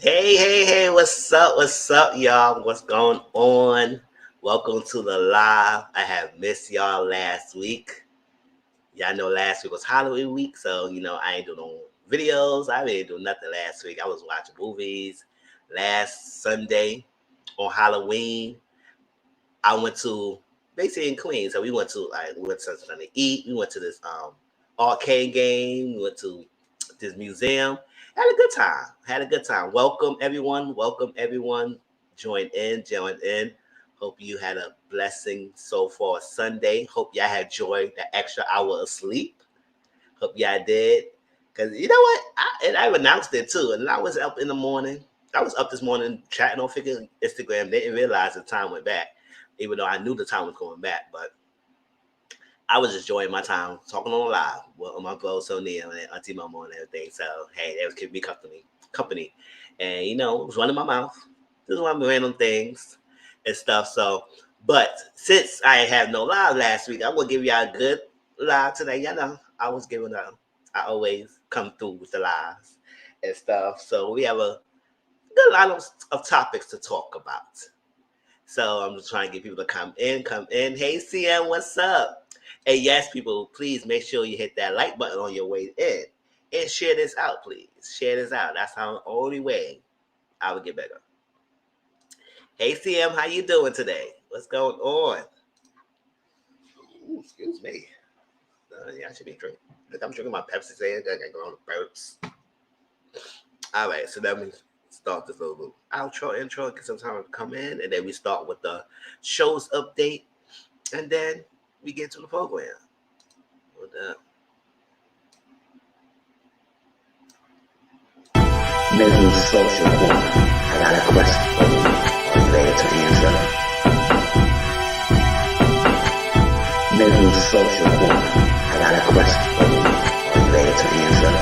Hey, what's up, y'all? What's going on? Welcome to the live. I have missed y'all last week. Y'all know last week was Halloween week, so I ain't doing no videos. I didn't do nothing last week. I was watching movies. Last Sunday on Halloween, I went to basically in Queens. So we went to something to eat. We went to this arcade game. We went to this museum. Had a good time. Welcome everyone. Join in. Hope you had a blessing so far Sunday. Hope y'all had enjoyed the extra hour of sleep. Hope y'all did. Because you know what? I announced it too. And I was up in the morning. I was up this morning chatting on Instagram. Didn't realize the time went back. Even though I knew the time was going back. But I was just enjoying my time talking on live with my bro Sonia and Auntie Mama and everything. So hey, they was keeping me company, and it was running my mouth, just one random things and stuff. So, but since I have no live last week, I'm gonna give y'all a good live today. I was giving up. I always come through with the lives and stuff. So we have a good line of topics to talk about. So I'm just trying to get people to come in. Hey, CM, what's up? And yes, people, please make sure you hit that like button on your way in. And share this out, please. Share this out. That's the only way I would get better. Hey, CM, how you doing today? What's going on? Ooh, excuse me. Yeah, I should be drinking. Look, I'm drinking my Pepsi. I got going on the burps. All right, so let me start this little outro, intro, get some time to come in, and then we start with the show's update, and then we get to the program. Mizzle Social Corner. I got a question for you. Are you ready to answer? Mizzle Social Corner. I got a question for you. Are you ready to answer?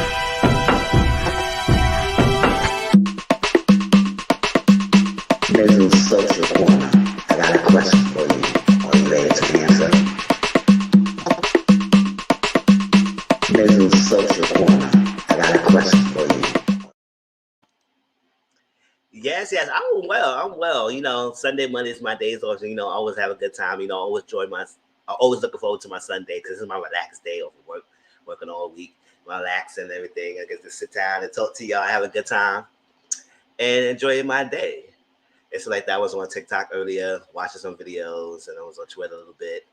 Mizzle Social Corner. I got a question for you. Are you ready to answer? Mizzle Social Corner. I got a question for you. Yes, I'm well. Sunday, Monday is my days off. I always have a good time. Always always looking forward to my Sunday because this is my relaxed day off of work, working all week, relaxing and everything. I get to sit down and talk to y'all, have a good time, and enjoy my day. It's like that. I was on TikTok earlier, watching some videos, and I was on Twitter a little bit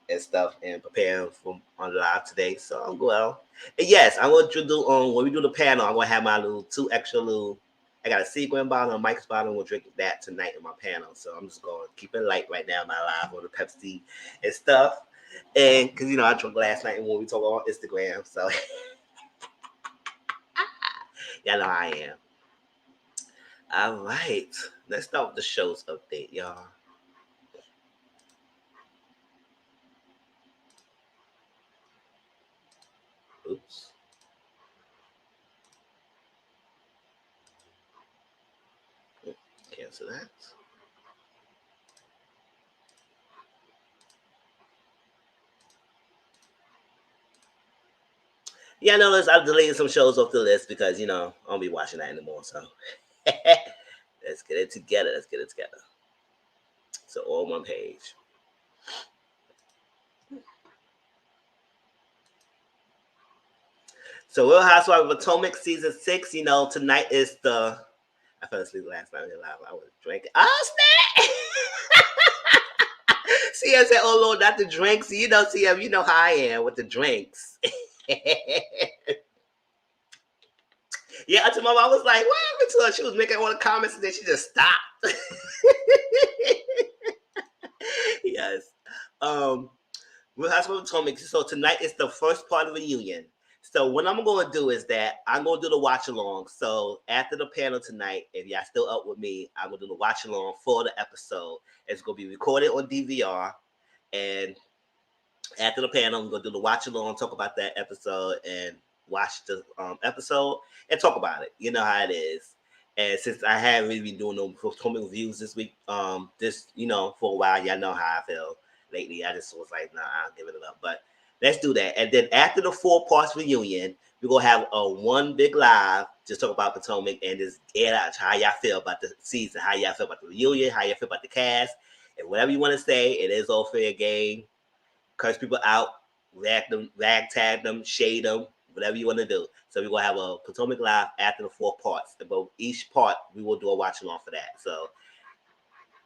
and stuff, and preparing for on live today. So I'm well. And yes, I'm going to do when we do the panel. I'm going to have my two extra I got a sequin bottle and a Mike's bottle. We'll drink that tonight in my panel. So I'm just going to keep it light right now, my live on the Pepsi and stuff. And because, I drank last night when we talk on Instagram. So y'all know how I am. All right. Let's start with the show's update, y'all. Oops. Cancel that. Yeah, I know I've deleted some shows off the list because, I won't be watching that anymore. So let's get it together. So all one page. So Real Housewives of Potomac season 6, tonight is I fell asleep last night live. I was drinking. Oh, snap! CM said, oh, Lord, not the drinks. CM, you know how I am with the drinks. Yeah, I told Mama, I was like, what happened to her? She was making all the comments and then she just stopped. Yes. Real Housewives of Potomac. So tonight is the first part of the reunion. So what I'm going to do is that I'm going to do the watch along. So after the panel tonight, if y'all still up with me, I'm going to do the watch along for the episode. It's going to be recorded on DVR. And after the panel, I'm going to do the watch along, talk about that episode, and watch the episode and talk about it. You know how it is. And since I haven't really been doing no Potomac reviews this week, for a while, y'all know how I feel lately. I just was like, nah, I'll give it up. But Let's do that. And then after the 4 parts reunion, we're gonna have a one big live, just talk about Potomac and just get out how y'all feel about the season, how y'all feel about the reunion, how y'all feel about the cast, and whatever you want to say. It is all fair game. Curse people out, rag tag them, shade them, whatever you want to do. So we're gonna have a Potomac live after the 4 parts. But each part we will do a watch along for that. So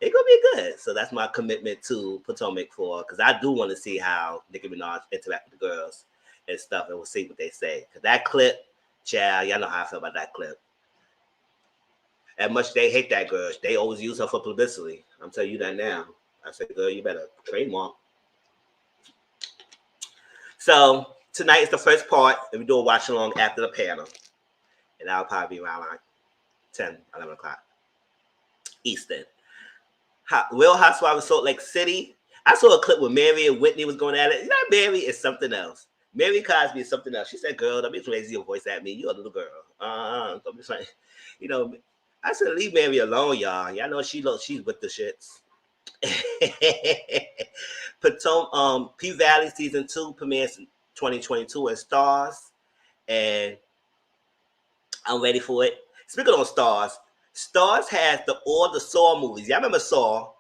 it's gonna be good. So that's my commitment to Potomac because I do want to see how Nicki Minaj interact with the girls and stuff, and we'll see what they say. Cause that clip, child, y'all know how I feel about that clip. As much they hate that girl, they always use her for publicity. I'm telling you that now. I said, girl, you better trademark. So tonight is the first part, and we do a watch along after the panel, and that'll probably be around like 10, 11 o'clock Eastern. Real Housewives of Salt Lake City. I saw a clip where Mary and Whitney was going at it. You know, Mary is something else. Mary Cosby is something else. She said, girl, don't be raising your voice at me. You're a little girl. Don't be saying, you know, I said, leave Mary alone, y'all. Y'all know she's with the shits. P-Valley Season 2 premieres in 2022 in Stars. And I'm ready for it. Speaking of Stars, Stars has all the Saw movies. Y'all remember Saw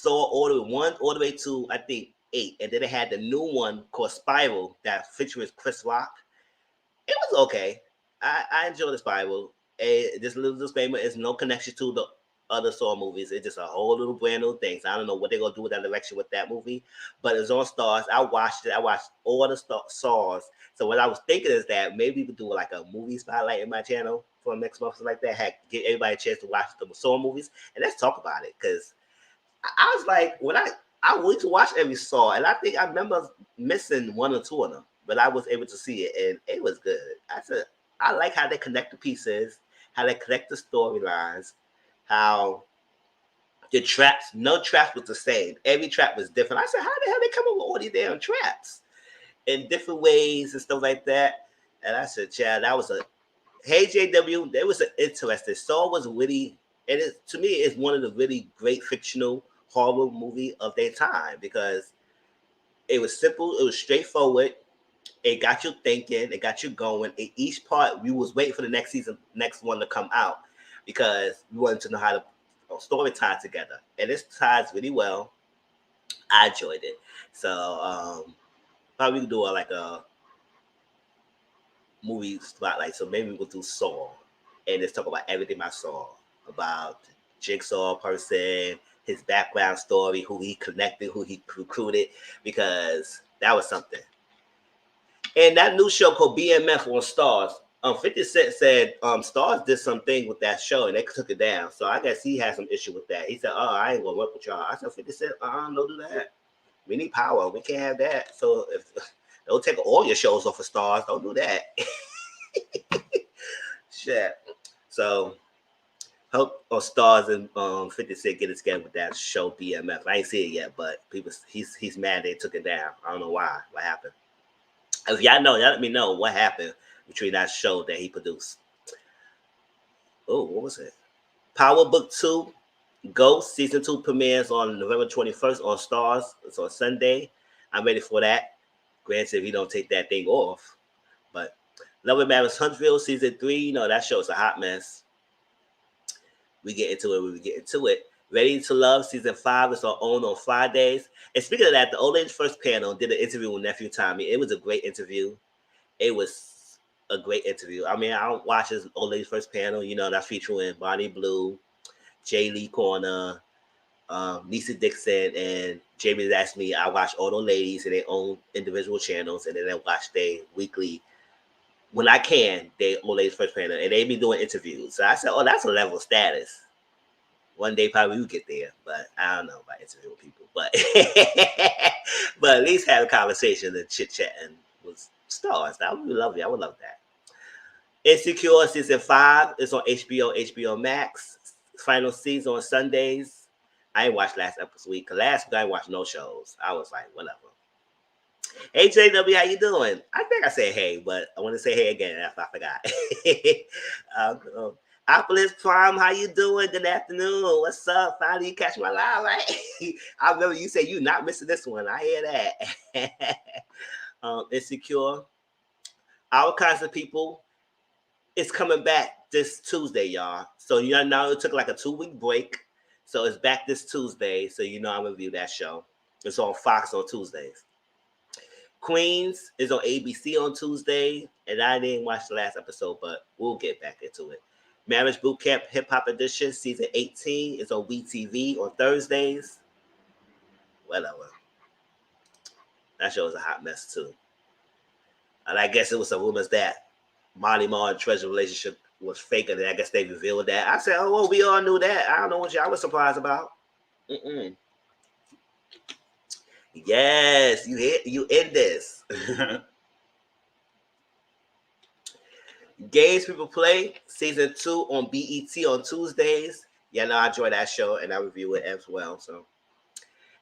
all the way 1 all the way to I think 8, and then they had the new one called Spiral that features Chris Rock. It was okay. I enjoyed the Spiral. And this little disclaimer is no connection to the other Saw movies. It's just a whole little brand new thing. So I don't know what they're gonna do with that direction with that movie, but it's on Stars. I watched it. I watched all the Saws. So what I was thinking is that maybe we could do like a movie spotlight in my channel for next month, something like that. Heck, give everybody a chance to watch the Saw movies and let's talk about it. Because I was like, when I went to watch every Saw, and I think I remember missing 1 or 2 of them, but I was able to see it, and it was good. I said, I like how they connect the pieces, how they connect the storylines, how the traps, no trap was the same. Every trap was different. I said, how the hell they come up with all these damn traps in different ways and stuff like that? And I said, Chad, that was a Hey JW. That was an interesting. Saw was really, and to me, it's one of the really great fictional horror movie of their time because it was simple, it was straightforward. It got you thinking, it got you going. In each part, we was waiting for the next one to come out because we wanted to know how to story tie together. And this ties really well. I enjoyed it. So probably we could do like a movie spotlight. So maybe we'll do Saw and let's talk about everything I saw about Jigsaw person, his background story, who he connected, who he recruited, because that was something. And that new show called BMF on Stars, 50 Cent said Stars did something with that show and they took it down. So I guess he had some issue with that. He said, oh, I ain't gonna work with y'all. I said, 50 Cent, don't do that. We need power. We can't have that. So if don't take all your shows off of Stars, don't do that. Shit. So hope Stars and 50 Cent get it together with that show BMF. I ain't see it yet, but people he's mad they took it down. I don't know why. What happened? If y'all know, y'all let me know what happened between that show that he produced. Oh, what was it? Power Book 2, Ghost Season 2 premieres on November 21st on Stars. It's on Sunday. I'm ready for that. Granted, if you don't take that thing off. But Love and Marriage Huntsville Season 3, you know, that show's a hot mess. We get into it when we get into it. Ready to Love Season 5 is on Fridays. And speaking of that, the Old Age First panel did an interview with Nephew Tommy. It was a great interview. It was a great interview. I mean, I don't watch his Old Age First panel. You know, that's featuring Bonnie Blue, Jay Lee Corner, Lisa Dixon, and Jamie asked me. I watch all those ladies in their own individual channels, and then I watch their weekly, when I can, they Old Age First panel, and they be doing interviews. So I said, oh, that's a level of status. One day probably we'll get there, but I don't know about interviewing people. But but at least have a conversation and chit chatting with Stars. That would be lovely. I would love that. Insecure Season 5 is on HBO Max. Final season on Sundays. I ain't watched last episode week. Last week I ain't watched no shows. I was like, whatever. Hey JW, how you doing? I think I said hey, but I want to say hey again after I forgot. Opolis Prime, how you doing? Good afternoon. What's up? Finally, you catch my live, right? I remember you say you not missing this one. I hear that. Insecure. Our Kinds of People is coming back this Tuesday, y'all. So you know it took like a 2-week break. So it's back this Tuesday. So you know I'm gonna review that show. It's on Fox on Tuesdays. Queens is on ABC on Tuesday, and I didn't watch the last episode, but we'll get back into it. Marriage Boot Camp Hip Hop Edition season 18 is on WeTV on Thursdays. Whatever. That show is a hot mess too. And I guess it was some rumors that Molly Marr and Treasure's relationship was fake, and I guess they revealed that. I said, oh, well, we all knew that. I don't know what y'all was surprised about. Yes, you in this. Games People Play season 2 on BET on Tuesdays. Yeah, no, I enjoy that show and I review it as well. So,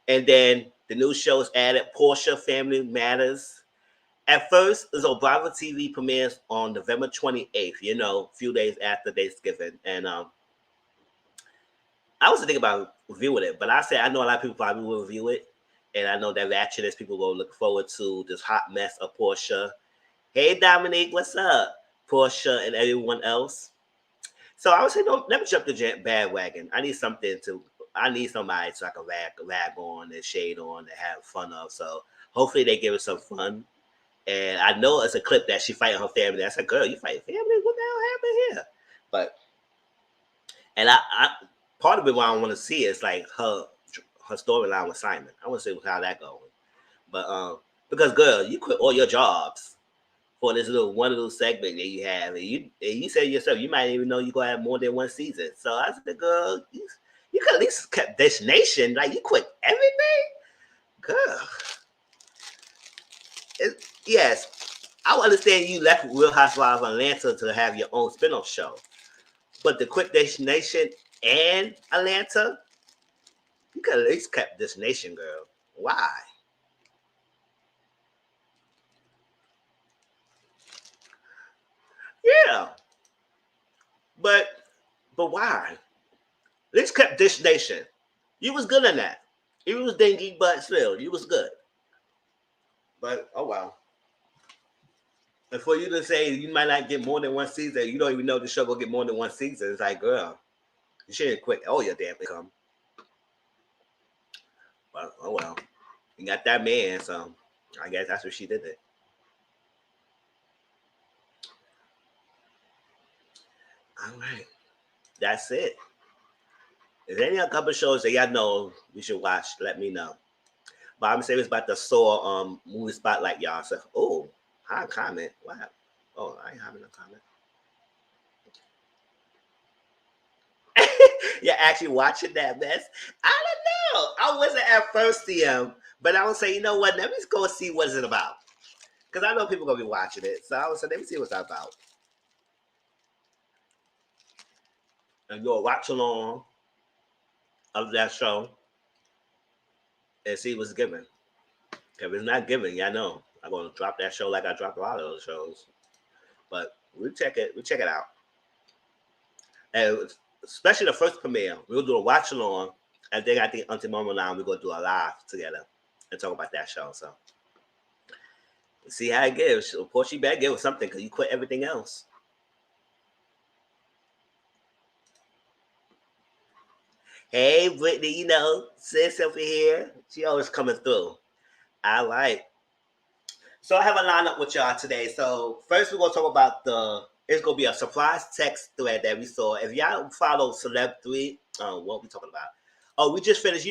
and then the new show is added. Portia Family Matters. At first, it's on Bravo TV premieres on November 28th. You know, a few days after Thanksgiving. And I was thinking about reviewing it, but I said I know a lot of people probably will review it. And I know that reactionist people will look forward to this hot mess of Portia. Hey, Dominique, what's up? Portia and everyone else. So I would say, no, let me jump the bandwagon. I need somebody so I can rag on and shade on and have fun of. So hopefully they give us some fun. And I know it's a clip that she fighting her family. I said, girl, you fighting family? What the hell happened here? But, and I part of it what I want to see is like her storyline with Simon. I want to see how that going. But because girl, you quit all your jobs for this little segment that you have, and you said yourself you might even know you're gonna have more than one season. So I said, girl, you could at least kept Destination. Like you quit everything, girl. Yes, I understand you left Real Housewives of Atlanta to have your own spinoff show, but the quit Destination and Atlanta, you could at least kept Destination, girl. Why? Yeah, but why? Let's kept Destination. You was good in that. It was dingy, but still, you was good. But oh wow. And for you to say you might not get more than one season, you don't even know the show will get more than one season. It's like, girl, you shouldn't quit all your damn income. But oh well. You got that man, so I guess that's what she did it. All right. That's it. Is there any other couple shows that y'all know we should watch? Let me know. But I'm serious about the Saw movie spotlight, y'all. So, oh, high comment. Wow. Oh, I ain't having a comment. You're actually watching that mess? I don't know. I wasn't at first CM, but I would say, you know what? Let me just go and see what it's about. Because I know people are going to be watching it. So I would say, let me see what's about. And go watch along of that show and see what's given. If it's not given, y'all know I'm going to drop that show like I dropped a lot of those shows. But we'll check it out. And especially the first premiere, we'll do a watch along. And then I think until Moment Now, we're going to do a live together and talk about that show. So we'll see how it gives. Of course, you better give us something because you quit everything else. Hey, Brittany, you know, sis over here. She always coming through. All right. So I have a lineup with y'all today. So first we're going to talk about it's going to be a surprise text thread that we saw. If y'all follow Celeb 3, what we talking about? Oh, we just finished,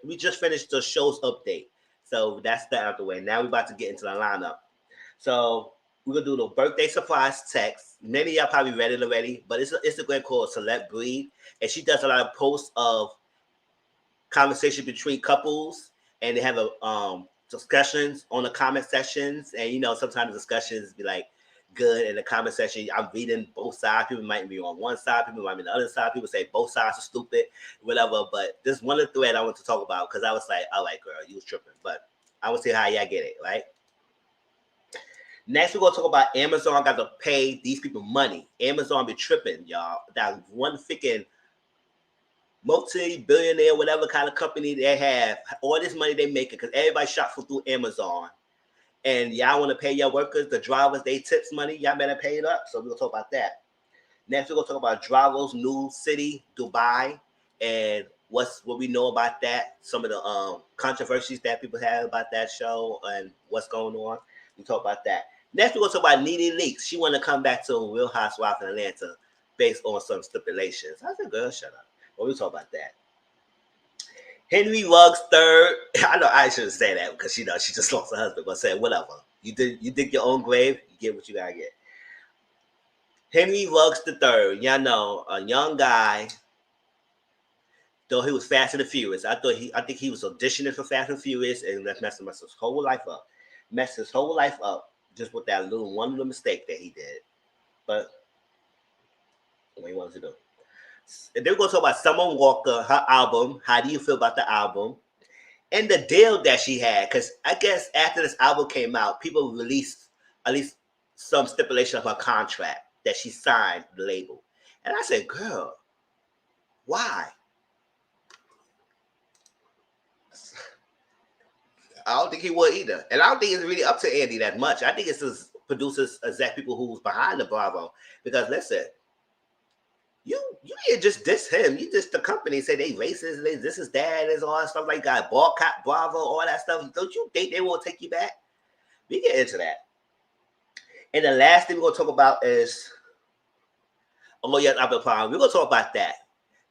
we just finished the show's update. So that's that out the way. Now we're about to get into the lineup. So we're going to do the birthday surprise text. Many of y'all probably read it already, but it's an Instagram called Celeb Breed. And she does a lot of posts of conversation between couples. And they have discussions on the comment sections. And, sometimes the discussions be like good in the comment section. I'm reading both sides. People might be on one side. People might be on the other side. People say both sides are stupid, whatever. But this one of the thread I want to talk about because I was like, all right, girl, you was tripping. But I want to see how y'all get it, right? Next, we're going to talk about Amazon got to pay these people money. Amazon be tripping, y'all. That one freaking multi-billionaire, whatever kind of company they have, all this money they making, because everybody shop through Amazon. and y'all want to pay your workers, the drivers, they tips money, y'all better pay it up. So we're going to talk about that. Next, we're going to talk about Drago's new city, Dubai, and what we know about that, some of the controversies that people have about that show and what's going on. We talk about that. Next, we're going to talk about Nene Leakes. She want to come back to Real Housewives in Atlanta based on some stipulations. I said, girl, shut up. Well, we'll talk about that. Henry Ruggs third. I know I shouldn't say that because she just lost her husband, but say whatever. You dig your own grave, you get what you gotta get. Henry Ruggs III, y'all know, a young guy. Though he was Fast and the Furious, I think he was auditioning for Fast and Furious, and that messed his whole life up. Messed his whole life up just with that one little mistake that he did. But what he wanted to do. And then we're gonna talk about Summer Walker, her album. How do you feel about the album? And the deal that she had, because I guess after this album came out, people released at least some stipulation of her contract that she signed the label. And I said, girl, why? I don't think he would either. And I don't think it's really up to Andy that much. I think it's his producers, exact people who's behind the Bravo. Because listen, you didn't just diss him. You diss the company, say they racist, this is that, and all that stuff like that. Boycott Bravo, all that stuff. Don't you think they won't take you back? We get into that. And the last thing we're going to talk about is, oh yes, Album Prime. We're going to talk about that.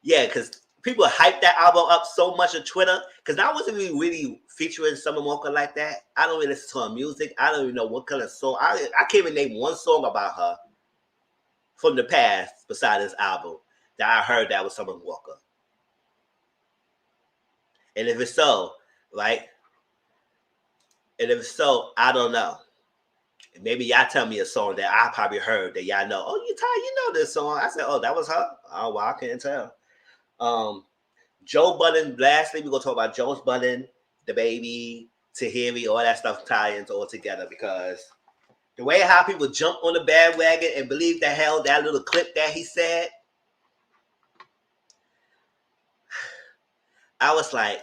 Yeah, because people hype that album up so much on Twitter. Because I wasn't really featuring Summer Walker like that. I don't really listen to her music. I don't even know what kind of song. I can't even name one song about her from the past beside this album that I heard that was Summer Walker. And if it's so, right? And if it's so, I don't know. Maybe y'all tell me a song that I probably heard that y'all know. Oh, you know this song. I said, oh, that was her? Oh, well, I can't tell. Joe Budden, lastly, we're going to talk about Joe Budden, the baby, Tahiry, all that stuff tie-ins all together because the way how people jump on the bandwagon and believe the hell that little clip that he said, I was like,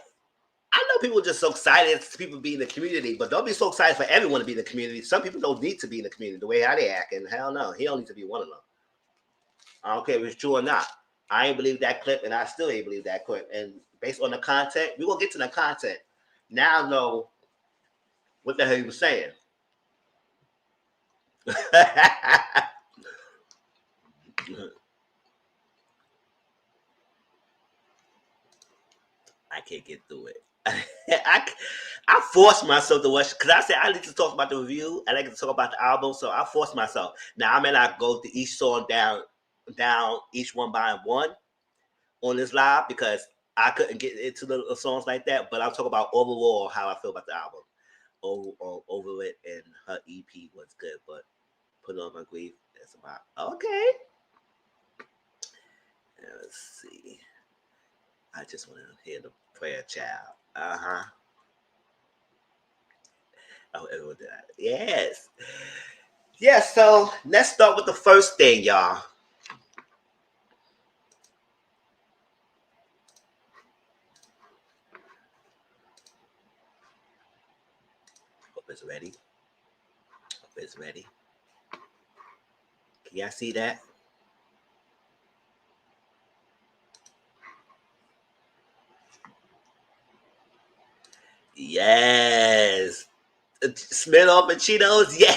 I know people are just so excited to people be in the community, but don't be so excited for everyone to be in the community. Some people don't need to be in the community the way how they act, and hell no, he don't need to be one of them. I don't care if it's true or not. I ain't believe that clip, and I still ain't believe that clip. And based on the content, we're going to get to the content. Now I know what the hell he was saying. I can't get through it. I forced myself to watch because I said I need to talk about the review. I like to talk about the album, so I forced myself. Now I may not go to each song down each one by one on this live because I couldn't get into the songs like that. But I'll talk about overall how I feel about the album. Over it, and her EP was good, but Put On My Grief, that's about okay. Let's see. I just want to hear the prayer child. Oh, everyone did that. Yes. Yeah, so let's start with the first thing, y'all. Hope it's ready. Hope it's ready. Can y'all see that? Yes. Smirnoff and Cheetos. Yeah.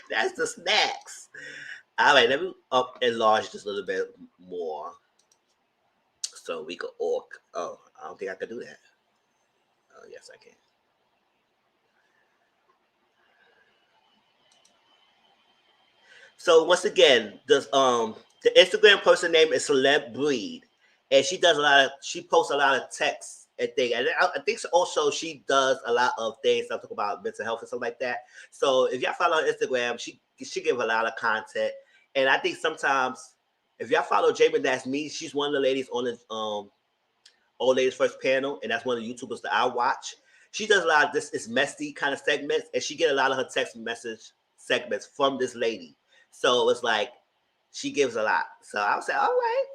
That's the snacks. All right, let me enlarge this a little bit more so we could orc. Oh, I don't think I can do that. Oh, yes, I can. So once again, the Instagram person name is Celeb Breed, and she posts a lot of texts and things. And I think also she does a lot of things. I talk about mental health and stuff like that. So if y'all follow her Instagram, she give a lot of content. And I think sometimes if y'all follow Jamie, that's me. She's one of the ladies on the Old Ladies First panel, and that's one of the YouTubers that I watch. She does a lot of this is messy kind of segments, and she get a lot of her text message segments from this lady. So it's like she gives a lot. So I was like, all right.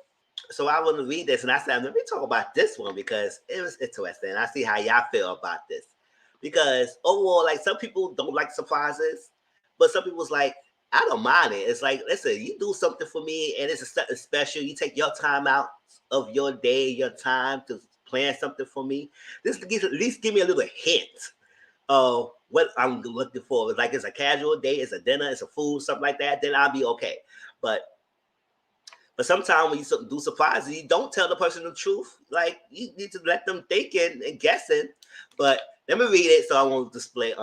So I want to read this, and I said, let me talk about this one because it was interesting. I see how y'all feel about this. Because overall, like some people don't like surprises, but some people's like, I don't mind it. It's like, listen, you do something for me and it's something special. You take your time out of your day, your time to plan something for me. This at least give me a little hint of what I'm looking for. It's like it's a casual day, it's a dinner, it's a food, something like that, then I'll be okay. But sometimes when you do surprises, you don't tell the person the truth. Like you need to let them thinking and guessing. But let me read it so I won't display.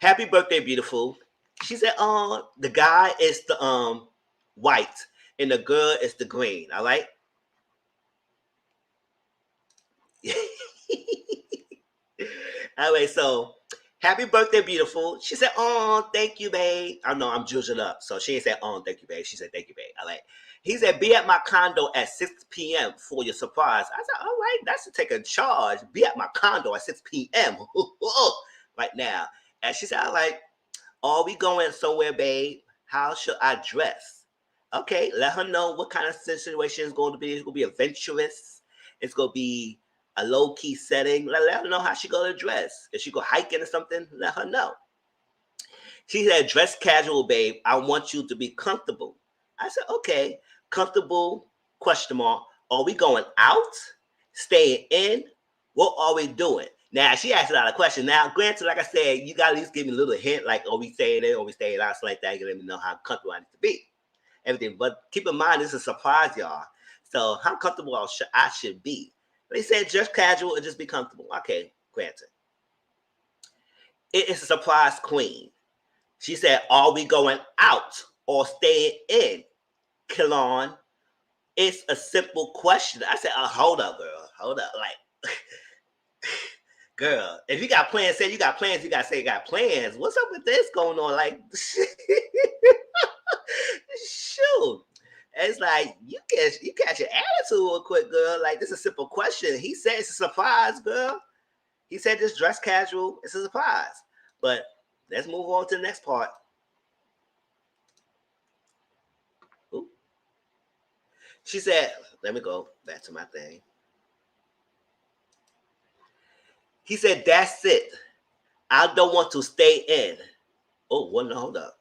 Happy birthday, beautiful. She said, the guy is the white and the girl is the green. All right. All right. So happy birthday, beautiful. She said, oh, thank you, babe. I know I'm judging up. So she didn't say, oh, thank you, babe. She said, thank you, babe. All right. He said, be at my condo at 6 p.m. for your surprise. I said, all right, that's to take a charge. Be at my condo at 6 p.m. right now. And she said, all right, are we going somewhere, babe? How should I dress? Okay, let her know what kind of situation is going to be. It's going to be adventurous. It's going to be a low-key setting. Let her know how she going to dress. If she go hiking or something, let her know. She said, dress casual, babe. I want you to be comfortable. I said, okay, comfortable, question mark. Are we going out, staying in? What are we doing? Now, she asked a lot of questions. Now, granted, like I said, you got to at least give me a little hint, like, are we staying in, or we staying out, something like that. You let me know how comfortable I need to be. Everything. But keep in mind, this is a surprise, y'all. So how comfortable I should be. They said just casual and just be comfortable. Okay, granted. It is a surprise queen. She said, are we going out or staying in? Kilon, it's a simple question. I said, hold up, girl. Hold up. Like, girl, if you got plans, say you got plans, you got to say you got plans. What's up with this going on? Like, shoot. It's like, you catch your attitude real quick, girl. Like, this is a simple question. He said it's a surprise, girl. He said just dress casual. It's a surprise. But let's move on to the next part. Ooh. She said, let me go back to my thing. He said, that's it. I don't want to stay in. Oh, well, no, hold up.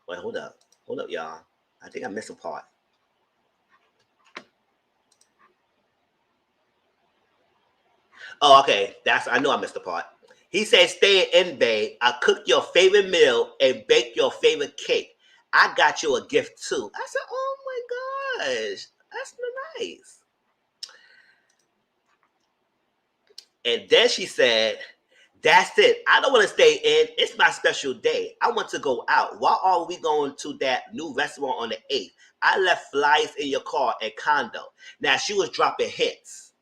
Wait, hold up, y'all. I think I missed a part. Oh, okay. I know I missed a part. He said, stay in, babe. I cook your favorite meal and bake your favorite cake. I got you a gift too. I said, oh my gosh, that's nice. And then she said, that's it. I don't want to stay in. It's my special day. I want to go out. Why are we going to that new restaurant on the 8th? I left flyers in your car at condo. Now, she was dropping hints.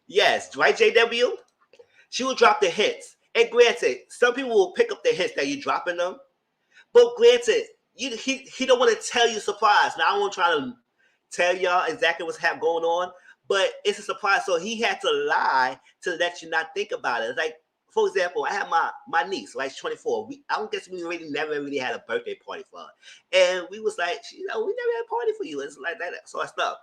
Yes, right, JW? She will drop the hints. And granted, some people will pick up the hints that you're dropping them. But granted, he don't want to tell you surprise. Now, I won't try to tell y'all exactly what's going on. But it's a surprise. So he had to lie to let you not think about it. It's like, for example, I have my niece, right? She's 24. I don't guess we never really had a birthday party for her. And we was like, we never had a party for you. It's like that. So I stopped.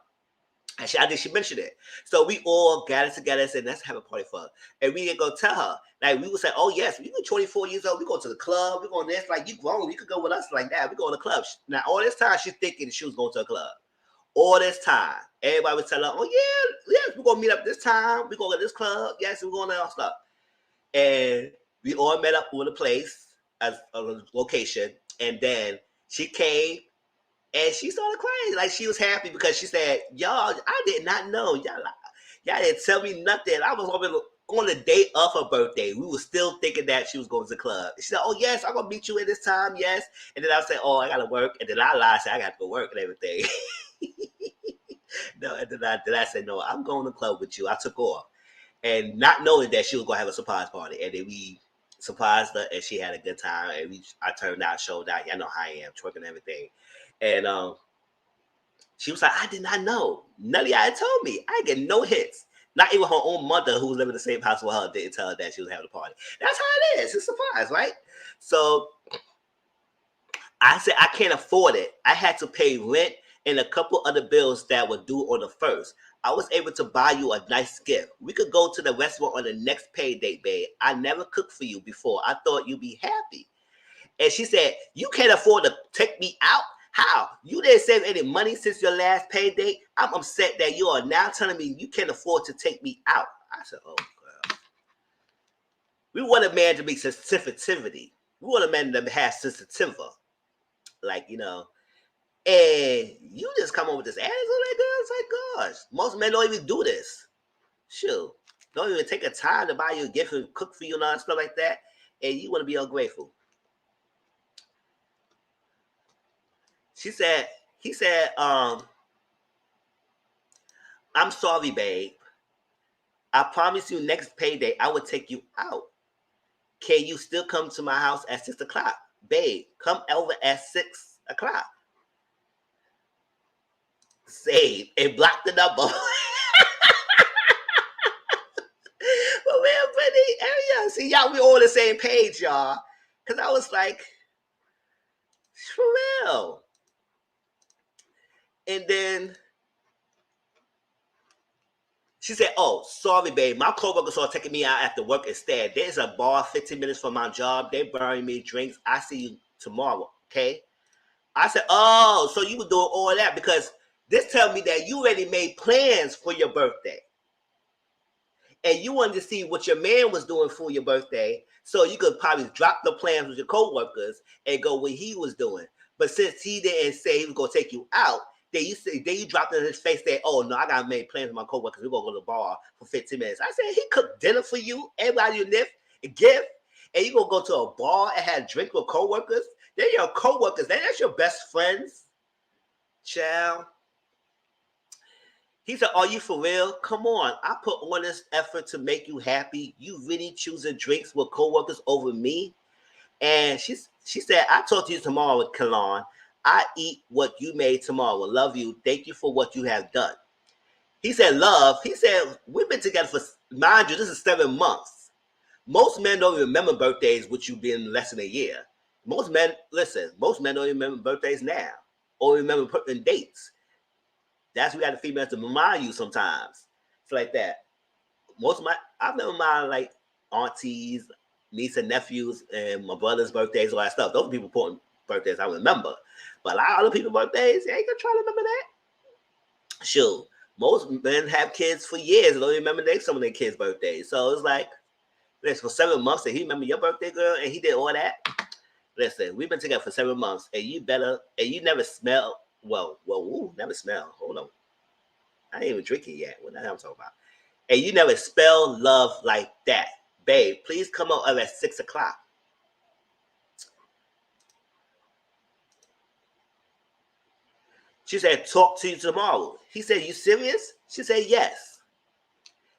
I think she mentioned it. So we all gathered together and said, let's have a party for her. And we didn't go tell her. Like, we would say, oh, yes, you're 24 years old. We go to the club. We're going this. Like, you grown. You could go with us like that. We go to the club. Now, all this time, she's thinking she was going to a club. All this time. Everybody would tell her, oh, yes, we're going to meet up this time. We're going to this club. Yes, we're going to all stuff. And we all met up with a place, as a location. And then she came. And she started crying. Like, she was happy because she said, y'all, I did not know. Y'all didn't tell me nothing. I was on the day of her birthday. We were still thinking that she was going to the club. She said, oh, yes, I'm going to meet you at this time, yes. And then I would say, oh, I got to work. And then I lied, said, I got to go work and everything. No, and then I said, no, I'm going to the club with you. I took off. And not knowing that she was going to have a surprise party. And then we surprised her, and she had a good time. And I turned out, showed out. Y'all know how I am, twerking and everything. And she was like, I did not know. None of y'all had told me. I didn't get no hits. Not even her own mother, who was living in the same house with her, didn't tell her that she was having a party. That's how it is. It's a surprise, right? So I said, I can't afford it. I had to pay rent and a couple other bills that were due on the 1st. I was able to buy you a nice gift. We could go to the restaurant on the next pay date, babe. I never cooked for you before. I thought you'd be happy. And she said, you can't afford to take me out? How? You didn't save any money since your last pay date? I'm upset that you are now telling me you can't afford to take me out. I said, oh, girl. We want a man to be sensitivity. We want a man to have sensitivity. Like, you know. And you just come up with this attitude like that. It's like, gosh, most men don't even do this. Shoot. Don't even take a time to buy you a gift and cook for you and all that stuff like that. And you want to be ungrateful. He said, I'm sorry, babe. I promise you next payday I will take you out. Can you still come to my house at 6 o'clock? Babe, come over at 6 o'clock. Save and block the number. But man, pretty area. See, y'all, we all on the same page, y'all. Because I was like, for real. And then she said, oh, sorry, babe. My coworkers are taking me out after work instead. There's a bar 15 minutes from my job. They're buying me drinks. I see you tomorrow, okay? I said, oh, so you were doing all that because this tells me that you already made plans for your birthday. And you wanted to see what your man was doing for your birthday, so you could probably drop the plans with your coworkers and go what he was doing. But since he didn't say he was going to take you out, then you dropped in his face that, oh, no, I got to make plans with my coworkers. We're going to go to the bar for 15 minutes. I said, he cooked dinner for you, everybody you live, a gift, and you going to go to a bar and have a drink with coworkers? They're your coworkers. That's your best friends. Child. He said, are you for real? Come on. I put all this effort to make you happy. You really choosing drinks with coworkers over me? And she said, I talk to you tomorrow, Kalon. I eat what you made tomorrow. Love you. Thank you for what you have done. He said, love. He said, we've been together for, mind you, this is 7 months. Most men don't remember birthdays with you being less than a year. Most men don't remember birthdays now or remember putting dates. That's why we got the females to remind you sometimes. It's like that. I remember my like aunties, niece and nephews, and my brother's birthdays, all that stuff. Those are people important birthdays I remember. But a lot of other people's birthdays, you ain't gonna try to remember that. Sure. Most men have kids for years and don't remember some of their kids' birthdays. So it's like, listen, for 7 months, and he remember your birthday, girl, and he did all that. Listen, we've been together for 7 months, and you never smell. Never smell. Hold on. I ain't even drinking yet. What the hell I'm talking about? And you never spell love like that. Babe, please come over at 6 o'clock. She said, talk to you tomorrow. He said, you serious? She said, yes.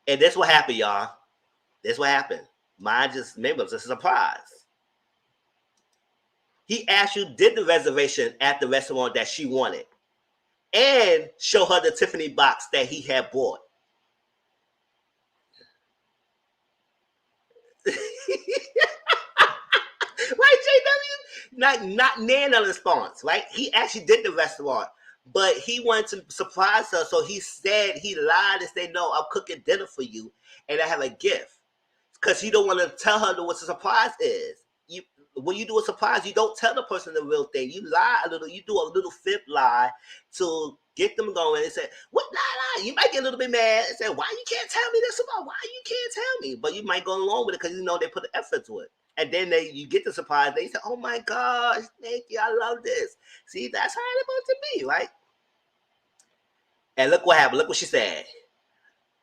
And that's what happened, y'all. That's what happened. Mine just maybe it was a surprise. He actually did the reservation at the restaurant that she wanted and show her the Tiffany box that he had bought. Right, JW? Not Nene response, right? He actually did the restaurant, but he wanted to surprise her, so he lied and said, no, I'm cooking dinner for you, and I have a gift. Because he don't want to tell her what the surprise is. When you do a surprise, you don't tell the person the real thing. You lie a little. You do a little fib lie to get them going and say, what lie? You might get a little bit mad and say, why you can't tell me this about? Why you can't tell me? But you might go along with it because you know they put the effort to it. And then you get the surprise. They say, oh my gosh, thank you. I love this. See, that's how it's supposed to be, right? And look what happened. Look what she said.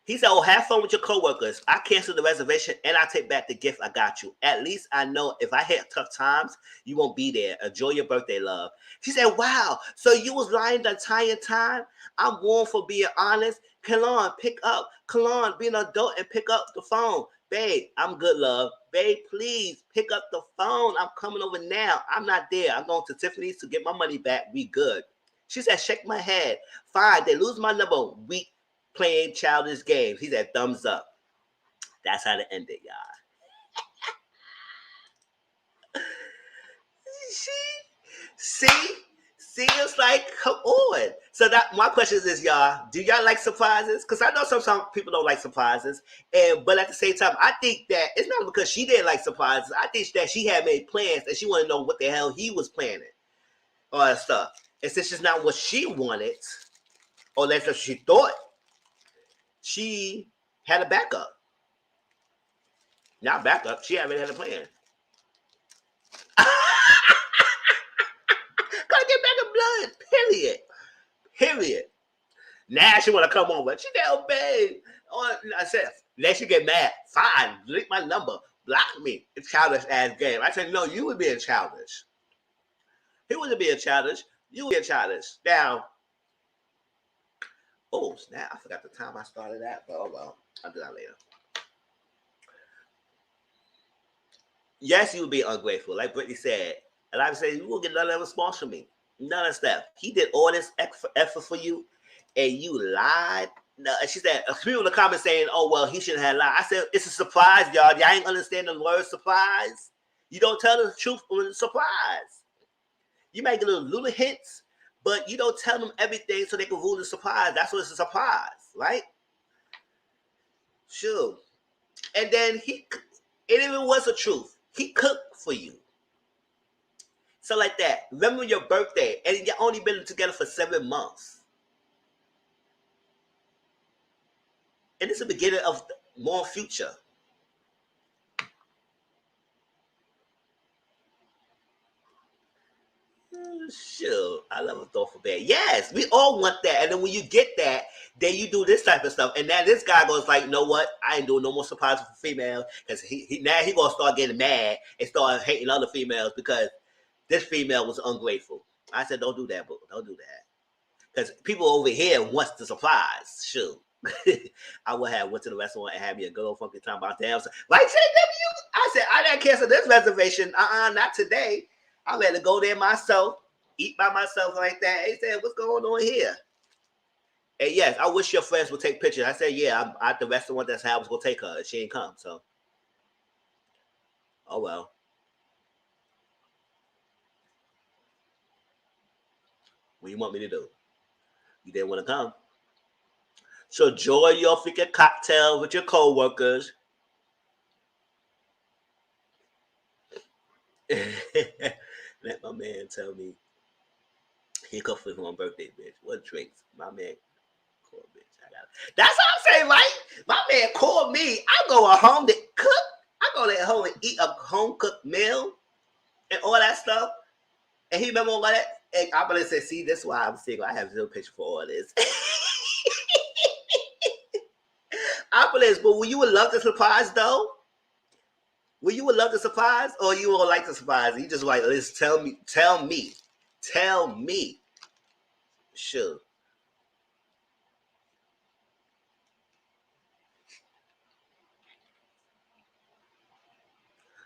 He said, oh, have fun with your coworkers. I canceled the reservation and I take back the gift I got you. At least I know if I hit tough times, you won't be there. Enjoy your birthday, love. She said, wow, so you was lying the entire time? I'm warned for being honest. Kalon, pick up. Kalon, be an adult and pick up the phone. Babe, I'm good, love. Babe, please pick up the phone. I'm coming over now. I'm not there. I'm going to Tiffany's to get my money back. We good. She said, shake my head. Fine, they lose my number. We playing childish games. He said, thumbs up. That's how to end it, y'all. See, it's like, come on. So that my question is, y'all, do y'all like surprises? Because I know some people don't like surprises, but at the same time, I think that it's not because she didn't like surprises. I think that she had made plans and she wanted to know what the hell he was planning, all that stuff. And since it's not what she wanted, or that's what she thought, she had a backup. Not backup. She already had a plan. Gotta get back in blood. Period. Period. Now she want to come over. She said, "Oh, babe." Oh, I said, then she get mad. Fine, delete my number, block me. It's childish ass game. I said, no, you were being childish. He wasn't being childish. You were being childish. Now, oh snap! I forgot the time I started that, but oh well, I'll do that later. Yes, you would be ungrateful, like Brittany said, and I would say you will get none of response from me. None of stuff. He did all this effort for you, and you lied. No, and she said, people in the comments saying, "Oh well, he shouldn't have lied." I said, "It's a surprise, y'all. Y'all ain't understand the word surprise. You don't tell the truth when it's a surprise. You might get little hints, but you don't tell them everything so they can rule the surprise. That's what it's a surprise, right? Sure. And then it even was the truth. He cooked for you. So like that. Remember your birthday, and you only been together for 7 months. And it's the beginning of more future. Sure, I love a thoughtful bed. Yes, we all want that. And then when you get that, then you do this type of stuff. And now this guy goes like, you know what? I ain't doing no more surprises for females because he now he gonna start getting mad and start hating other females because this female was ungrateful. I said, don't do that, boo. Don't do that. Because people over here wants the surprise. Sure. I would have went to the restaurant and had me a good old funky time about damn. Like JW, I said, I didn't cancel this reservation. Not today. I'm ready to go there myself, eat by myself like that. He said, what's going on here? And yes, I wish your friends would take pictures. I said, yeah, I'm at the restaurant. That's how I was going to take her. And she ain't come. So, oh well. What do you want me to do? You didn't want to come. So enjoy your freaking cocktail with your coworkers. Let my man tell me he cooked for him on birthday, bitch. What drinks? My man called, bitch. I got it. That's what I'm saying, right? My man called me. I go home to cook. I go at home and eat a home cooked meal and all that stuff. And he remember all that. And I'm gonna say, see, that's why I'm single. I have no picture for all this. I'm gonna, but will you would love the surprise though? Will you would love the surprise, or you will like the surprise? You just like, let's tell me. Sure.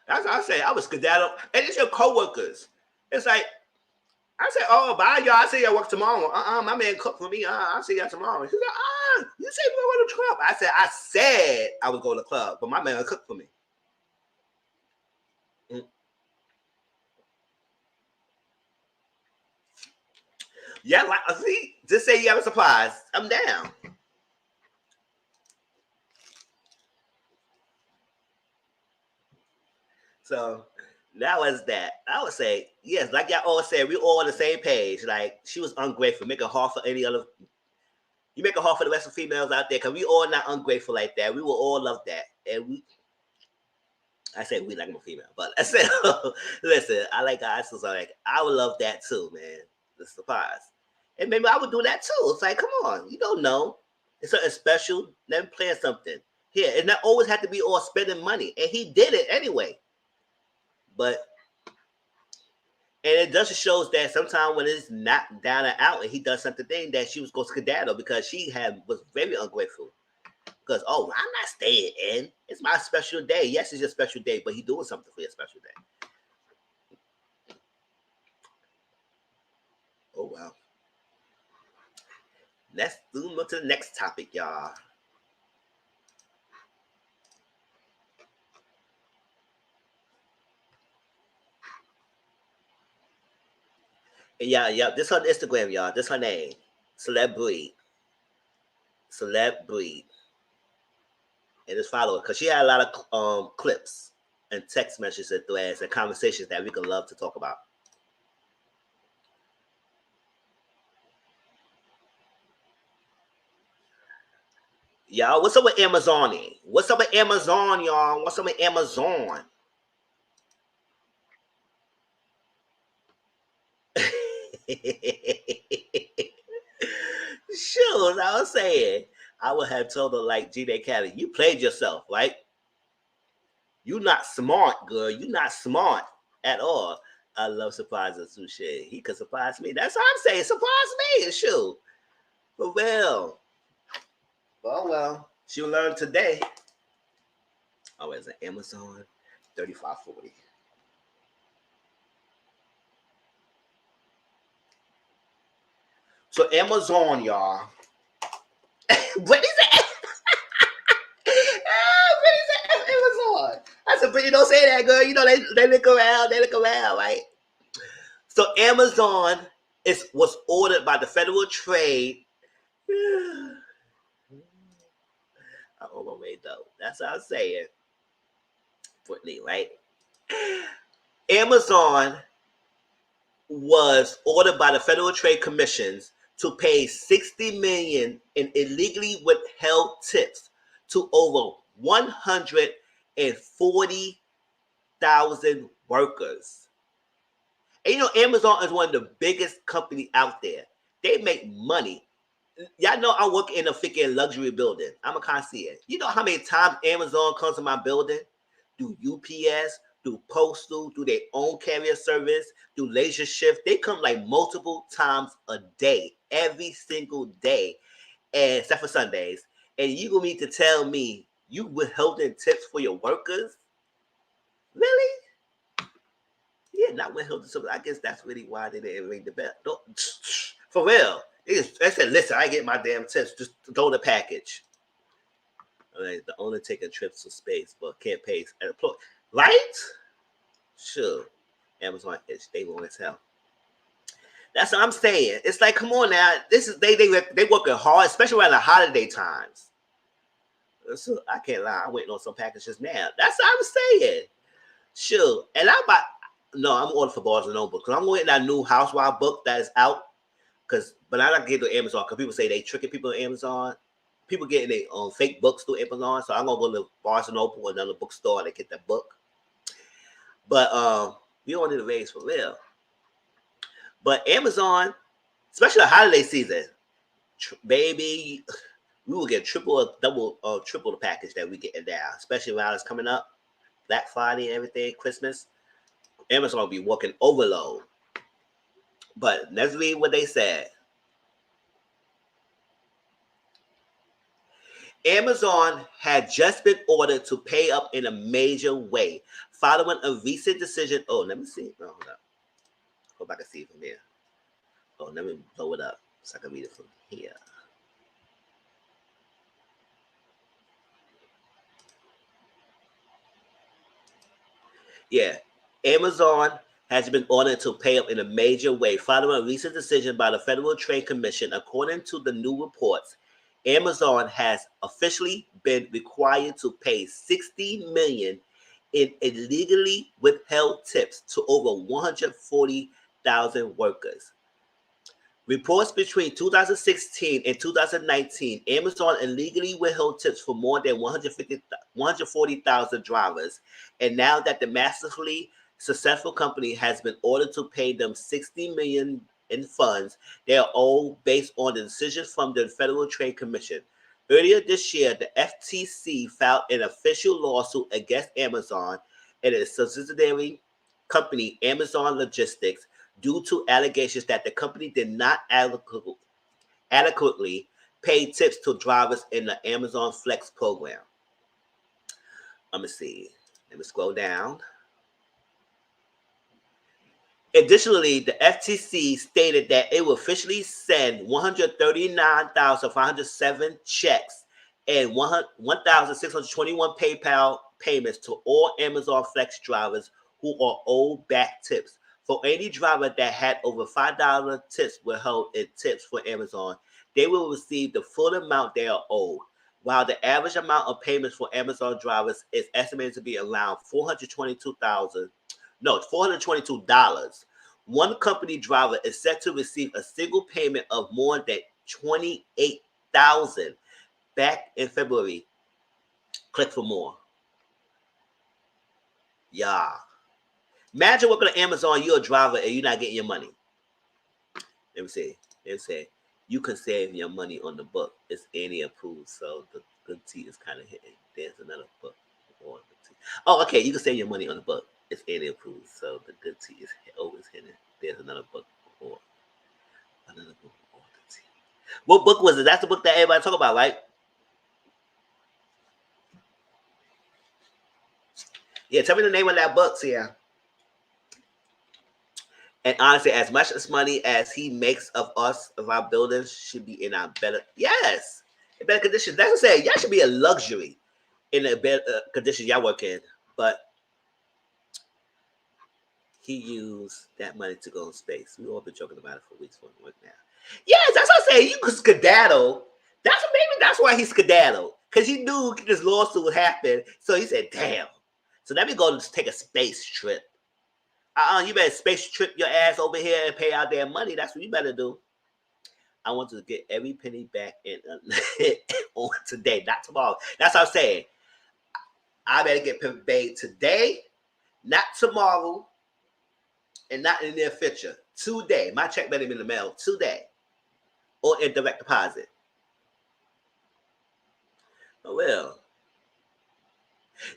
That's what I say. I was skedaddle, and it's your coworkers. It's like I said, oh, bye, y'all. I see y'all work tomorrow. My man cooked for me. I'll see y'all tomorrow. She's like, you said we were going to the club. I said I was going to the club, but my man cooked for me. Mm. Yeah, like, see, just say you have a surprise. I'm down. So that was that. I would say, yes, like y'all all said, we all on the same page. Like, she was ungrateful. Make it hard for any other. You make it hard for the rest of females out there because we all not ungrateful like that. We will all love that. And I say we like my female, but I said, listen, I like guys. So like, I would love that too, man. The surprise. And maybe I would do that too. It's like, come on, you don't know. It's something special. Let me plan something. Here, it not always have to be all spending money. And he did it anyway. But and it just shows that sometimes when it's not down and out and he does something that she was going to skedaddle because she was very ungrateful. Because, oh, I'm not staying in. It's my special day. Yes, it's your special day, but he's doing something for your special day. Oh, wow. Let's move to the next topic, y'all. Yeah. This on Instagram, y'all. This her name. Celeb breed. Celeb breed. And just follow her because she had a lot of clips and text messages and threads and conversations that we could love to talk about. Y'all, what's up with Amazon? What's up with Amazon, y'all? What's up with Amazon? Sure, I was saying, I would have told her like G-Day Caddy, you played yourself, right? You not smart, girl. You not smart at all. I love surprises and shit. He could surprise me. That's what I'm saying. Surprise me, shoot. For real. Well, she'll learn today. Oh, it's an Amazon 3540. So Amazon, y'all. What is it? What is it? Amazon. I said, but you don't say that, girl. You know they look around. They look around, right? So Amazon was ordered by the Federal Trade. I overweight though. That's what I'm saying. Brittany, right? Amazon was ordered by the Federal Trade Commissions to pay $60 million in illegally withheld tips to over 140,000 workers. And you know, Amazon is one of the biggest companies out there. They make money. Y'all know I work in a freaking luxury building. I'm a concierge. You know how many times Amazon comes to my building? Do UPS, do postal, do their own carrier service, do laser shift. They come like multiple times a day, every single day, and except for Sundays. And you gonna need to tell me you withholding tips for your workers? Really? Yeah, not withholding tips. I guess that's really why they didn't ring the bell. For real. They said, listen, I get my damn tips. Just throw the package. Right, the owner taking trips to space, but can't pay an employee. Right? Sure. Amazon is stable as hell. That's what I'm saying. It's like, come on now. This is they working hard, especially around the holiday times. So I can't lie. I'm waiting on some packages now. That's what I'm saying. Sure. And I'm ordering for Barnes and Noble because I'm waiting that new Housewife book that is out. But I don't get to Amazon because people say they tricking people on Amazon. People getting their fake books through Amazon, so I'm gonna go to Barnes and Noble or another bookstore to get that book. But we don't need to raise for real. But Amazon, especially the holiday season, baby, we will get triple the package that we getting now, especially around it's coming up, Black Friday and everything, Christmas. Amazon will be working overload. But let's read what they said. Amazon had just been ordered to pay up in a major way following a recent decision. Oh, let me see. No, hold up. Hope I can see it from here. Oh, let me blow it up so I can read it from here. Yeah. Amazon has been ordered to pay up in a major way following a recent decision by the Federal Trade Commission. According to the new reports, Amazon has officially been required to pay $60 million in illegally withheld tips to over 140,000 workers. Reports between 2016 and 2019, Amazon illegally withheld tips for more than 140,000 drivers. And now that the massively successful company has been ordered to pay them $60 million in funds, they are all based on the decision from the Federal Trade Commission. Earlier this year, the FTC filed an official lawsuit against Amazon and its subsidiary company, Amazon Logistics, due to allegations that the company did not adequately pay tips to drivers in the Amazon Flex program. Let me see. Let me scroll down. Additionally, the FTC stated that it will officially send 139,507 checks and 1,621 PayPal payments to all Amazon Flex drivers who are owed back tips. For any driver that had over $5 tips withheld in tips for Amazon, they will receive the full amount they are owed. While the average amount of payments for Amazon drivers is estimated to be around $422. One company driver is set to receive a single payment of more than $28,000 back in February. Click for more. Yeah. Imagine working on Amazon, you're a driver and you're not getting your money. Let me see. You can save your money on the book. It's Annie approved, so the good tea is kind of hitting. There's another book on the tea. Oh, okay. You can save your money on the book. It's Annie approved, so the good tea is always hitting. There's another book on the tea. What book was it? That's the book that everybody talk about, right? Yeah, tell me the name of that book, Sia. And honestly, as much as money as he makes of us, of our buildings, should be in our better, yes, in better conditions. That's what I'm saying. Y'all should be a luxury in the better conditions y'all work in. But he used that money to go in space. We've all been joking about it for weeks for work now. Yes, that's what I'm saying. You could skedaddle. That's why he skedaddled. Because he knew this lawsuit would happen. So he said, damn. So let me go and take a space trip. You better space trip your ass over here and pay out their money. That's what you better do. I want to get every penny back in on today, not tomorrow. That's what I'm saying. I better get paid today, not tomorrow, and not in the near future. Today. My check better be in the mail today. Or in direct deposit. Oh well.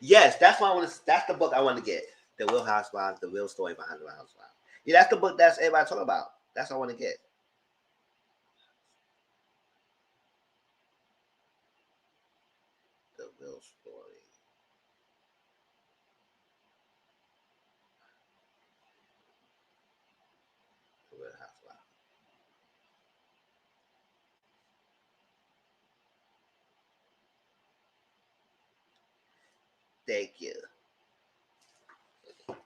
Yes, that's the book I want to get. The Real Housewives, the real story behind the Real Housewives. Yeah, that's the book that's everybody talking about. That's what I want to get. The real story. The Real Housewives. Thank you.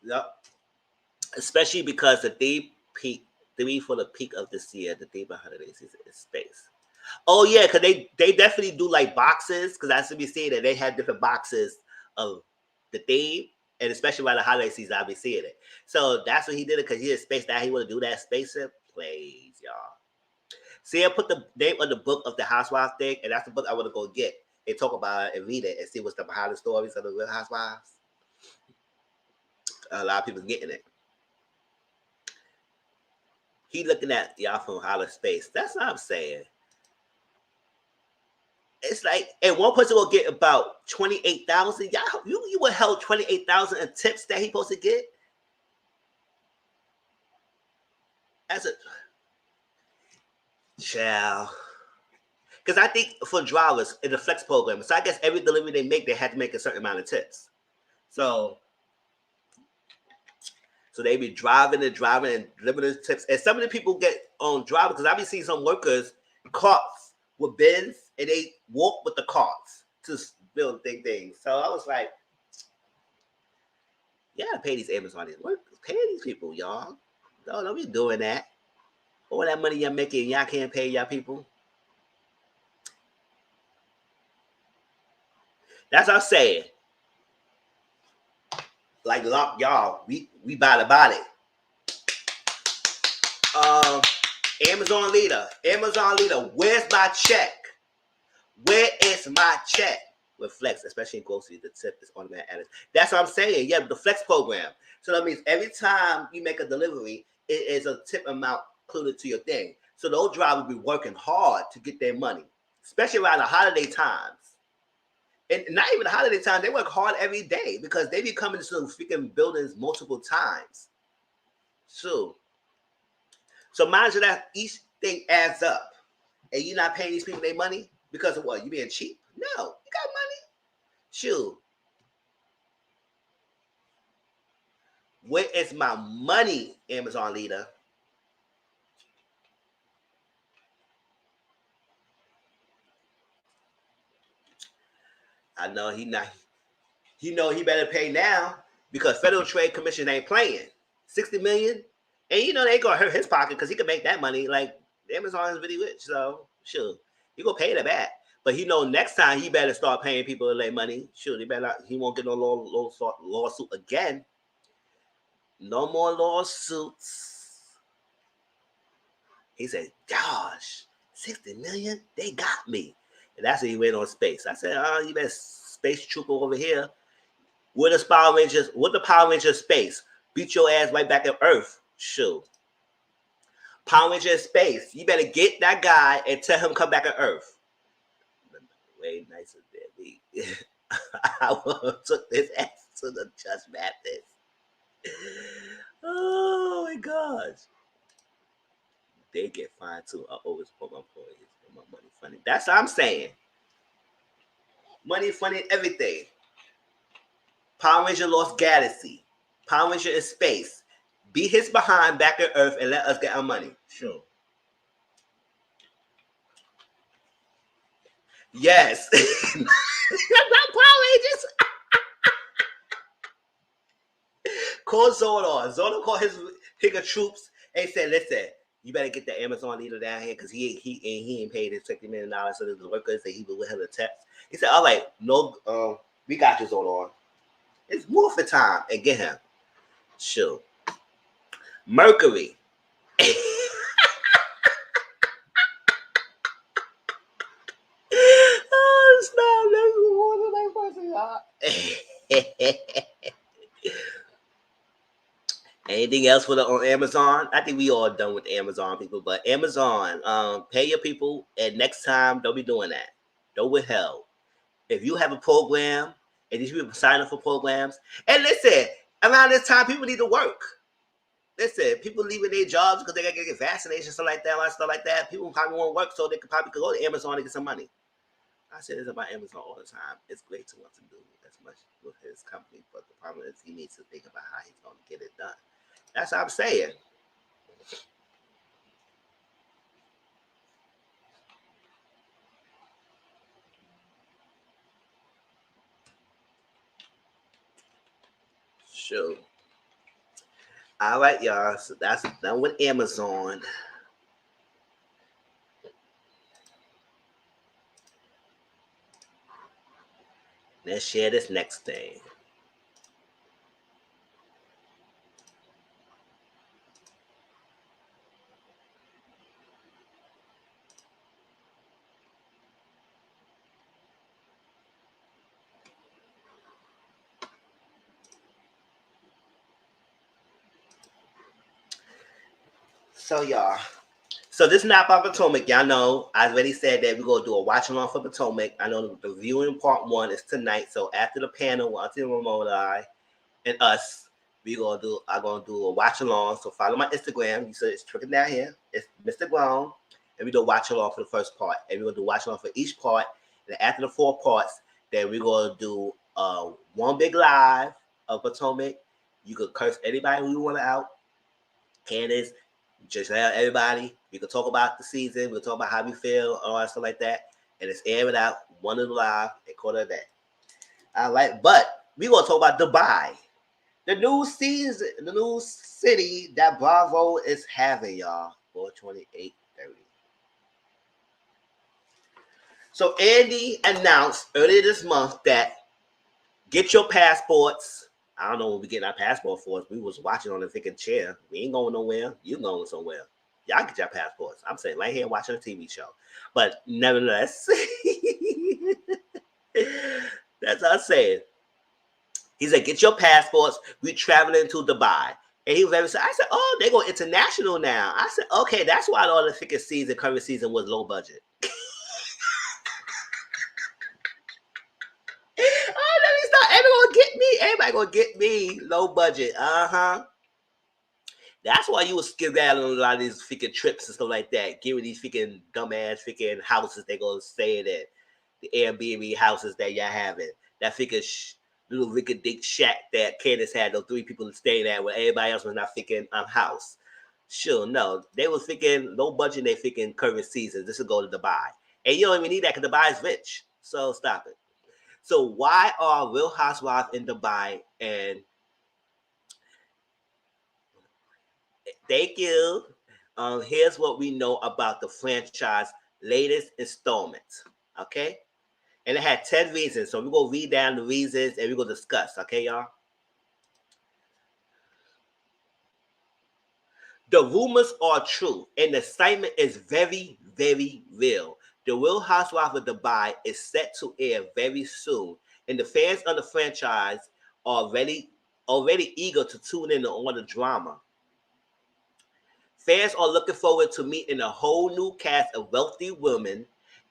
Yep. Especially because the theme for the peak of this year, the theme behind it is space. Oh yeah, because they definitely do like boxes, because I should be seeing that they have different boxes of the theme, and especially around the holiday season, I'll be seeing it. So that's what he did it, because he had space. Now he want to do that space trip. Please, y'all. See, I put the name of the book of the Housewives thing, and that's the book I want to go get and talk about it and read it and see what's the behind the stories of the Real Housewives. A lot of people getting it. He looking at y'all from outer space. That's what I'm saying. It's like, and one person will get about 28,000. Y'all, you would held 28,000 in tips that he supposed to get. As a child. Because I think for drivers in the flex program, so I guess every delivery they make, they had to make a certain amount of tips. So they be driving and delivering tips. And some of the people get on driving, because I've been seeing some workers carts with bins, and they walk with the carts to build big things. So I was like, yeah, pay these Amazonians. Pay these people, y'all. No, don't be doing that. All that money y'all making, y'all can't pay y'all people. That's what I'm saying. Like, y'all, we buy the body. Amazon leader, where's my check? Where is my check? With Flex, especially in groceries, the tip is automatic added. That's what I'm saying. Yeah, the Flex program. So that means every time you make a delivery, it is a tip amount included to your thing. So those drivers be working hard to get their money, especially around the holiday times. And not even the holiday times, they work hard every day because they be coming to freaking buildings multiple times. So imagine that each thing adds up, and you're not paying these people their money because of what? You being cheap? No, you got money. Shoot. Where is my money, Amazon leader? I know he not. He know he better pay now because Federal Trade Commission ain't playing. $60 million, and they gonna hurt his pocket because he can make that money. Like Amazon is really rich, so Sure, he gonna pay that back. But he know next time he better start paying people their money. Sure, he better not, he won't get no lawsuit again. No more lawsuits. He said, "Gosh, 60 million? They got me." And that's when he went on space. I said, "Oh, you better space trooper over here. With the Power Rangers, with the Power Rangers space, beat your ass right back at Earth." Sure. Power Rangers space. You better get that guy and tell him come back at Earth. Way nicer than me. I took this ass to the Judge Mathis. Oh my gosh. They get fined too. I always put my employees and my money funny. That's what I'm saying. Money funny, everything. Power Ranger lost Galaxy. Power Ranger in space. Beat his behind back at Earth and let us get our money. Sure. Yes. Not Power Rangers. Call Zordon. Zordon called his troops and said, "Listen, you better get the Amazon leader down here because he ain't paid his $60 million. So the workers say he was with him to text." He said, "All right, no, we got you, Zordon. It's more for time and get him." Sure. Mercury. Oh, snap. Anything else for the on Amazon? I think we all done with Amazon people, but Amazon, pay your people, and next time don't be doing that. Don't withhold. If you have a program and these people sign up for programs, and listen, around this time people need to work. Listen, people leaving their jobs because they gotta get vaccinations, stuff like that, stuff like that. People probably won't work, so they could probably go to Amazon and get some money. I say this about Amazon all the time. It's great to want to do as much with his company, but the problem is he needs to think about how he's going to get it done. That's what I'm saying. Sure. All right, y'all. So that's done with Amazon. Let's share this next thing. So, y'all. So this Nap on Potomac, y'all know I already said that we're gonna do a watch along for Potomac. I know the viewing part one is tonight. So after the panel, Auntie Ramona and us, I'm gonna do a watch along. So follow my Instagram. You said it's tricking down here. It's Mr. Grown. And we do watch along for the first part. And we're gonna do watch along for each part. And after the 4 parts, then we're gonna do one big live of Potomac. You could curse anybody who you want out. Candace, just out everybody. We can talk about the season. We can talk about how we feel, all that stuff like that. And it's airing out one of the live and quarter of that. All right, but we gonna talk about Dubai. The new season, the new city that Bravo is having, y'all, for 2830. So Andy announced earlier this month that get your passports. I don't know when we get our passport for us. We was watching on the freaking chair. We ain't going nowhere. You going somewhere. Y'all get your passports. I'm saying right here watching a TV show. But nevertheless, that's what I'm saying. He said, get your passports. We traveling to Dubai. And he was very excited. I said, oh, they go international now. I said, okay, that's why all the freaking season, current season was low budget. Oh, let me stop. Everyone get me. Everybody gonna get me. Low budget. Uh-huh. That's why you was skedaddling a lot of these freaking trips and stuff like that. Giving these freaking dumbass freaking houses they gonna stay in it. The Airbnb houses that y'all having. That freaking little Ricky Dick shack that Candace had those 3 people staying at where everybody else was not freaking house. Sure, no. They was freaking low budget they freaking current season. This will go to Dubai. And you don't even need that because Dubai is rich. So stop it. So why are Real Housewives in Dubai? And thank you. Here's what we know about the franchise latest installment. Okay? And it had 10 reasons. So we're going to read down the reasons and we're going to discuss. Okay, y'all? The rumors are true, and the excitement is very, very real. The Real Housewives of Dubai is set to air very soon, and the fans of the franchise are already eager to tune in on the drama. Fans are looking forward to meeting a whole new cast of wealthy women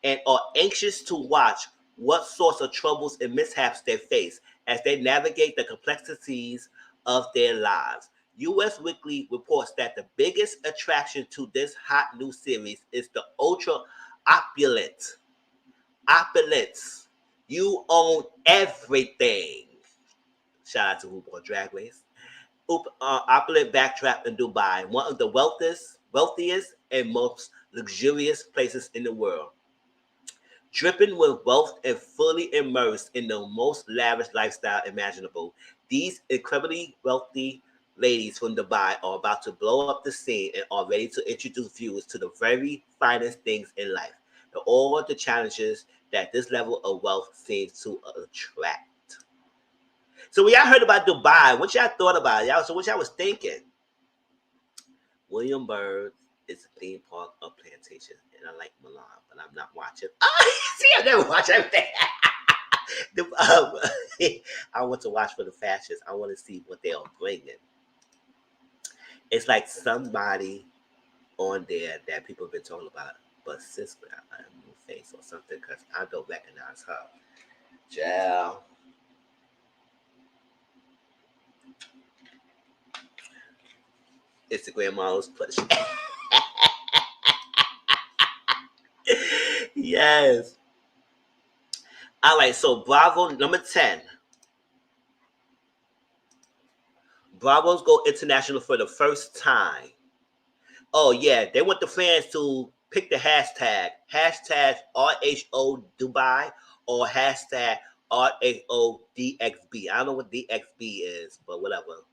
and are anxious to watch what sorts of troubles and mishaps they face as they navigate the complexities of their lives. U.S. Weekly reports that the biggest attraction to this hot new series is the ultra opulent. Opulence. You own everything. Shout out to RuPaul Drag Race. Opulent backdrop in Dubai, one of the wealthiest and most luxurious places in the world. Dripping with wealth and fully immersed in the most lavish lifestyle imaginable, these incredibly wealthy ladies from Dubai are about to blow up the scene and are ready to introduce viewers to the very finest things in life, and all the challenges that this level of wealth seems to attract. So when y'all heard about Dubai, what y'all thought about it? Y'all, so what y'all was thinking? Williamsburg is a theme park of plantation, and I like Milan, but I'm not watching. See, I never watch everything. I want to watch for the fashions. I want to see what they are bringing. It's like somebody on there that people have been talking about, but sis got a new face or something because I don't recognize her. Jal. Instagram models push. Yes. All right, so Bravo number 10. Bravos go international for the first time. Oh, yeah, they want the fans to pick the hashtag. Hashtag RHO Dubai or hashtag RHO DXB. I don't know what DXB is, but whatever.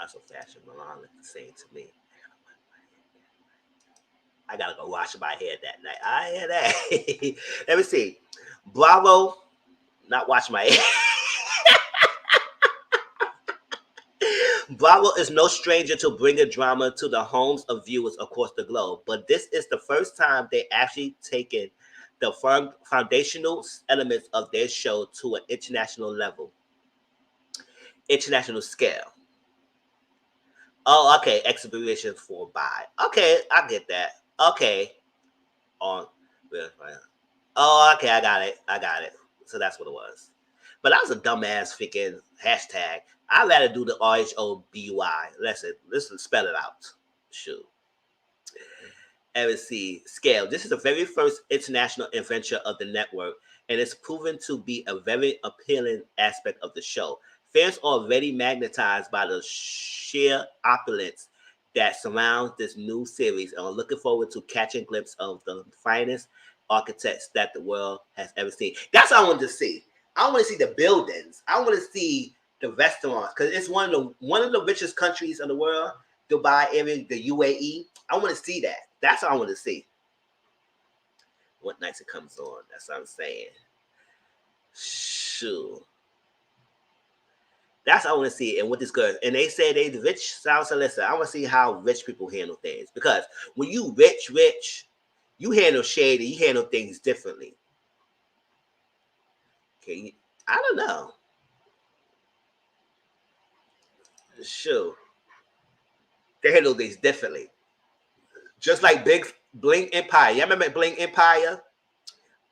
Also, Fashion Milan look the same to me. I gotta go wash my hair that night. I hear that. Let me see. Bravo, not wash my hair. Bravo is no stranger to bringing drama to the homes of viewers across the globe, but this is the first time they actually taken the foundational elements of their show to an international scale. Oh, okay, exhibition for buy. Okay, I get that. Okay, on. Oh, okay, I got it. So that's what it was. But that was a dumbass freaking hashtag. I'd rather do the RHOBUI. Let's spell it out. Shoot. MSC scale. This is the very first international adventure of the network, and it's proven to be a very appealing aspect of the show. Fans are already magnetized by the sheer opulence that surrounds this new series and are looking forward to catching a glimpse of the finest architects that the world has ever seen. That's what I want to see. I want to see the buildings. I want to see the restaurants because it's one of the richest countries in the world. Dubai area, the UAE. I want to see that. That's what I want to see. What nights it comes on. That's what I'm saying. Shoot. That's what I want to see. And with this girl. And they say they rich. So listen, I want to see how rich people handle things. Because when you rich, you handle shady. You handle things differently. Okay. I don't know. Shoot. They handle things differently. Just like Big Bling Empire. Y'all remember Bling Empire?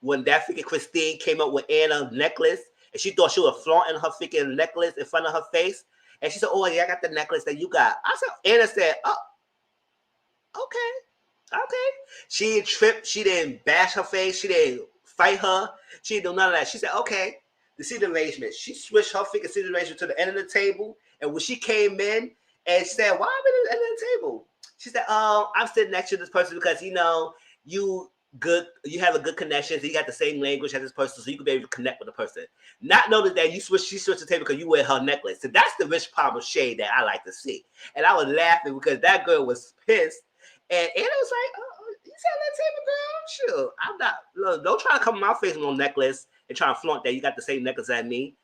When that freaking Christine came up with Anna's necklace and she thought she was flaunting her freaking necklace in front of her face. And she said, oh, yeah, I got the necklace that you got. I said, Anna said, oh, okay. She didn't trip. She didn't bash her face. She didn't fight her. She didn't do none of that. She said, okay. The seat arrangement. She switched her freaking seat arrangement to the end of the table. And when she came in and said, why am I at the end of the table? She said, I'm sitting next to this person because, you good, you have a good connection, so you got the same language as this person, so you can be able to connect with the person. Not notice that she switched the table because you wear her necklace. So that's the rich problem shade that I like to see. And I was laughing because that girl was pissed. And Anna was like, oh, you said that table, girl? Sure. I'm not, look, don't try to come in my face with no necklace and try to flaunt that you got the same necklace as me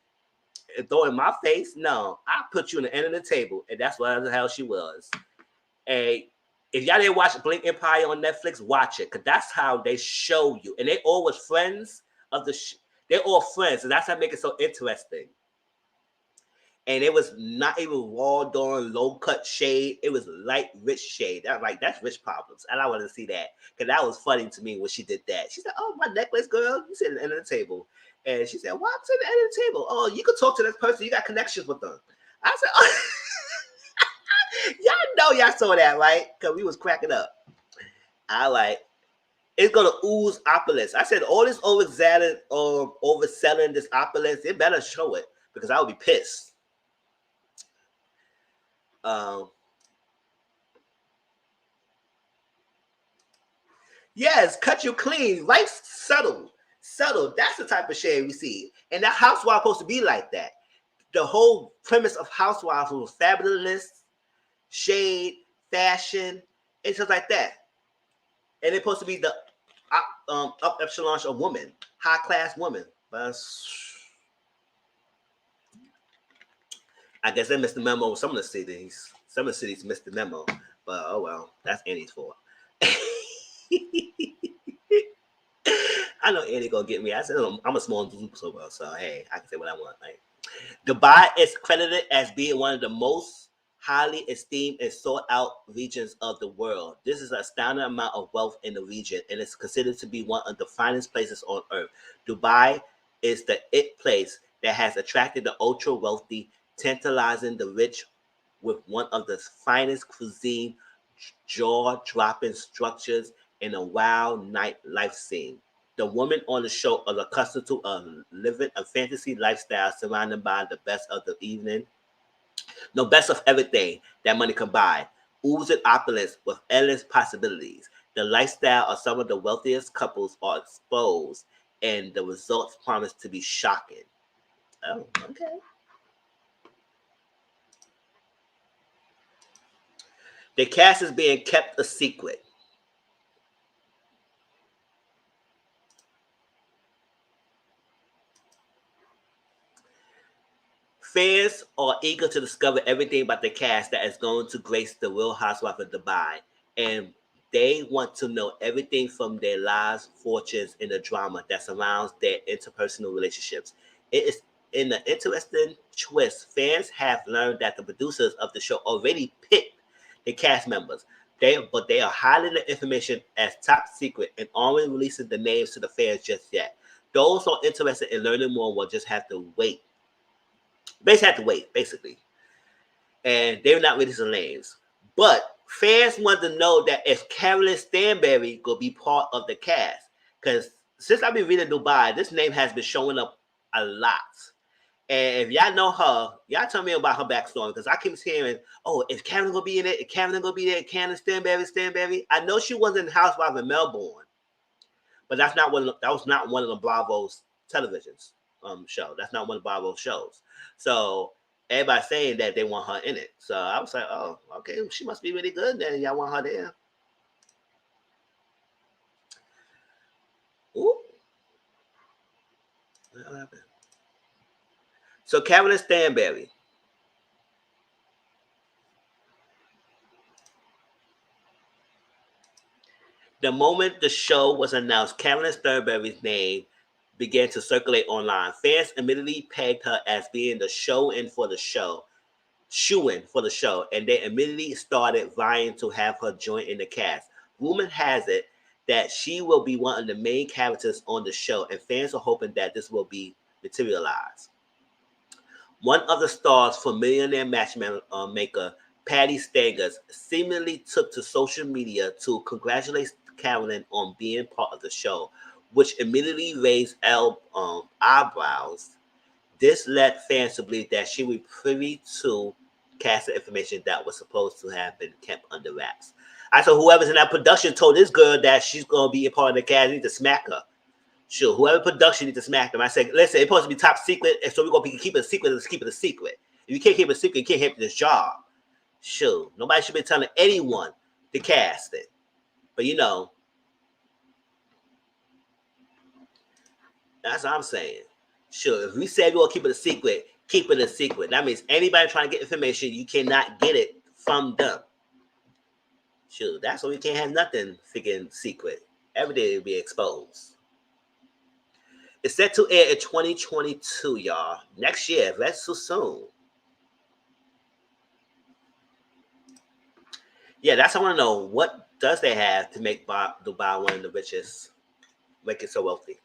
and throw it in my face. No, I put you in the end of the table. And that's what the hell she was. And if y'all didn't watch Blink Empire on Netflix, watch it, because that's how they show you. And they all was friends of they're all friends, and that's how make it so interesting. And it was not even raw dawn, low cut shade. It was light, rich shade. That like that's rich problems, and I wanted to see that because that was funny to me when she did that. She said, "Oh, my necklace, girl, you sit at the end of the table," and she said, "What's at the end of the table? Oh, you could talk to this person. You got connections with them." I said, "Oh." Y'all know y'all saw that, right? Because we was cracking up. I like, it's gonna ooze opulence. I said all this overselling this opulence, it better show it because I would be pissed. Yes, cut you clean, right? Subtle. That's the type of shade we see. And that housewife supposed to be like that. The whole premise of Housewives was fabulous, shade, fashion, and stuff like that. And it's supposed to be the up echelon of woman, high class woman. But I guess they missed the memo. Some of the cities missed the memo. But oh well, that's Annie's fault. I know Annie gonna get me. I said I'm a small group so well, so hey, I can say what I want. Like, Dubai is credited as being one of the most highly esteemed and sought out regions of the world. This is an astounding amount of wealth in the region and is considered to be one of the finest places on earth. Dubai is the it place that has attracted the ultra wealthy, tantalizing the rich with one of the finest cuisine, jaw-dropping structures, and a wild nightlife scene. The women on the show are accustomed to living a fantasy lifestyle surrounded by the best of the evening, no best of everything that money can buy, oozing opulence with endless possibilities. The lifestyle of some of the wealthiest couples are exposed, and the results promise to be shocking. Oh, okay. The cast is being kept a secret. Fans are eager to discover everything about the cast that is going to grace the Real Housewives of Dubai, and they want to know everything from their lives, fortunes, and the drama that surrounds their interpersonal relationships. It is in an interesting twist. Fans have learned that the producers of the show already picked the cast members. But they are hiding the information as top secret and aren't releasing the names to the fans just yet. Those who are interested in learning more will just have to wait. Basically, have to wait, basically. And they're not releasing names. But fans want to know that if Carolyn Stanberry will be part of the cast. Because since I've been reading Dubai, this name has been showing up a lot. And if y'all know her, y'all tell me about her backstory. Because I keep hearing, oh, is Carolyn going to be in it? Is Carolyn going to be there? Carolyn Stanberry. I know she wasn't in Housewives in Melbourne. But that was not one of the Bravo's televisions show. That's not one of Bravo's shows. So everybody saying that they want her in it. So I was like, oh, okay, she must be really good then. Y'all want her there. Ooh. What happened? So Carolyn Stanberry. The moment the show was announced, Carolyn Stanberry's name began to circulate online. Fans immediately pegged her as being the shoe-in for the show, and they immediately started vying to have her join in the cast. Rumor has it that she will be one of the main characters on the show, and fans are hoping that this will be materialized. One of the stars for Millionaire Matchmaker, Patty Stagers, seemingly took to social media to congratulate Carolyn on being part of the show, which immediately raised eyebrows. This led fans to believe that she was privy to cast information that was supposed to have been kept under wraps. I said, whoever's in that production told this girl that she's gonna be a part of the cast, need to smack her. Sure, whoever production need to smack them. I said, listen, it's supposed to be top secret, and so we're gonna keep it a secret. Let's keep it a secret. If you can't keep it a secret, you can't have this job. Sure, nobody should be telling anyone to cast it. But you know, that's what I'm saying. Sure, if we say we're gonna keep it a secret, keep it a secret. That means anybody trying to get information, you cannot get it from them. Sure, that's why we can't have nothing freaking secret. Everything will be exposed. It's set to air in 2022, y'all. Next year. That's too soon. Yeah, that's what I want to know. What does they have to make Dubai one of the richest, make it so wealthy?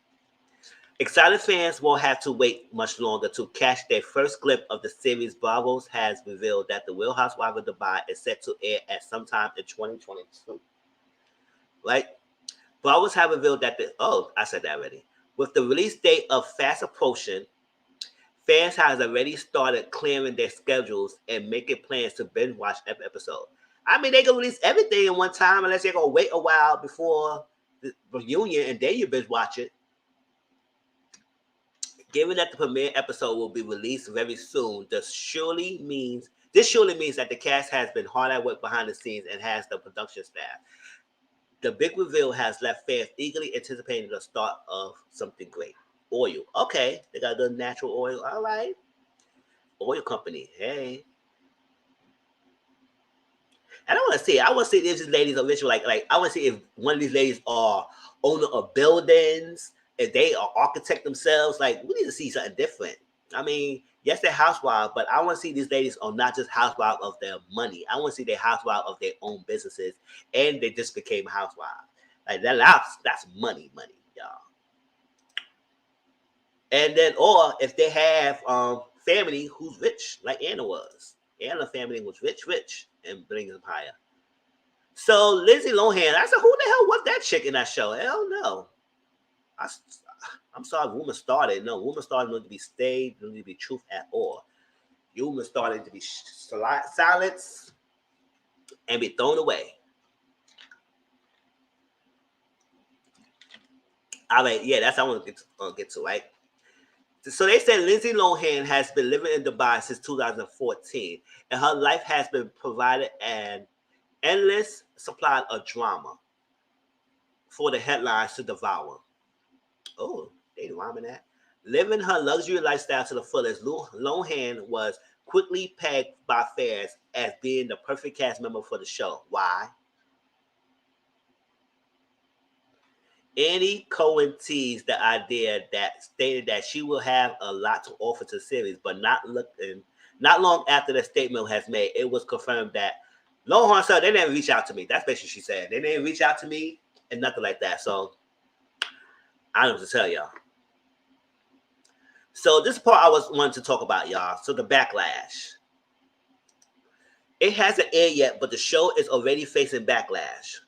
Excited fans won't have to wait much longer to catch their first glimpse of the series. Bravo's has revealed that the Real Housewives of Dubai is set to air at sometime in 2022. Right? Bravo's have revealed that I said that already. With the release date of fast approaching, fans have already started clearing their schedules and making plans to binge watch every episode. I mean, they can release everything in one time unless they're going to wait a while before the reunion and then you binge watch it. Given that the premiere episode will be released very soon, this surely means that the cast has been hard at work behind the scenes and has the production staff. The big reveal has left fans eagerly anticipating the start of something great. Oil. Okay, they got the natural oil. All right. Oil company. Hey. I don't want to see it. I want to see if these ladies are rich. Like I want to see if one of these ladies are owner of buildings, if they are architect themselves. Like, we need to see something different. I mean, yes, they're housewives, but I want to see these ladies are not just housewives of their money. I want to see they're housewives of their own businesses, and they just became housewives. Like that's money, y'all. And then, or if they have family who's rich, like Anna was. Anna's family was rich, and brings them higher. So Lindsay Lohan, I said, who the hell was that chick in that show? Hell no. I'm sorry, rumors started. No, rumors started not to be stayed, not to be truth at all. Rumors started to be silenced and be thrown away. All right, yeah, that's what I want to get to, right? So they said Lindsay Lohan has been living in Dubai since 2014, and her life has been provided an endless supply of drama for the headlines to devour. Oh, they rhyming that. Living her luxury lifestyle to the fullest, Lohan was quickly pegged by fans as being the perfect cast member for the show. Why? Annie Cohen teased the idea that stated that she will have a lot to offer to the series, but not long after the statement has made, it was confirmed that Lohan said they didn't reach out to me. That's basically what she said. They didn't reach out to me and nothing like that. So I don't know what to tell y'all. So this part I was wanting to talk about, y'all. So the backlash. It hasn't aired yet, but the show is already facing backlash.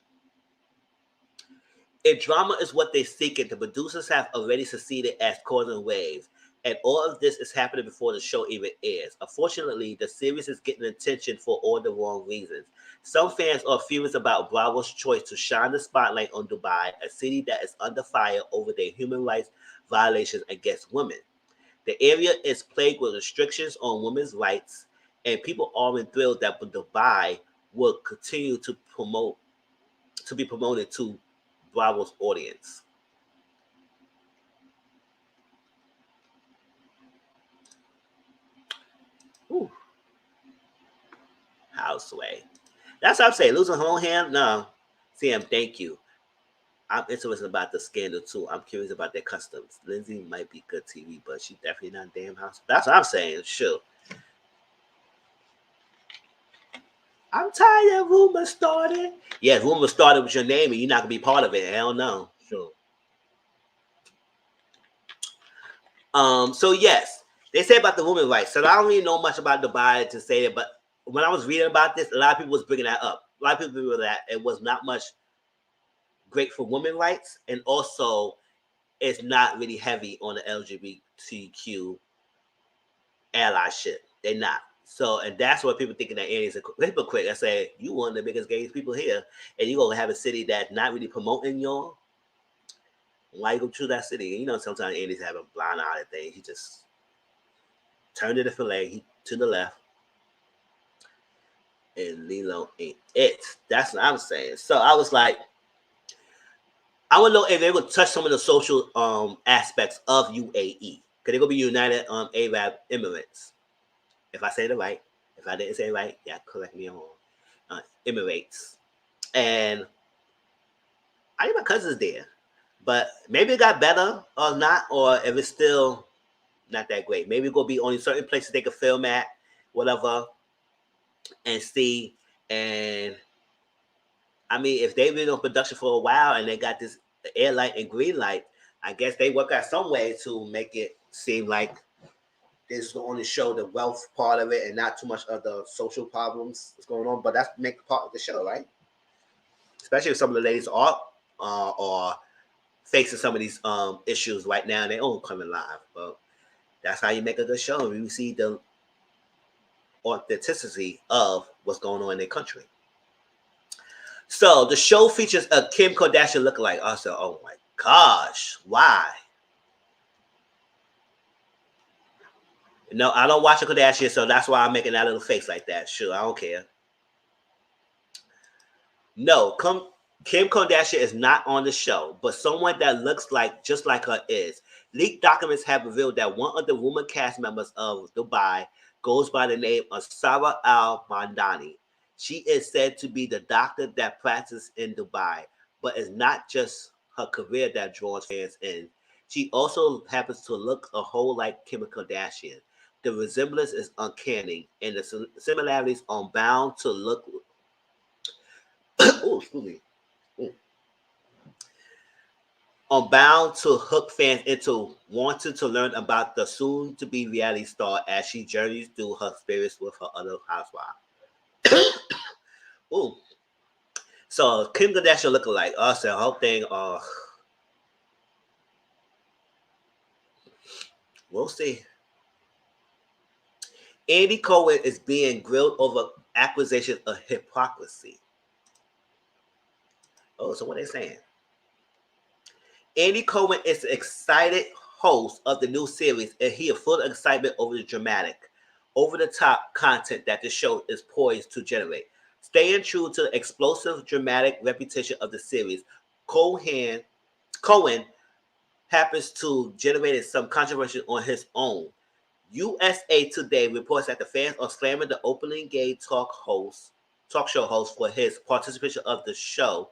If drama is what they seek, and the producers have already succeeded at causing waves, and all of this is happening before the show even airs. Unfortunately, the series is getting attention for all the wrong reasons. Some fans are furious about Bravo's choice to shine the spotlight on Dubai, a city that is under fire over their human rights violations against women. The area is plagued with restrictions on women's rights, and people aren't thrilled that Dubai will continue to be promoted to Bravo's audience. Ooh, houseway. That's what I'm saying. Losing her own hand? No. Sam, thank you. I'm interested about the scandal too. I'm curious about their customs. Lindsay might be good TV, but she's definitely not damn house. That's what I'm saying. Sure. I'm tired of rumors started. Yeah, rumors started with your name and you're not gonna be part of it. Hell no. Sure. So yes, they say about the women rights. So I don't really know much about Dubai to say it, but when I was reading about this, a lot of people was bringing that up. A lot of people were that it was not much great for women rights, and also it's not really heavy on the LGBTQ allyship. They're not. So, and that's what people thinking that Andy's a hypocrite. I say, you one of the biggest gay people here, and you gonna have a city that's not really promoting y'all. Why you go to that city? And you know, sometimes Andy's having blind eye thing. He just turned it a leg. He to the left, and Lilo ain't it. That's what I'm saying. So I was like, I want to know if they're gonna touch some of the social aspects of UAE. Cause they're gonna be United Arab Emirates. If I say it right, if I didn't say it right, yeah, correct me on Emirates. And I think my cousin's there, but maybe it got better or not, or if it's still not that great. Maybe it's gonna be only certain places they can film at, whatever, and see. And I mean, if they've been on production for a while and they got this air light and green light, I guess they work out some way to make it seem like this is going to show the wealth part of it and not too much of the social problems that's going on. But that's make part of the show, right? Especially if some of the ladies are facing some of these issues right now and they own coming live. But that's how you make a good show. You see the authenticity of what's going on in their country. So the show features a Kim Kardashian lookalike. I said, oh my gosh, why? No, I don't watch a Kardashian, so that's why I'm making that little face like that. Sure, I don't care. No, Kim Kardashian is not on the show, but someone that looks like just like her is. Leaked documents have revealed that one of the rumored cast members of Dubai goes by the name of Sarah Al-Mandani. She is said to be the doctor that practices in Dubai, but it's not just her career that draws fans in. She also happens to look a whole like Kim Kardashian. The resemblance is uncanny, and the similarities are bound to look. Oh, excuse me. Are bound to hook fans into wanting to learn about the soon-to-be reality star as she journeys through her spirits with her other housewife. Ooh. So Kim Kardashian looking like us, the whole thing. We'll see. Andy Cohen is being grilled over accusations of hypocrisy. Oh, so what are they saying? Andy Cohen is the excited host of the new series, and he is full of excitement over the dramatic, over-the-top content that the show is poised to generate. Staying true to the explosive, dramatic reputation of the series, Cohen happens to generate some controversy on his own. USA Today reports that the fans are slamming the openly gay talk show host for his participation of the show,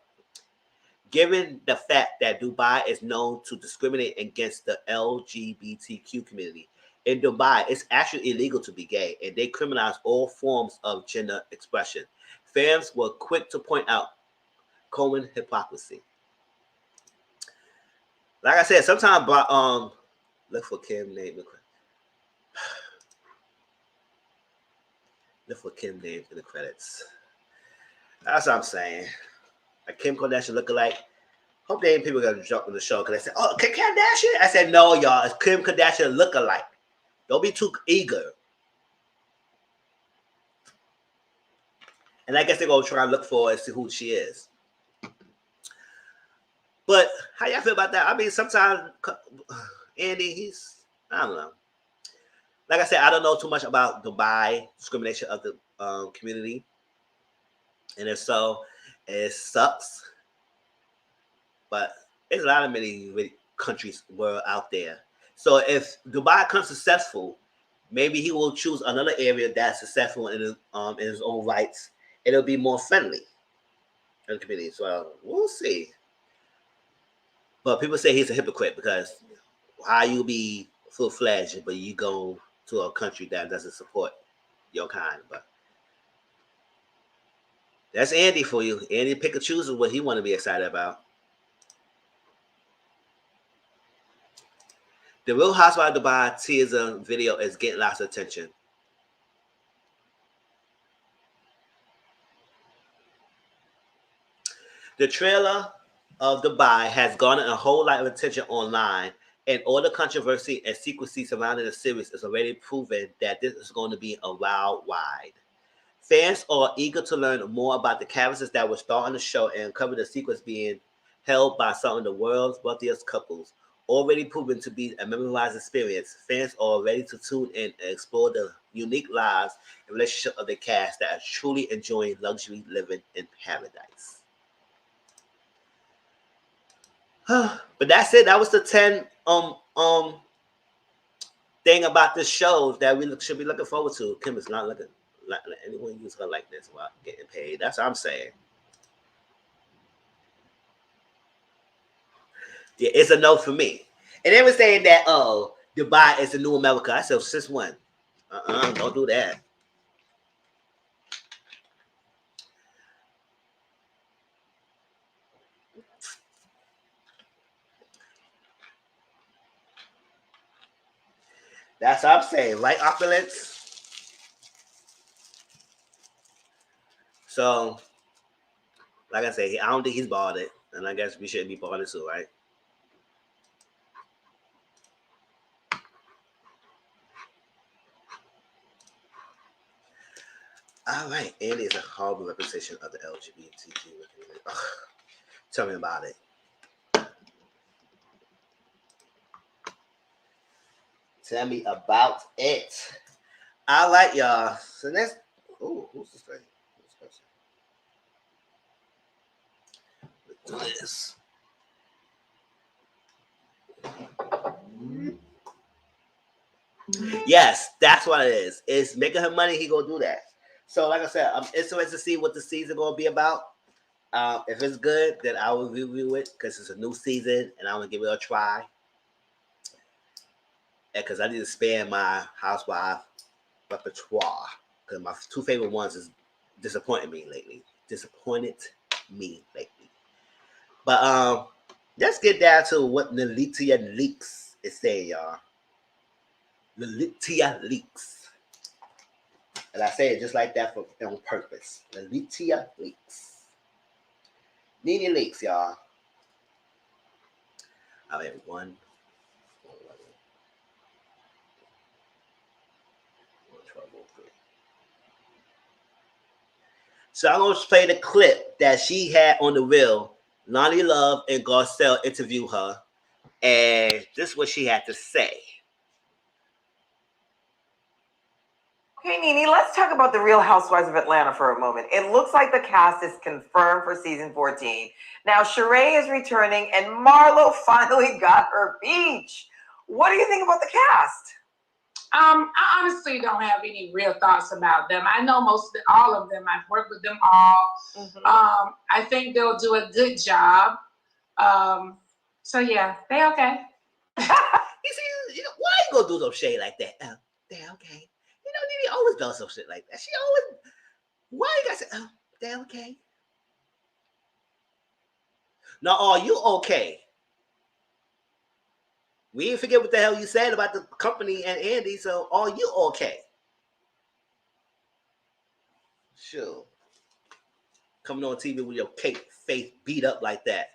given the fact that Dubai is known to discriminate against the LGBTQ community. In Dubai, it's actually illegal to be gay, and they criminalize all forms of gender expression. Fans were quick to point out Cohen hypocrisy. Like I said, sometimes look for Kim name. Look for Kim name in the credits. That's what I'm saying. Like Kim Kardashian lookalike. Hope they ain't people gonna jump on the show because they said, "Oh, Kim Kardashian." I said, "No, y'all. It's Kim Kardashian lookalike. Don't be too eager." And I guess they're gonna try and look for and see who she is. But how y'all feel about that? I mean, sometimes Andy, I don't know. Like I said, I don't know too much about Dubai discrimination of the community, and if so, it sucks. But there's a lot of many countries were out there. So if Dubai becomes successful, maybe he will choose another area that's successful in his own rights. It'll be more friendly in the community. So we'll see. But people say he's a hypocrite because how you be full fledged, but you go to a country that doesn't support your kind. But that's Andy for you. Andy pick and chooses what he want to be excited about. The Real Housewives of Dubai teaser video is getting lots of attention. The trailer of Dubai has garnered a whole lot of attention online And all the controversy and secrecy surrounding the series is already proven that this is going to be a wild ride. Fans are eager to learn more about the characters that will star on the show and uncover the secrets being held by some of the world's wealthiest couples. Already proven to be a memorized experience, fans are ready to tune in and explore the unique lives and relationship of the cast that are truly enjoying luxury living in paradise. But that's it. That was the 10 thing about this show that we should be looking forward to. Kim is not looking like anyone use her like this while getting paid. That's what I'm saying. Yeah, it's a no for me. And they were saying that Dubai is the new America. I said, since when? Don't do that. That's what I'm saying, right, opulence? So, like I say, I don't think he's bought it, and I guess we shouldn't be bought it too, right? All right, Andy is a horrible representation of the LGBTQ. Tell me about it. Tell me about it. All right, y'all. So next, who's this thing? Let's do this. Yes, that's what it is. It's making her money. He gonna do that. So, like I said, I'm interested to see what the season gonna be about. If it's good, then I will review it because it's a new season and I'm gonna give it a try. Because I need to expand my housewife repertoire. Because my two favorite ones is disappointed me lately. But let's get down to what Nene Leakes is saying, y'all. Nene Leakes. And I say it just like that on purpose. Nene Leakes. Nene Leakes, y'all. I mean, one. So I'm going to play the clip that she had on the reel. Lonnie Love and Garcelle interviewed her. And this is what she had to say. Okay, Nene, let's talk about the Real Housewives of Atlanta for a moment. It looks like the cast is confirmed for season 14. Now, Sheree is returning, and Marlo finally got her beach. What do you think about the cast? I honestly don't have any real thoughts about them. I know all of them. I've worked with them all. Mm-hmm. I think they'll do a good job. So yeah, they okay. You see, why you gonna do some shade like that? They okay. Nene always does some shit like that. She always. Why you gotta say, they okay? Now, are you okay? We didn't forget what the hell you said about the company and Andy, so are you okay? Sure. Coming on TV with your cake face beat up like that.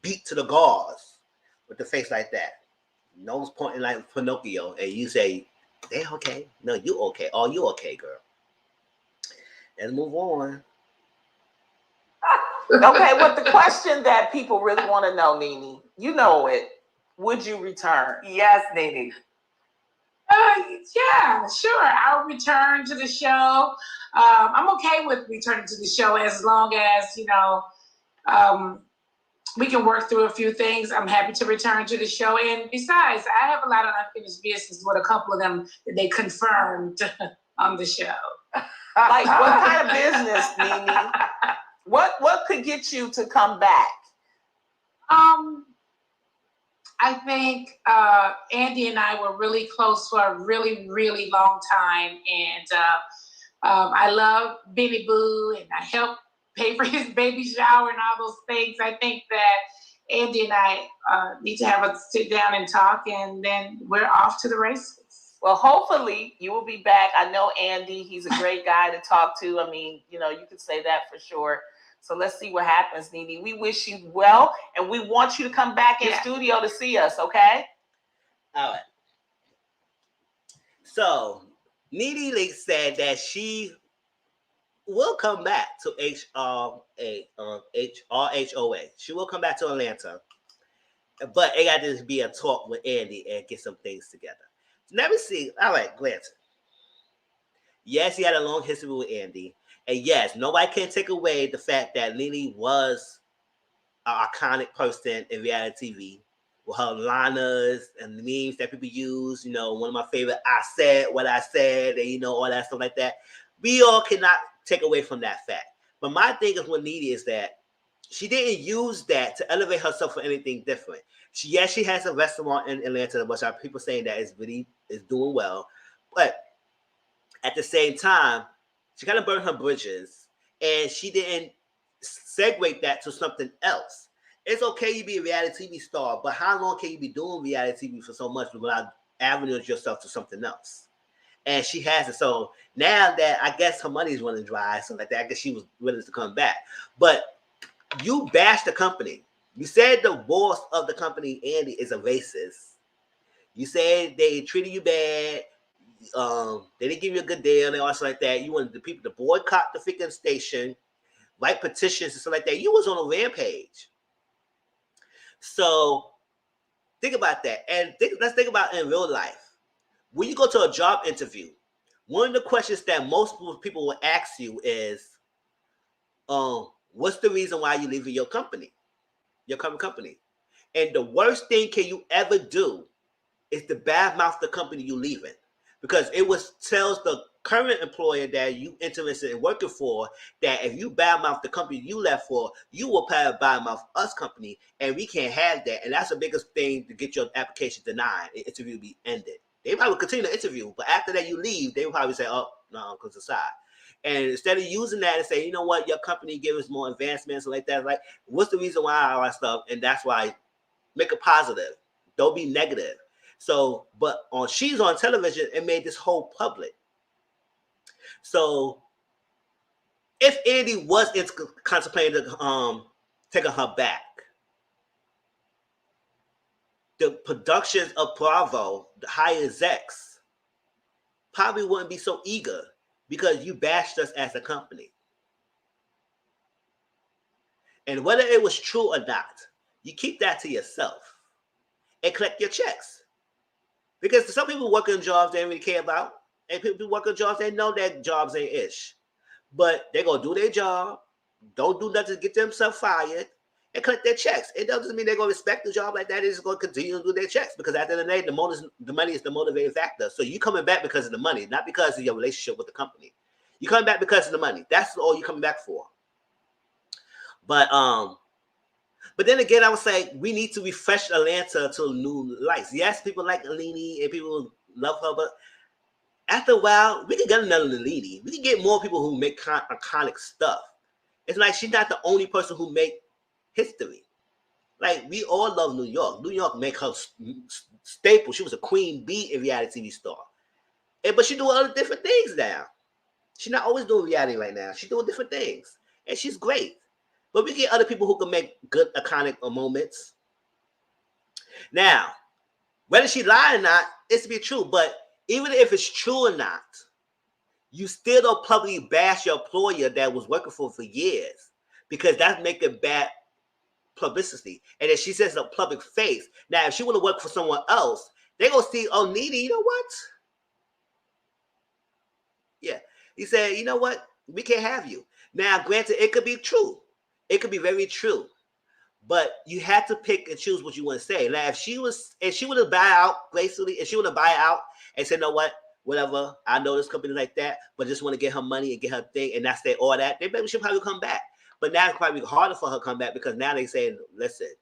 Beat to the gauze with the face like that. Nose pointing like Pinocchio, and you say, they okay? No, you okay. Are you okay, girl? Let's move on. Okay, well, the question that people really want to know, Nene, you know it. Would you return? Yes, Nene. Yeah, sure. I'll return to the show. I'm okay with returning to the show as long as, we can work through a few things. I'm happy to return to the show. And besides, I have a lot of unfinished business with a couple of them that they confirmed on the show. Like what kind of business, Nene? What could get you to come back? I think Andy and I were really close for a really, really long time. And I love Benny Boo, and I helped pay for his baby shower and all those things. I think that Andy and I need to have a sit down and talk, and then we're off to the races. Well, hopefully you will be back. I know Andy, he's a great guy to talk to. I mean, you could say that for sure. So let's see what happens, Nene. We wish you well, and we want you to come back in studio to see us, okay? All right. So, Nene Leakes said that she will come back to RHOA. She will come back to Atlanta, but it got to be a talk with Andy and get some things together. So let me see. All right, granted. Yes, he had a long history with Andy, and yes, nobody can take away the fact that Nene was an iconic person in reality TV with her liners and the memes that people use. You know, one of my favorite, I said what I said, and you know, all that stuff like that. We all cannot take away from that fact. But my thing is with Nene is that she didn't use that to elevate herself for anything different. She has a restaurant in Atlanta, which are people saying that is doing well, but at the same time, she kind of burned her bridges, and she didn't segue that to something else. It's okay you be a reality TV star, but how long can you be doing reality TV for so much without avenuing yourself to something else? And she has it. So now that I guess her money is running dry, so like that, I guess she was willing to come back. But you bashed the company. You said the boss of the company, Andy, is a racist. You said they treated you bad. They didn't give you a good deal and all stuff like that. You wanted the people to boycott the freaking station, write petitions and stuff like that. You was on a rampage. So think about that. And let's think about in real life. When you go to a job interview, one of the questions that most people will ask you is, what's the reason why you leaving your company, your current company? And the worst thing can you ever do is to badmouth the company you leaving. Because it tells the current employer that you interested in working for that if you badmouth the company you left for, you will badmouth us company, and we can't have that. And that's the biggest thing to get your application denied. The interview be ended. They probably continue the interview, but after that you leave, they will probably say, "Oh no, because aside." And instead of using that and say, "You know what, your company gives us more advancements like that," like, what's the reason why all that stuff? And that's why make it positive. Don't be negative. So, but she's on television and made this whole public. So, if Andy was contemplating taking her back, the productions of Bravo, the high execs, probably wouldn't be so eager because you bashed us as a company. And whether it was true or not, you keep that to yourself and collect your checks. Because some people work in jobs they don't really care about, and people work in jobs they know that jobs ain't ish. But they're going to do their job, don't do nothing to get themselves fired, and collect their checks. It doesn't mean they're going to respect the job like that. They're just going to continue to do their checks because at the end of the day, the money is the motivating factor. So you coming back because of the money, not because of your relationship with the company. You coming back because of the money. That's all you're coming back for. But then again, I would say we need to refresh Atlanta to new lights. Yes, people like Nene and people love her, but after a while, we can get another Nene. We can get more people who make iconic stuff. It's like she's not the only person who make history. Like, we all love New York. New York make her staple. She was a queen bee in reality TV star. But she doing other different things now. She's not always doing reality right now. She's doing different things. And she's great. But we get other people who can make good, iconic moments. Now, whether she lied or not, it's to be true. But even if it's true or not, you still don't publicly bash your employer that was working for years because that's making bad publicity. And if she says a public face, now if she want to work for someone else, they're going to see, oh, Nene, you know what? Yeah. He said, you know what? We can't have you. Now, granted, it could be true. It could be very true, but you have to pick and choose what you want to say. Now, if she would have buy out gracefully, if she would have buy out and said, "No, what, whatever, I know this company like that, but just want to get her money and get her thing," and that's all that, then maybe she'll probably come back. But now it's probably harder for her to come back because now they say, "Listen,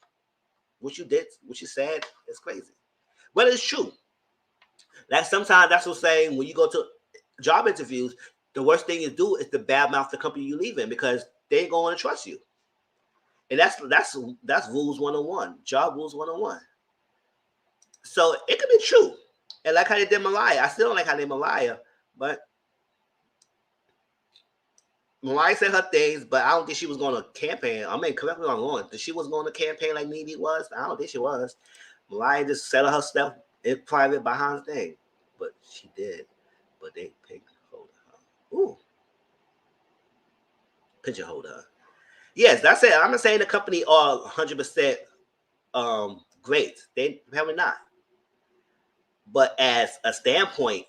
what you did, what you said, is crazy." But it's true. Like sometimes that's what I'm saying when you go to job interviews, the worst thing you do is to badmouth the company you leave in because they ain't going to trust you. And that's rules 101, job rules 101. So it could be true. And like how they did Mariah. I still don't like how they did Mariah, but Mariah said her things, but I don't think she was going to campaign. I mean, correct me if I'm wrong. She was going to campaign like Nene was? I don't think she was. Mariah just said her stuff It's private behind the thing. But she did. But they picked hold of her. Ooh. Picture hold of her. Yes, that's it. I'm not saying the company are 100% great. They probably not. But as a standpoint,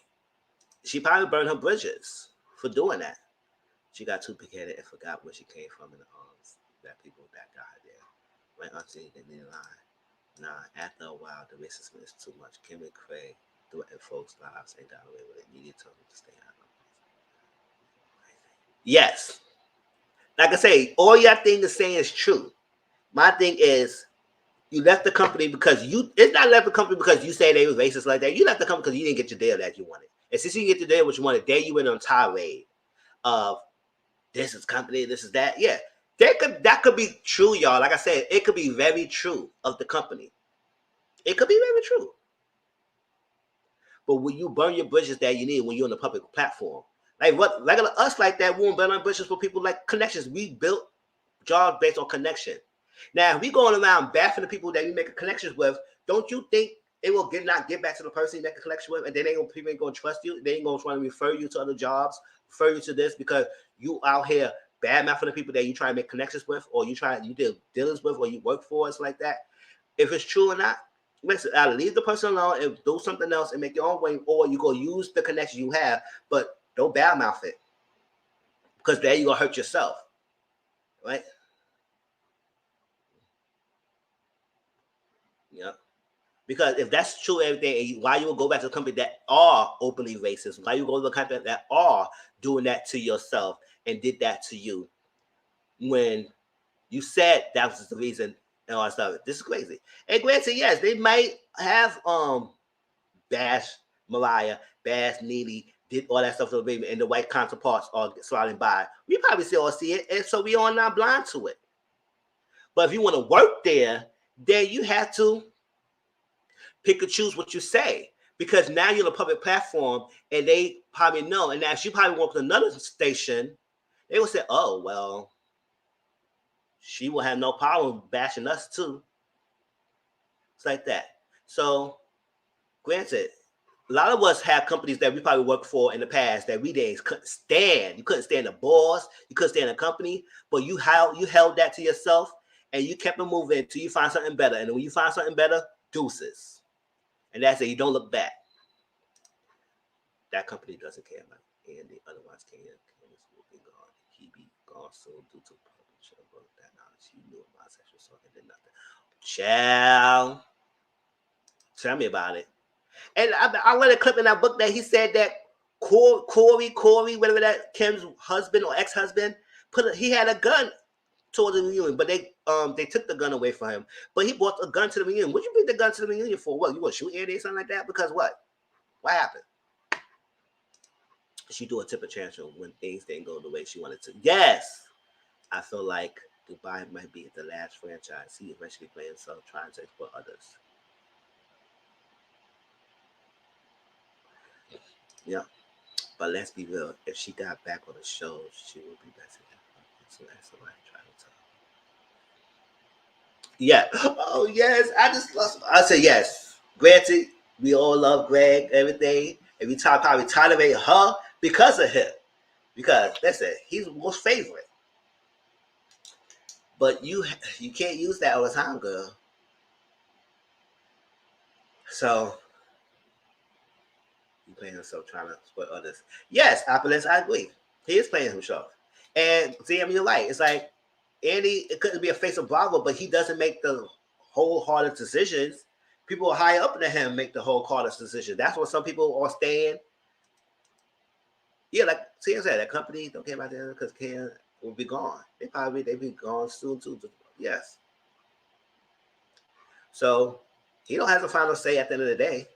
she probably burned her bridges for doing that. She got too big-headed and forgot where she came from in the arms that people that got her there. Went unseen in the line. Nah, after a while, the racism is too much. Kim and Craig threatened folks' lives and got away with it. You need to stay out of it. Yes. Like I say, all your thing is saying is true. My thing is, you left the company because it's not left the company because you say they were racist like that. You left the company because you didn't get your deal that you wanted. And since you didn't get your deal what you wanted, there you went on tirade of this is company, this is that. Yeah. That could be true, y'all. Like I said, it could be very true of the company. It could be very true. But when you burn your bridges that you need when you're on the public platform, like us like that, we won't burn our bridges for people like connections. We built jobs based on connection. Now, if we going around baffing the people that we make connections with, don't you think it will not get back to the person you make a connection with, and then people ain't gonna trust you. They ain't gonna try to refer you to other jobs, refer you to this because you out here bad mouthing the people that you try to make connections with, or you do dealings with, or you work for us like that. If it's true or not, listen, either leave the person alone and do something else and make your own way, or you go use the connection you have, but don't bad mouth it because there you gonna hurt yourself, right? Yeah. Because if that's true, everything, why you will go back to the company that are openly racist? Why you go to the company that are doing that to yourself and did that to you when you said that was the reason and all that stuff? This is crazy. And granted, yes, they might have bash Mariah, bash Nene, did all that stuff to the baby, and the white counterparts are sliding by. We probably still all see it, and so we are not blind to it. But if you want to work there, then you have to pick and choose what you say, because now you're on a public platform and they probably know. And now if you probably walk to another station, they will say, oh, well, she will have no problem bashing us too. It's like that. So granted, a lot of us have companies that we probably worked for in the past that we couldn't stand. You couldn't stand the boss, you couldn't stand the company, but you held that to yourself and you kept it moving until you find something better. And when you find something better, deuces. And that's it. You don't look back. That company doesn't care about Andy. Otherwise, Candace will be gone. He be gone soon due to public of that knowledge. He knew about sexual assault and did nothing. Child, tell me about it. And I read a clip in that book that he said that Corey, whatever that Kim's husband or ex-husband, he had a gun toward the reunion, but they took the gun away from him. But he brought a gun to the reunion. What'd you bring the gun to the reunion for? What, you want to shoot Andy or something like that? Because what? What happened? She threw a temper tantrum when things didn't go the way she wanted to. Yes, I feel like Dubai might be the last franchise he eventually play himself, trying to exploit others. Yeah, but let's be real. If she got back on the show, she would be better. So that's somebody trying to tell. Yeah. Oh yes. I say yes. Granted, we all love Greg, everything, and we probably tolerate her because of him. Because listen, he's most favorite. But you can't use that all the time, girl. So he playing himself trying to exploit others. Yes, Opulence, I agree. He is playing himself. And see, I mean, you're right. It's like Andy, it couldn't be a face of Bravo, but he doesn't make the wholehearted decisions. People higher up than him make the wholehearted decisions. That's what some people are staying. Yeah, like Sam said, that company don't care about them because Ken will be gone. They be gone soon too. Yes. So he don't have the final say at the end of the day.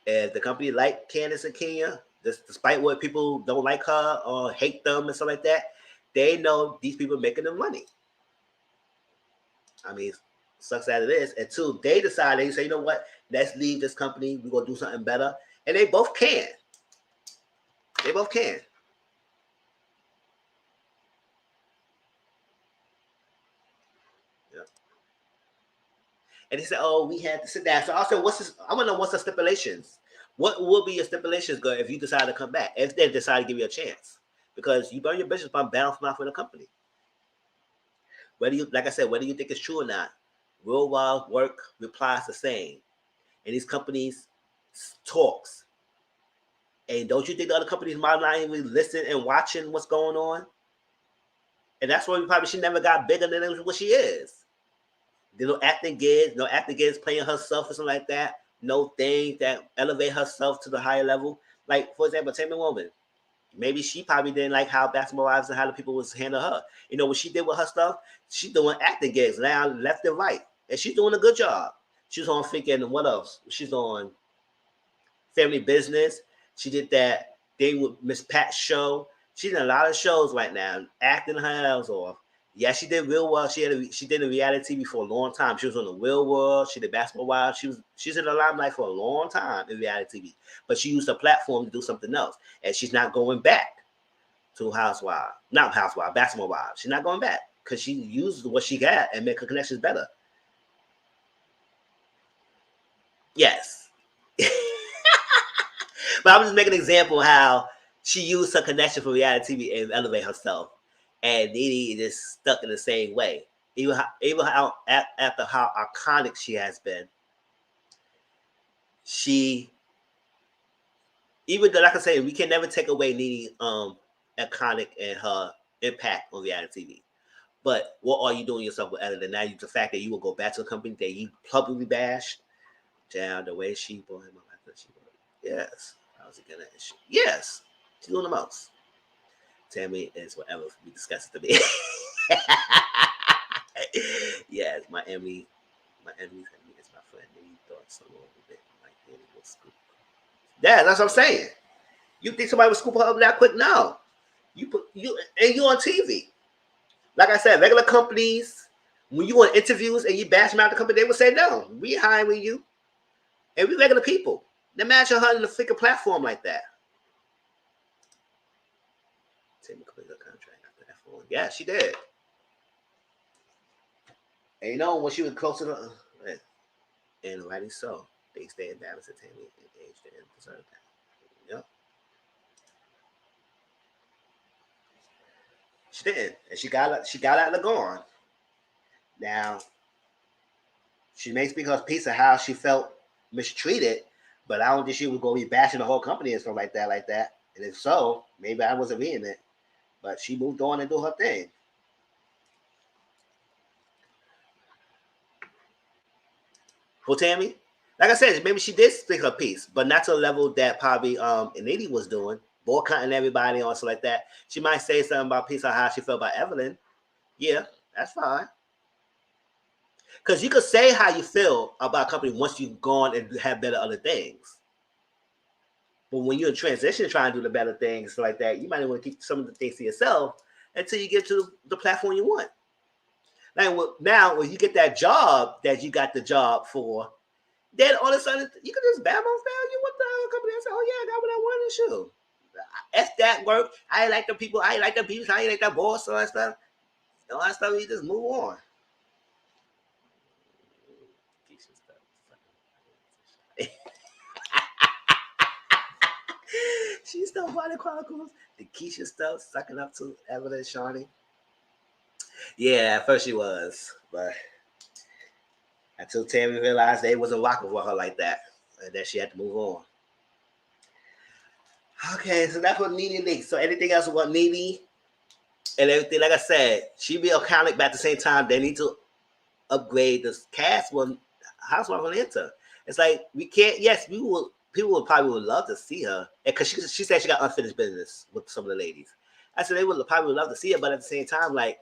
And the company like Candace and Kenya, despite what people don't like her or hate them and stuff like that, they know these people are making them money. I mean, sucks that it is. And two, they decide, they say, you know what, let's leave this company. We're going to do something better. And they both can. They both can. Yeah. And he said, "Oh, we had to sit down." So I said, I want to know what's the stipulations. What will be your stipulations, girl, if you decide to come back? If they decide to give you a chance, because you burn your bridges by bouncing off with a company. Whether you, like I said, whether you think it's true or not, real world work replies the same, and these companies talks. And don't you think the other companies might not even listen and watching what's going on? And that's why she never got bigger than what she is. There's no acting gigs playing herself or something like that. No thing that elevate herself to the higher level. Like, for example, Tammy Woman. Maybe she probably didn't like how Basketball Wives and how the people was handling her. You know what she did with her stuff? She's doing acting gigs now, left and right. And she's doing a good job. She's on freaking, what else? She's on Family Business. She did that thing with Miss Pat's show. She's in a lot of shows right now, acting her ass off. Yeah, she did Real World. She did a reality TV for a long time. She was on the Real World. She did Basketball Wives. She's in the limelight for a long time in reality TV. But she used her platform to do something else, and she's not going back to Basketball Wives. She's not going back because she used what she got and make her connections better. Yes. But I'm just making an example of how she used her connection for reality TV and elevate herself. And Nene is just stuck in the same way. Even how after how iconic she has been, even though, like I say, we can never take away Nene iconic and her impact on reality TV. But what are you doing yourself with other than that? The fact that you will go back to a company that you publicly bashed down the way she brought him up after she brought him. Yes. How's it gonna issue? Yes. She's doing the most. Tammy is whatever we discussed to me. Yes, my enemy's enemy is my friend. And he thought so long of it. Like, he will scoop. Yeah, that's what I'm saying. You think somebody would scoop her up that quick? No. You on TV. Like I said, regular companies, when you on interviews and you bash them out the company, they would say, no, we hiring you. And we regular people. Imagine her in a freaking platform like that. Tammy completed her contract after that phone. Yeah, she did. And you know, when she was closer to and rightly so, they stayed balanced at Tammy and age and deserved that. Yep. She did. And she got out of the gone. Now, she may speak her piece of how she felt mistreated, but I don't think she was going to be bashing the whole company and stuff like that. And if so, maybe I wasn't reading it. But she moved on and do her thing. For Tammy, like I said, maybe she did speak her piece, but not to the level that probably Nene was doing, boycotting everybody on stuff like that. She might say something about piece of how she felt about Evelyn. Yeah, that's fine. Because you could say how you feel about a company once you've gone and have better other things. But when you're in transition trying to do the better things like that, you might want to keep some of the things to yourself until you get to the platform you want. Now, when you get that job that you got the job for, then all of a sudden you can just bam on fail. You want the company and say, oh yeah, I got what I wanted to shoot. If that work, I ain't like the people, I ain't like the people, I ain't like that boss, all that stuff. All that stuff, you just move on. She's still Body Chronicles. The Keisha stuff, sucking up to Evelyn Shawnee. Yeah, at first she was, but until Tammy realized they wasn't rocking with her like that, and that she had to move on. Okay, so that's what Nene Leakes. So anything else about Nene and everything, like I said, she be iconic, but at the same time, they need to upgrade this cast when Housewife will enter. It's like we can't. Yes, we will. People would probably love to see her, because she said she got unfinished business with some of the ladies. I said they would probably love to see her, but at the same time, like,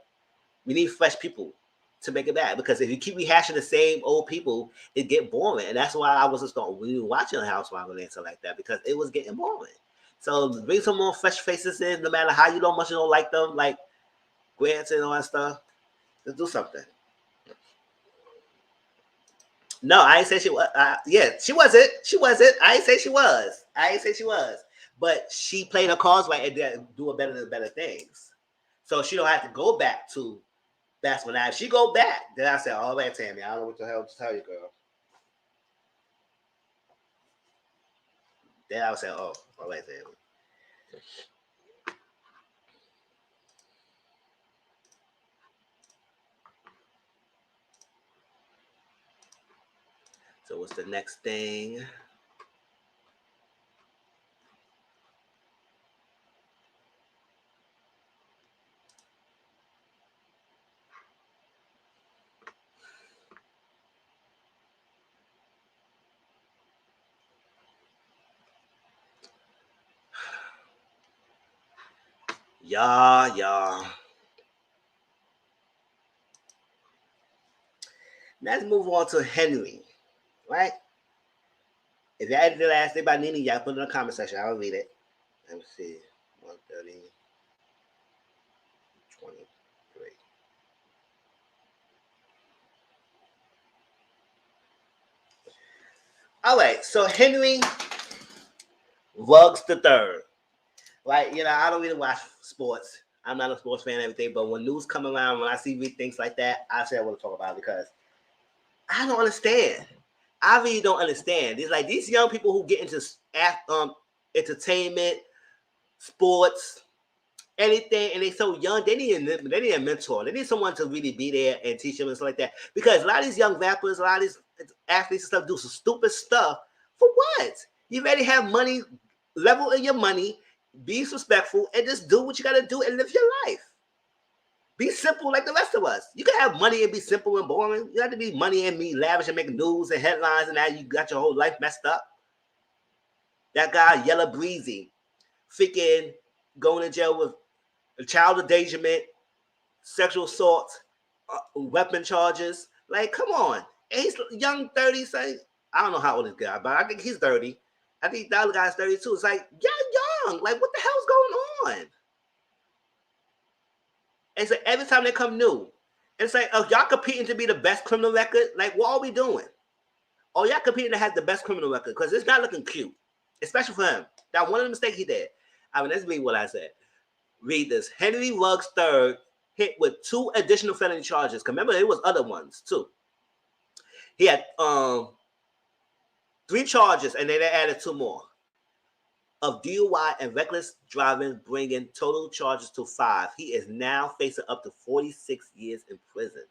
we need fresh people to make it back, because if you keep rehashing the same old people, it get boring, and that's why I was just going. We were watching Housewife of Atlanta like that, because it was getting boring. So bring some more fresh faces in, no matter how much you don't like them, like Grant and all that stuff. Let's do something. No, I ain't say she was. Yeah, she wasn't. She wasn't. I ain't say she was. But she played her cards right and do better things. So she don't have to go back to That's when if she go back, then I said, "Oh, wait, Tammy, I don't know what the hell to tell you, girl." Then I would say, "Oh, wait, Tammy." So what's the next thing? Y'all. Let's move on to Henry, right? If y'all did the last thing about Nene, y'all put it in the comment section. I'll read it. Let me see. 130, 23. All right, so Henry Ruggs the third. Right, I don't really watch sports. I'm not a sports fan and everything, but when news come around, when I see big things like that, I say I want to talk about it because I don't understand. I really don't understand. It's like these young people who get into entertainment, sports, anything, and they're so young. They need a mentor. They need someone to really be there and teach them and stuff like that. Because a lot of these young rappers, a lot of these athletes and stuff do some stupid stuff. For what? You already have money, level in your money, be respectful, and just do what you got to do and live your life. Be simple like the rest of us. You can have money and be simple and boring. You have to be money and be lavish and make news and headlines, and now you got your whole life messed up. That guy, Yella Breezy, freaking going to jail with child endangerment, sexual assault, weapon charges. Like, come on. And he's young, 30, say. I don't know how old this guy, but I think he's 30. I think the other guy's 32. It's like, y'all young. Like, what the hell's going on? And so every time they come new, and it's like, oh, y'all competing to be the best criminal record? Like, what are we doing? Oh, y'all competing to have the best criminal record because it's not looking cute, especially for him. That one of the mistakes he did. I mean, let's read what I said. Read this. Henry Ruggs III hit with 2 additional felony charges. Remember, there was other ones too. He had 3 charges, and then they added 2 more of DUI and reckless driving, bringing total charges to 5. He is now facing up to 46 years in prison.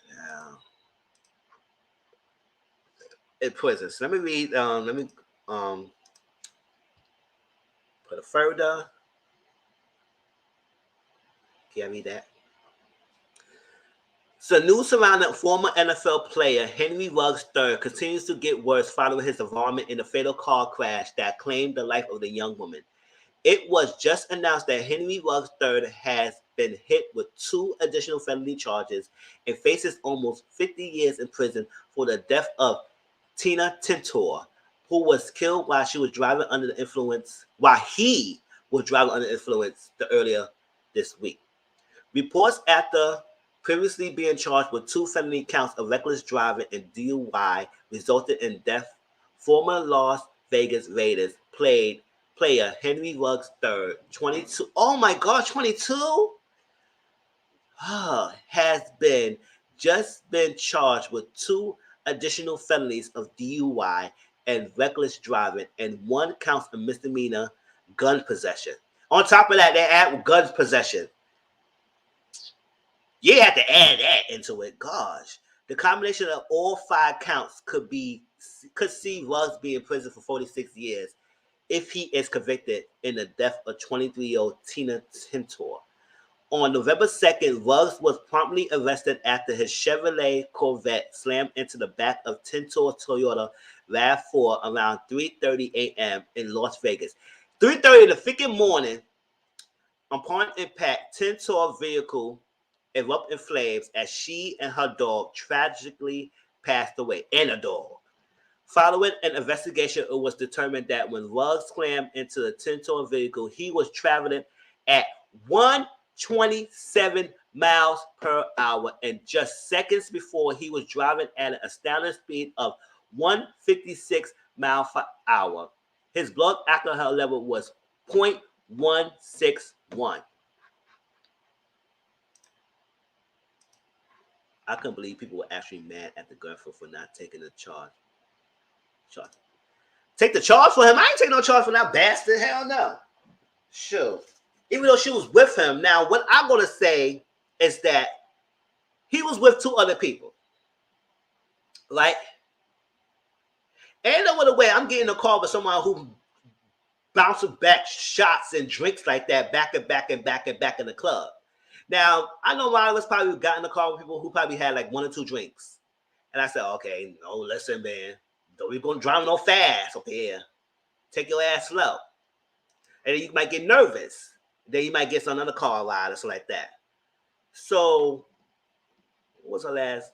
Yeah. In prison. So let me read. Let me put it further. Can I read that? So news surrounding former NFL player Henry Ruggs III continues to get worse following his involvement in a fatal car crash that claimed the life of the young woman. It was just announced that Henry Ruggs III has been hit with 2 additional felony charges and faces almost 50 years in prison for the death of Tina Tintor, who was killed while he was driving under the influence earlier this week. Reports after previously being charged with 2 felony counts of reckless driving and DUI resulted in death. Former Las Vegas Raiders player Henry Ruggs III, 22. Oh my God, 22? Has been charged with 2 additional felonies of DUI and reckless driving and 1 count of misdemeanor gun possession. On top of that, they add gun possession. You have to add that into it. Gosh, the combination of all 5 counts could see Ruggs be in prison for 46 years if he is convicted in the death of 23-year-old Tina Tintor. On November 2nd, Ruggs was promptly arrested after his Chevrolet Corvette slammed into the back of Tintor's Toyota RAV4 around 3:30 a.m. in Las Vegas. 3:30 in the freaking morning. Upon impact, Tintor's vehicle erupted in flames as she and her dog tragically passed away. And a dog. Following an investigation, it was determined that when Ruggs slammed into the Tintor vehicle, he was traveling at 127 miles per hour, and just seconds before he was driving at an astounding speed of 156 miles per hour. His blood alcohol level was 0.161. I couldn't believe people were actually mad at the girlfriend for not taking the charge. Take the charge for him? I ain't taking no charge for that bastard. Hell no. Sure. Even though she was with him. Now, what I'm going to say is that he was with 2 other people. Like, ain't no other way I'm getting a call with someone who bouncing back shots and drinks like that back and back in the club. Now, I know a lot of us probably got in the car with people who probably had like 1 or 2 drinks. And I said, okay, no, listen, man. Don't be going to drive no fast up here. Take your ass slow. And then you might get nervous. Then you might get some other car ride or something like that. So, what's her last?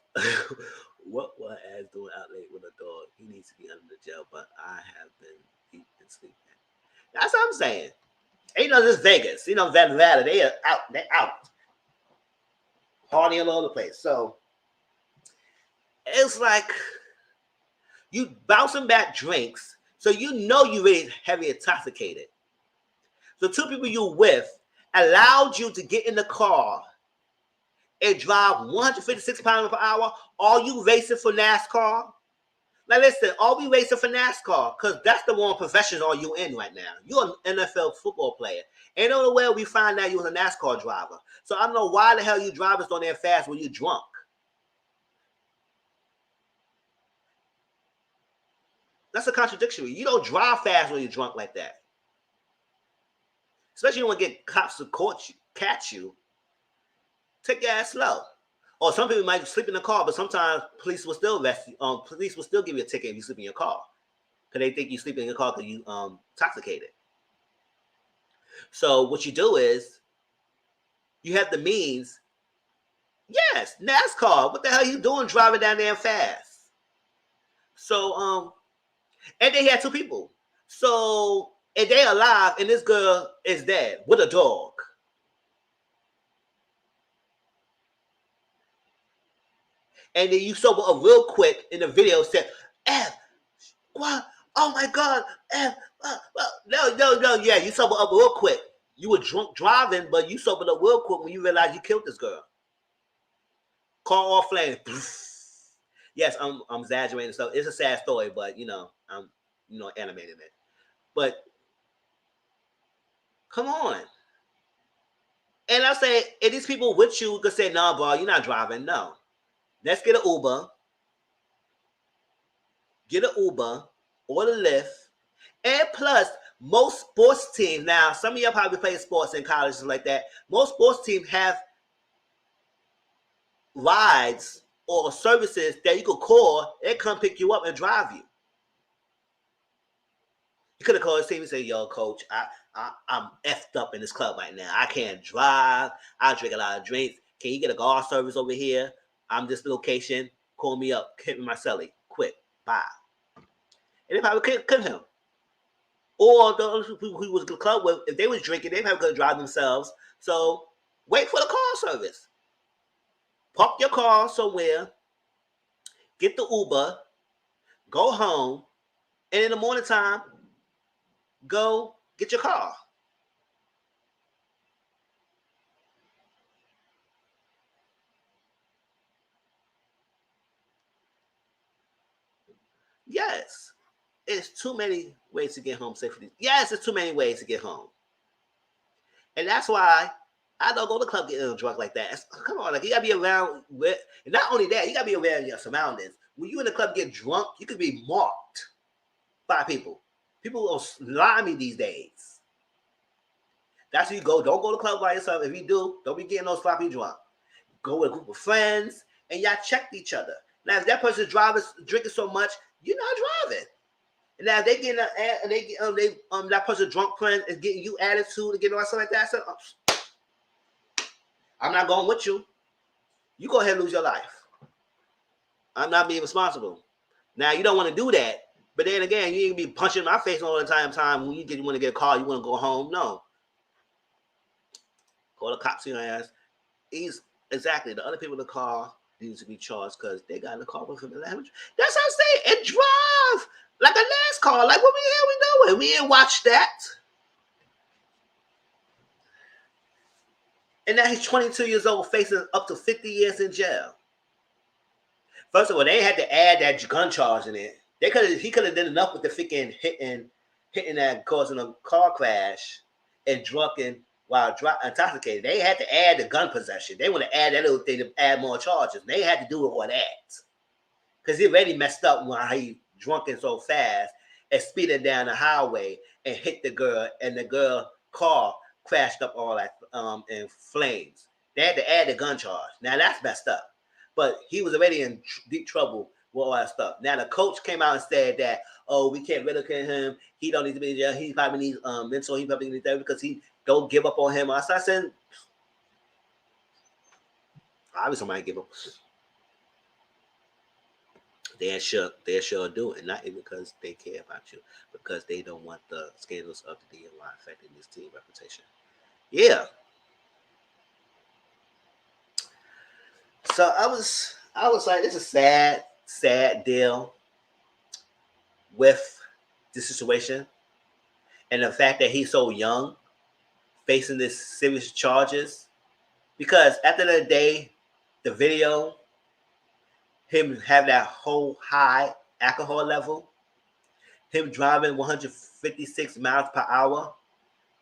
What was ass doing out late with a dog? He needs to be under the jail, but I have been eating and sleeping. That's what I'm saying. Ain't no this Vegas. Nevada, they are out. They're out. Partying all over the place. So, it's like you bouncing back drinks, so you know you really heavy intoxicated. So 2 people you with allowed you to get in the car and drive 156 miles per hour. Are you racing for NASCAR? Now listen, are we racing for NASCAR? Because that's the one profession are you in right now. You're an NFL football player. Ain't no way we find out you was a NASCAR driver. So I don't know why the hell you drivers don't that fast when you drunk. That's a contradiction. You don't drive fast when you're drunk like that. Especially when you get cops to catch you. Take your ass slow. Or some people might sleep in the car, but sometimes police will still arrest you. Police will still give you a ticket if you sleep in your car. Because they think you sleep in your car because you intoxicated. So what you do is you have the means. Yes, NASCAR. What the hell are you doing driving down there fast? So and they had 2 people. So and they alive, and this girl is dead with a dog. And then you sober up real quick in the video said, F, what? Oh my God, F, no, yeah, you sober up real quick. You were drunk driving, but you sobered up real quick when you realized you killed this girl. Car all flame. Yes, I'm exaggerating stuff. It's a sad story, but I'm animating it. But come on. And I say, if these people with you could say, no, bro, you're not driving. No. Let's get an Uber. Get an Uber or the Lyft. And plus, most sports teams, now, some of y'all probably play sports in colleges like that. Most sports teams have rides or services that you could call and come pick you up and drive you. You could have called the team and say, yo, coach, I'm effed up in this club right now. I can't drive. I drink a lot of drinks. Can you get a car service over here? I'm this location. Call me up. Hit me my celly. Quick. Bye. And they probably couldn't him. Or those people who was in the club with, if they was drinking, they probably could drive themselves. So wait for the car service. Park your car somewhere. Get the Uber. Go home. And in the morning time, go get your car. Yes. It's too many ways to get home safely. Yes, it's too many ways to get home. And that's why I don't go to the club getting drunk like that. Come on, like you gotta be around with, and not only that, you gotta be aware of your surroundings. When you in the club get drunk, you could be marked by people. People are slimy these days. That's where you go. Don't go to the club by yourself. If you do, don't be getting no sloppy drunk. Go with a group of friends, and y'all check each other. Now, if that person's drinking so much, you're not driving. And now if they get that person drunk friend is getting you attitude and getting all something like that. So, I'm not going with you. You go ahead and lose your life. I'm not being responsible. Now you don't want to do that, but then again, you ain't be punching my face all the time. When you want to get a car, you want to go home. No. Call the cops on your ass. Exactly the other people in the car need to be charged because they got in the car with him. That's what I'm saying. And drive like a NASCAR. Like what we doing? We ain't watch that. And now he's 22 years old, facing up to 50 years in jail. First of all, they had to add that gun charge in it. He could have done enough with the freaking hitting that, causing a car crash and drunken while intoxicated. They had to add the gun possession. They want to add that little thing to add more charges. They had to do all that because he already messed up while he drunken so fast and speeding down the highway and hit the girl, and the girl car crashed up all that in flames. They had to add the gun charge. Now that's messed up. But he was already in deep trouble with all that stuff. Now the coach came out and said that, oh, we can't ridicule him. He don't need to be in jail. He probably needs mental. He probably needs therapy because he don't give up on him. I started saying, obviously somebody give up. They sure do it, not even because they care about you, because they don't want the scandals of the DUI affecting this team reputation. Yeah. So I was like, it's a sad deal with the situation, and the fact that he's so young, facing this serious charges. Because at the end of the day, the video, him having that whole high alcohol level, him driving 156 miles per hour,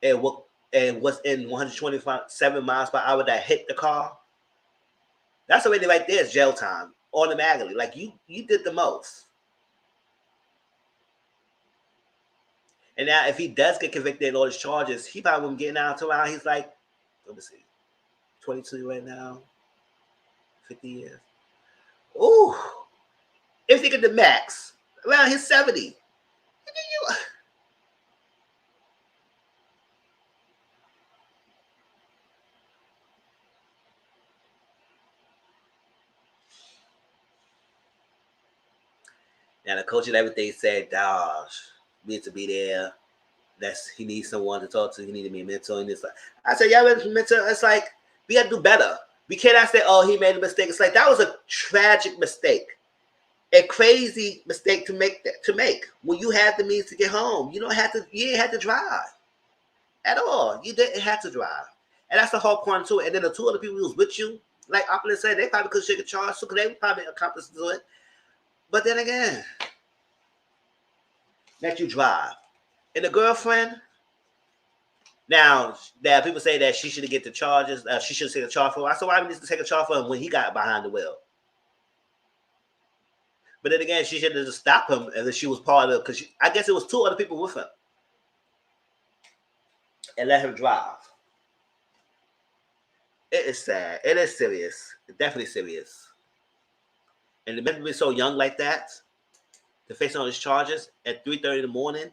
and what's in 127 miles per hour that hit the car. That's already right there is jail time automatically. Like you did the most. And now if he does get convicted in all his charges, he probably won't get out to around, he's like, let me see, 22 right now, 50 years. Ooh. If they get the max, around his 70. Now the coach and everything said, "Gosh, we need to be there. He needs someone to talk to. He need to be a mentor." And it's like, I said, "Yeah, mentor." It's like we got to do better. We cannot say, "Oh, he made a mistake." It's like that was a tragic mistake, a crazy mistake to make. When you have the means to get home, you don't have to. You didn't have to drive at all. You didn't have to drive, and that's the whole point to it. And then the two other people who was with you, like Opulent said, they probably could shake a charge, so they probably accomplice to it. But then again, let you drive. And the girlfriend, now people say that she should get the charges, she should take a charge for him. I said, why would he take a charge for him when he got behind the wheel? But then again, she should have just stopped him and she was part of, because I guess it was two other people with him. And let him drive. It is sad. It is serious. It's definitely serious. And the man to be so young like that, to face all his charges at 3:30 in the morning,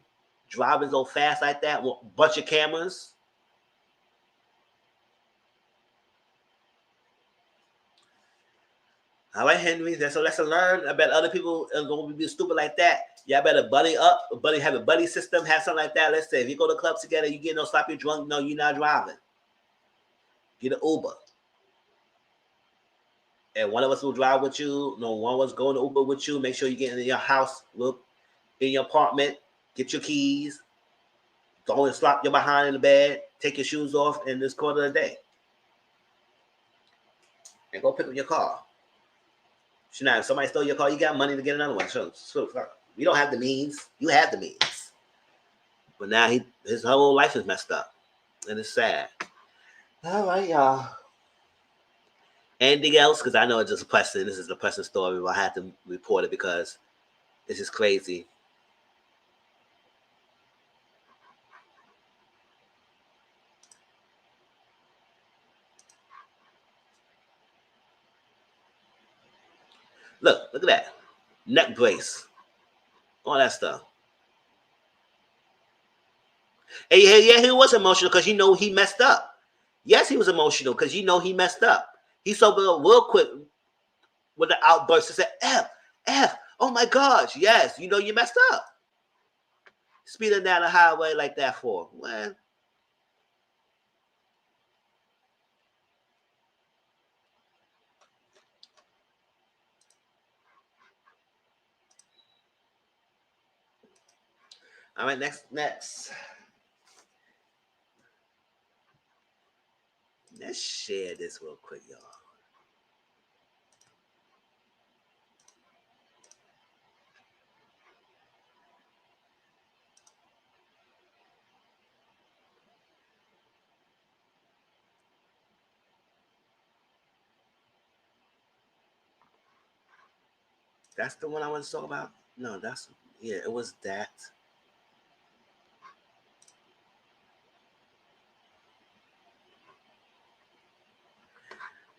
driving so fast like that with a bunch of cameras. All right, Henry, that's a lesson learned. I bet other people are going to be stupid like that. Y'all better buddy up, have a buddy system, have something like that. Let's say if you go to clubs together, you get no sloppy drunk, no, you're not driving. Get an Uber. And one of us will drive with you. No, one of us go in the Uber with you. Make sure you get in your house, look in your apartment, get your keys. Don't slop your behind in the bed. Take your shoes off in this quarter of the day. And go pick up your car. Now, if somebody stole your car, you got money to get another one. So we don't have the means. You have the means. But now his whole life is messed up. And it's sad. All right, y'all. Anything else? Because I know it's just depressing. This is a depressing story. But I had to report it because this is crazy. Look at that. Neck brace. All that stuff. And yeah, he was emotional because he messed up. Yes, he was emotional because he messed up. He sobered up real quick with the outburst and said, F, oh my gosh, yes, you messed up. Speeding down the highway like that for, well. All right, next. Let's share this real quick, y'all. That's the one I want to talk about. No, it was that.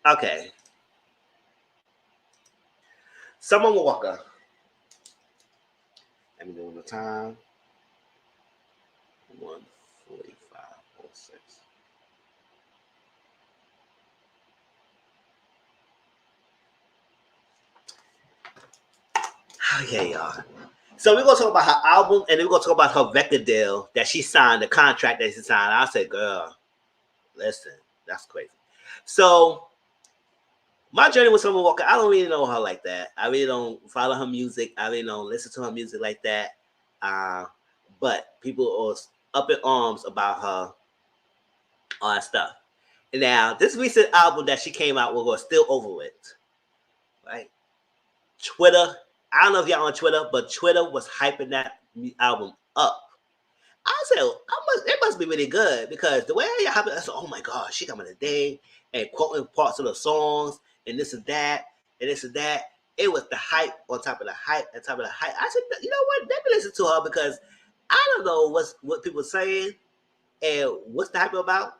Okay. Summer Walker. Let me know the time. 1:45:06. Okay, y'all. So we're gonna talk about her album, and then we're gonna talk about her record deal that she signed, the contract that she signed. I said, girl, listen, that's crazy. So my journey with Summer Walker, I don't really know her like that. I really don't follow her music. I really don't listen to her music like that. But people are up in arms about her, all that stuff. And now, this recent album that she came out with was Still Over It, right? Twitter, I don't know if y'all on Twitter, but Twitter was hyping that album up. I said, it must be really good because the way y'all hyping it, I said, oh my God, she coming today and quoting parts of the songs and this and that and this and that. It was the hype on top of the hype on top of the hype. I said, you know what? Let me listen to her because I don't know what people are saying and what's the hype about.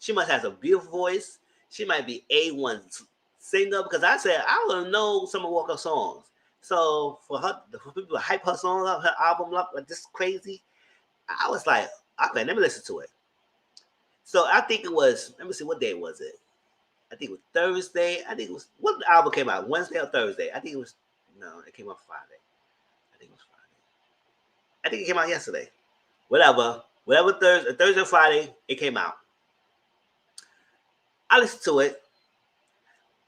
She must have a beautiful voice. She might be A1 singer because I said I don't know Summer Walker songs. So for people to hype her song up, her album up like this crazy, I was like, okay, let me listen to it. So I think it was, let me see, what day was it? I think it was Thursday. I think it was, what album came out? Wednesday or Thursday? I think it was, no, it came out Friday. I think it was Friday. I think it came out yesterday. Whatever Thursday or Friday, it came out. I listened to it.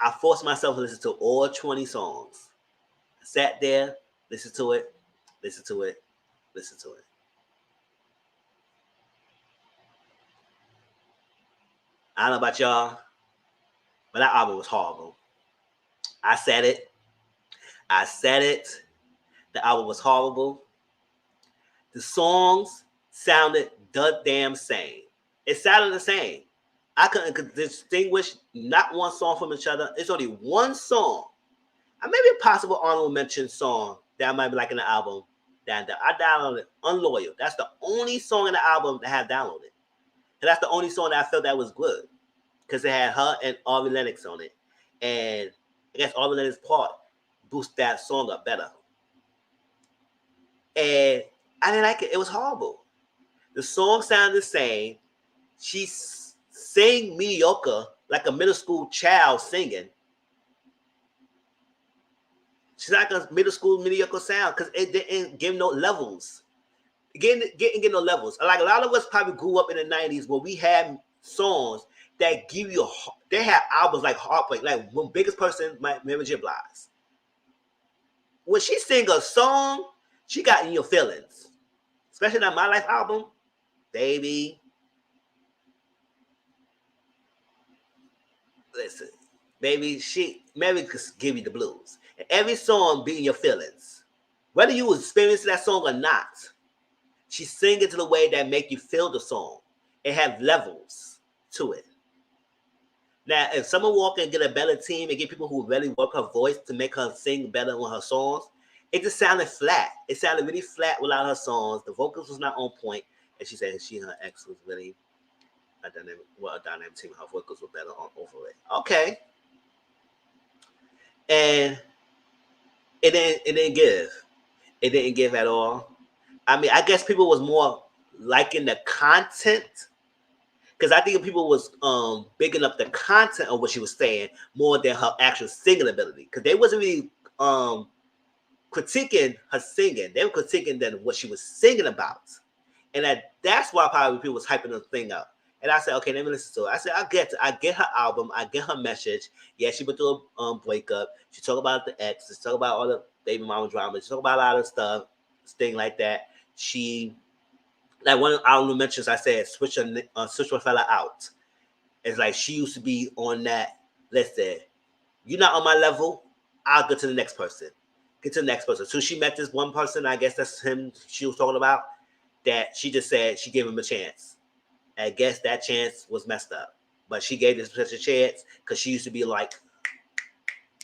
I forced myself to listen to all 20 songs. I sat there, listened to it, listened to it, listened to it. I don't know about y'all, but that album was horrible. I said it. The album was horrible. The songs sounded the damn same. It sounded the same. I couldn't distinguish not one song from each other. It's only one song. Maybe a possible honorable mention song that might be like in the album that I downloaded, Unloyal. That's the only song in the album that I have downloaded. And that's the only song that I felt that was good. Because it had her and Ari Lennox on it. And I guess Ari Lennox's part boosted that song up better. And I didn't like it. It was horrible. The song sounded the same. She sang mediocre, like a middle school child singing. She's like a middle school mediocre sound because it didn't give no levels. It didn't get no levels. Like a lot of us probably grew up in the 90s where we had songs that give you, they had albums like Heartbreak, like one biggest person, Mary J. Blige. When she sing a song, she got in your feelings. Especially that My Life album, baby. Listen, baby, Mary could give you the blues. And every song be in your feelings. Whether you experience that song or not, she sing it to the way that make you feel the song. It have levels to it. Now, if Summer Walker can get a better team and get people who really work her voice to make her sing better on her songs, it just sounded flat. It sounded really flat without her songs. The vocals was not on point. And she said she and her ex was really a dynamic team. Her vocals were better over it. Okay. And it didn't give. It didn't give at all. I mean, I guess people was more liking the content because I think people was bigging up the content of what she was saying more than her actual singing ability. Because they wasn't really critiquing her singing. They were critiquing than what she was singing about. And that's why probably people was hyping the thing up. And I said, okay, let me listen to it. I said, I get her album, I get her message. Yeah, she went through a breakup. She talked about the ex. She talked about all the baby mama drama. She talked about a lot of stuff, thing like that. She, like one of our mentions, I said, switch a fella out. It's like she used to be on that. Listen, you're not on my level. I'll go to the next person. Get to the next person. So she met this one person. I guess that's him. She was talking about that. She just said she gave him a chance. I guess that chance was messed up, but she gave this person a chance because she used to be like,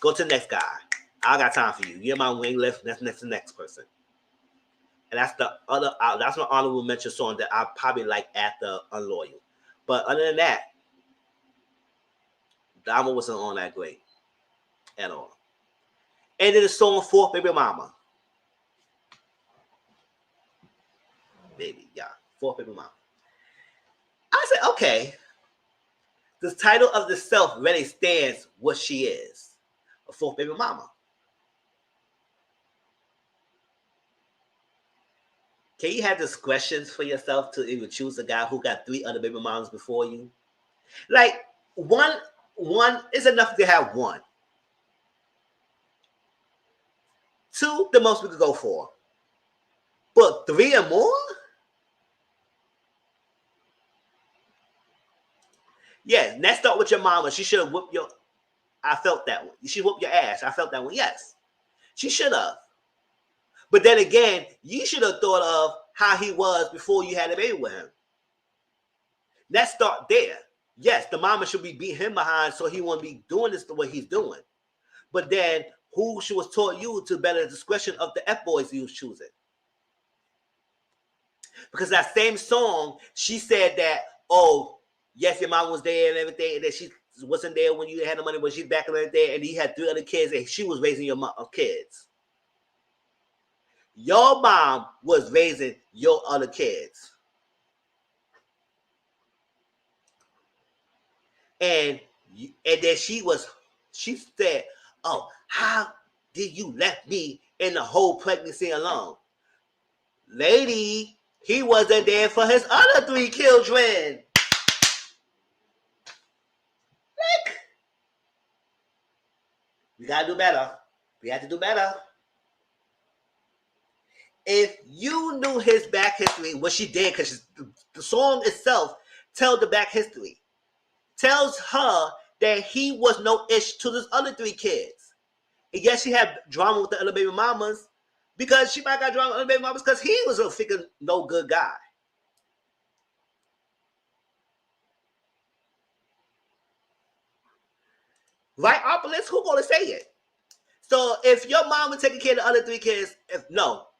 go to the next guy. I got time for you. Your mama ain't left. That's the next person. And that's the other. That's my honorable mention song that I probably like after Unloyal. But other than that, the album wasn't on that great at all. And then the song Fourth Baby Mama. Baby, yeah. Fourth Baby Mama. I said, okay. The title of the self really stands what she is. A fourth baby mama. Can you have discretions for yourself to even choose a guy who got 3 other baby mamas before you? Like, one is enough to have one. 2, the most we could go for. But 3 or more? Yeah, let's start with your mama. She should have whooped your... I felt that one. She whooped your ass. I felt that one. Yes. She should have. But then again, you should have thought of how he was before you had a baby with him. Let's start there. Yes, the mama should be beating him behind so he won't be doing this the way he's doing. But then who she was taught you to better discretion of the F-boys you was choosing? Because that same song, she said that, oh, yes, your mom was there and everything, and that she wasn't there when you had the money, but she's back and everything, and he had 3 other kids, and she was raising your kids. Your mom was raising your other kids. And then she said, oh, how did you left me in the whole pregnancy alone? Lady, he wasn't there for his other 3 children. Like, we gotta do better. We have to do better. If you knew his back history, what she did, because the song itself tells the back history, tells her that he was no ish to those other 3 kids. And yes, she had drama with the other baby mamas, because she might got drama with other baby mamas because he was a freaking no good guy. Right, Opolis? Who gonna say it? So if your mom was taking care of the other 3 kids,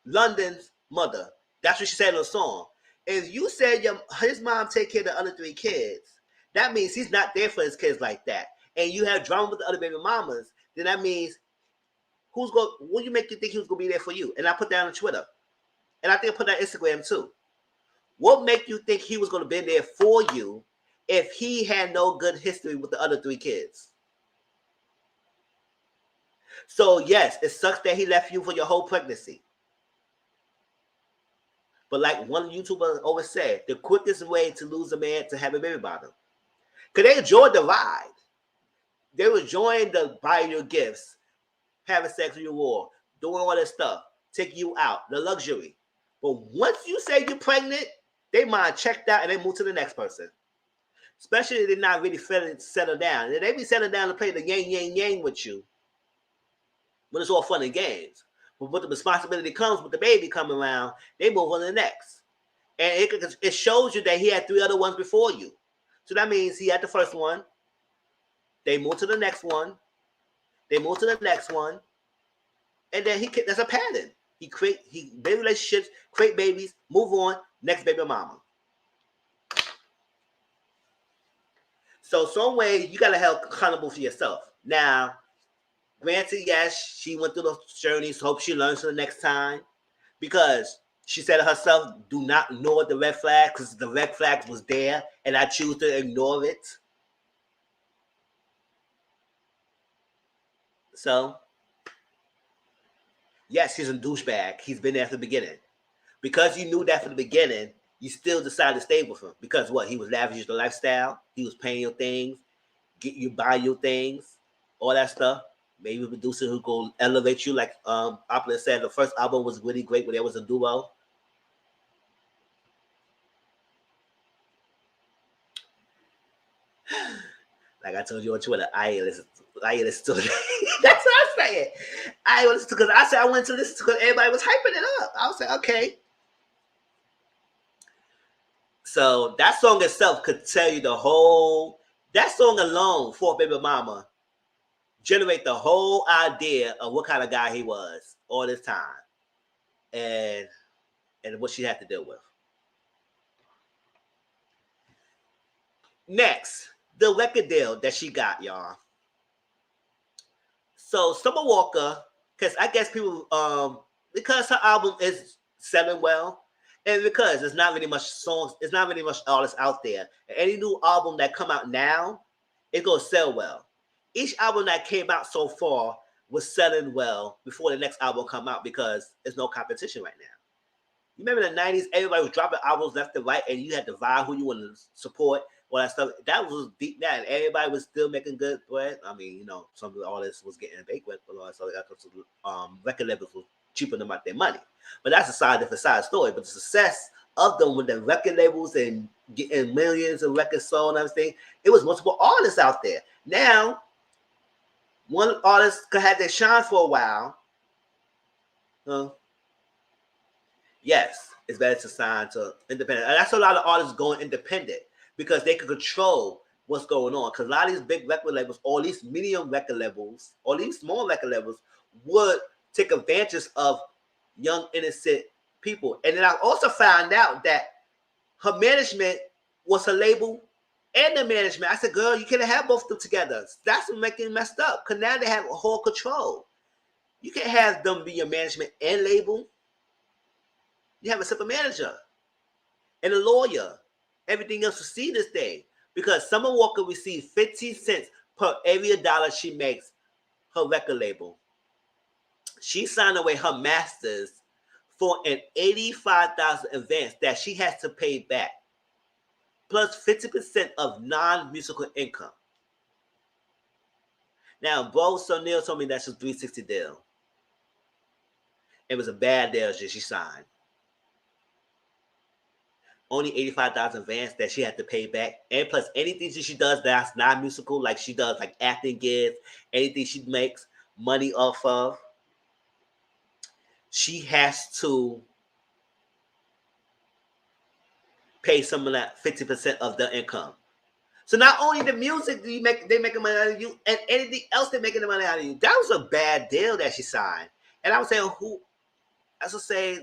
London's mother, that's what she said in the song. If you said his mom take care of the other 3 kids, that means he's not there for his kids like that. And you have drama with the other baby mamas, then that means what you make you think he was gonna be there for you? And I put that on Twitter. And I think I put that on Instagram too. What make you think he was gonna be there for you if he had no good history with the other 3 kids? So yes, it sucks that he left you for your whole pregnancy. But like one YouTuber always said, the quickest way to lose a man to have a baby by them. Because they enjoyed the ride. They were enjoying the buying your gifts, having sex with your war, doing all that stuff, taking you out, the luxury. But once you say you're pregnant, they mind checked out and they move to the next person. Especially if they're not really feeling settled down. And they be settled down to play the yang with you. When it's all fun and games. But when the responsibility comes with the baby coming around, they move on to the next. And it shows you that he had 3 other ones before you. So that means he had the first one. They move to the next one. They move to the next one. And then there's a pattern. He build relationships, create babies, move on, next baby mama. So some way you gotta help accountable for yourself. Now, granted, yes, she went through those journeys. Hope she learns for the next time. Because she said to herself, do not ignore the red flag, because the red flag was there, and I choose to ignore it. So, yes, he's a douchebag. He's been there from the beginning. Because you knew that from the beginning, you still decided to stay with him. Because what? He was lavishing the lifestyle. He was paying your things. Buy your things. All that stuff. Maybe a producer who go elevate you, like Opera said, the first album was really great when there was a duo. Like I told you on Twitter, I ain't listen to it. That's what I'm saying. I listen to, because I said I went to listen to because everybody was hyping it up. I was like, okay. So that song itself could tell you that song alone, For Baby Mama, generate the whole idea of what kind of guy he was all this time, and what she had to deal with. Next, the record deal that she got, y'all. So Summer Walker, because I guess people, because her album is selling well, and because there's not really much songs, there's not really much artists out there. And any new album that come out now, it's gonna sell well. Each album that came out so far was selling well before the next album come out because there's no competition right now. You remember in the 90s, everybody was dropping albums left and right, and you had to vie who you wanted to support, all that stuff. That was deep down, and everybody was still making good bread. I mean, you know, some of the artists was getting bankrupt, but all that stuff. Record labels were cheaping them out their money. But that's a different side story. But the success of them with the record labels and getting millions of records sold and everything, it was multiple artists out there. Now, one artist could have their shine for a while. Yes, it's better to sign to independent. And that's a lot of artists going independent because they can control what's going on. Because a lot of these big record labels, or these medium record labels, or these small record labels would take advantage of young, innocent people. And then I also found out that her management was her label and the management. I said, girl, you can't have both of them together. That's what making it messed up. Because now they have a whole control. You can't have them be your management and label. You have a separate manager and a lawyer. Everything else to see this thing. Because Summer Walker received 15 cents per every dollar she makes her record label. She signed away her masters for an $85,000 advance that she has to pay back, plus 50% of non-musical income. Now, Bo Neil told me that's a $360 deal. It was a bad deal that she signed. Only $85,000 advance that she had to pay back, and plus anything that she does that's non-musical, like she does like acting gigs, anything she makes money off of, she has to pay some of that 50% of the income. So not only the music they making money out of you, and anything else they're making the money out of you. That was a bad deal that she signed. And I was saying,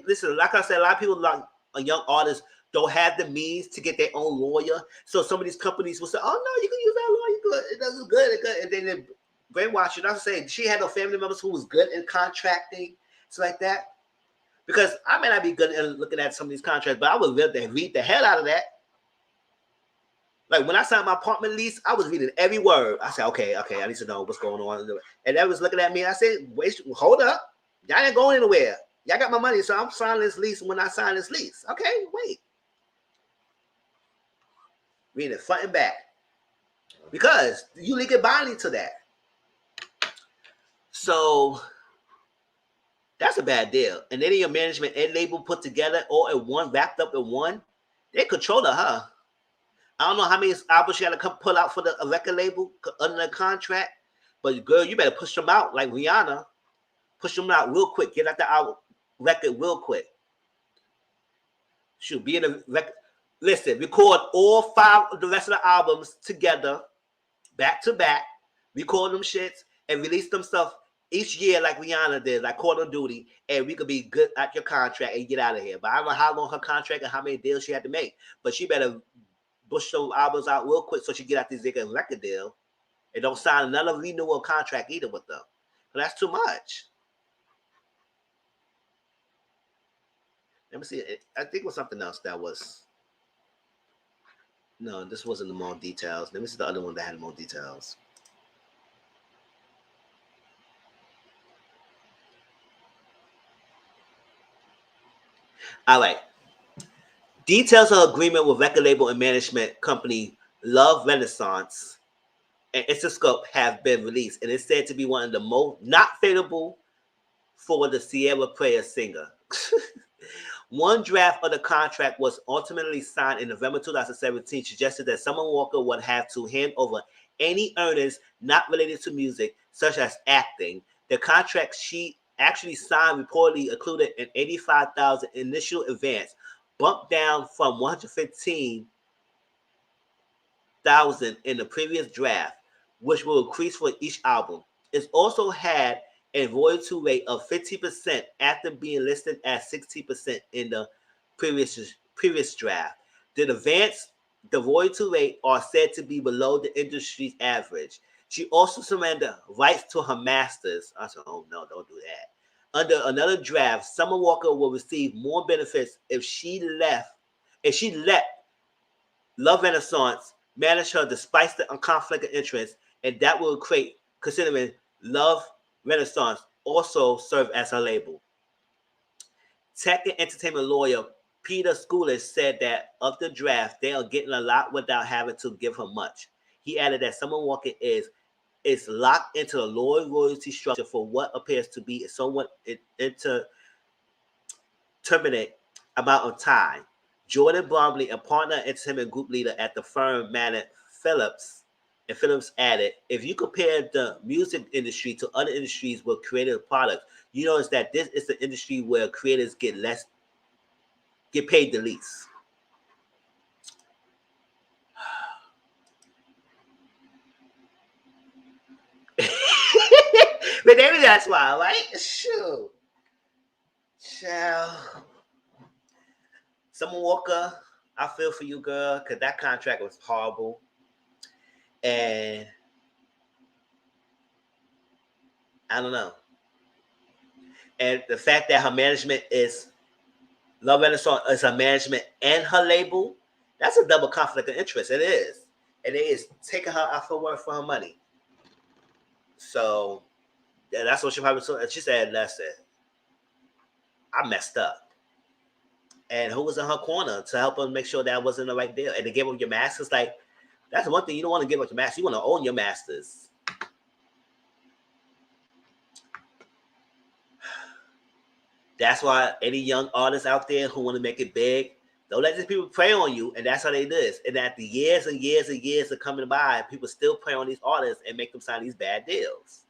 listen, like I said, a lot of people, like a young artist, don't have the means to get their own lawyer. So some of these companies will say, oh, no, you can use that lawyer. Good. It does good. It's good. And then they brainwash you. I was saying, she had no family members who was good in contracting, stuff like that. Because I may not be good at looking at some of these contracts, but I would read the hell out of that. Like when I signed my apartment lease, I was reading every word. I said, okay, I need to know what's going on. And they was looking at me. I said, wait, hold up. Y'all ain't going anywhere. Y'all got my money, so I'm signing this lease when I sign this lease. Okay, wait. Reading it front and back. Because you legally binding to that. So that's a bad deal. And then your management and label put together all in one, wrapped up in one, they control her. I don't know how many albums she had to come pull out for the record label under the contract, but girl, you better push them out like Rihanna. Push them out real quick. Get out the album record real quick. She'll be in the record. Listen, record all 5 of the rest of the albums together, back to back. Record them shits and release them stuff each year like Rihanna did, like Call of Duty, and we could be good at your contract and get out of here. But I don't know how long her contract and how many deals she had to make. But she better push those albums out real quick so she get out this record deal and don't sign another renewal contract either with them. But that's too much. Let me see. I think it was something else that was. No, this wasn't the more details. Let me see the other one that had more details. All right. Details of agreement with record label and management company Love Renaissance and Interscope have been released, and it's said to be one of the most not favorable for the Sierra Prayer singer. One draft of the contract was ultimately signed in November 2017, suggested that Summer Walker would have to hand over any earnings not related to music, such as acting. The contract she actually signed reportedly included an $85,000 initial advance, bumped down from $115,000 in the previous draft, which will increase for each album. It also had a royalty rate of 50% after being listed at 60% in the previous draft. The royalty rate are said to be below the industry's average. She also surrendered rights to her masters. I said, oh no, don't do that. Under another draft, Summer Walker will receive more benefits if she let Love Renaissance manage her despite the conflict of interest, and that will create, considering Love Renaissance also serve as her label. Tech and entertainment lawyer Peter Schoolish said that of the draft, they are getting a lot without having to give her much. He added that Summer Walker is locked into the royalty structure for what appears to be a somewhat indeterminate amount of time. Jordan Bromley, a partner and entertainment group leader at the firm managed Phillips, and Phillips added, if you compare the music industry to other industries with creative products, you notice that this is the industry where creators get paid the least. But maybe that's why, right? Shoot. Child. Summer Walker, I feel for you, girl, because that contract was horrible. And I don't know. And the fact that her management is Love Renaissance is her management and her label, that's a double conflict of interest. It is. And it is taking her off her work for her money. So yeah, that's what she probably said. She said, listen, I messed up. And who was in her corner to help her make sure that wasn't the right deal? And to give up your masters, like, that's one thing. You don't want to give up your masters. You want to own your masters. That's why any young artists out there who want to make it big, don't let these people prey on you. And that's how they do this. And after years and years and years of coming by, people still prey on these artists and make them sign these bad deals.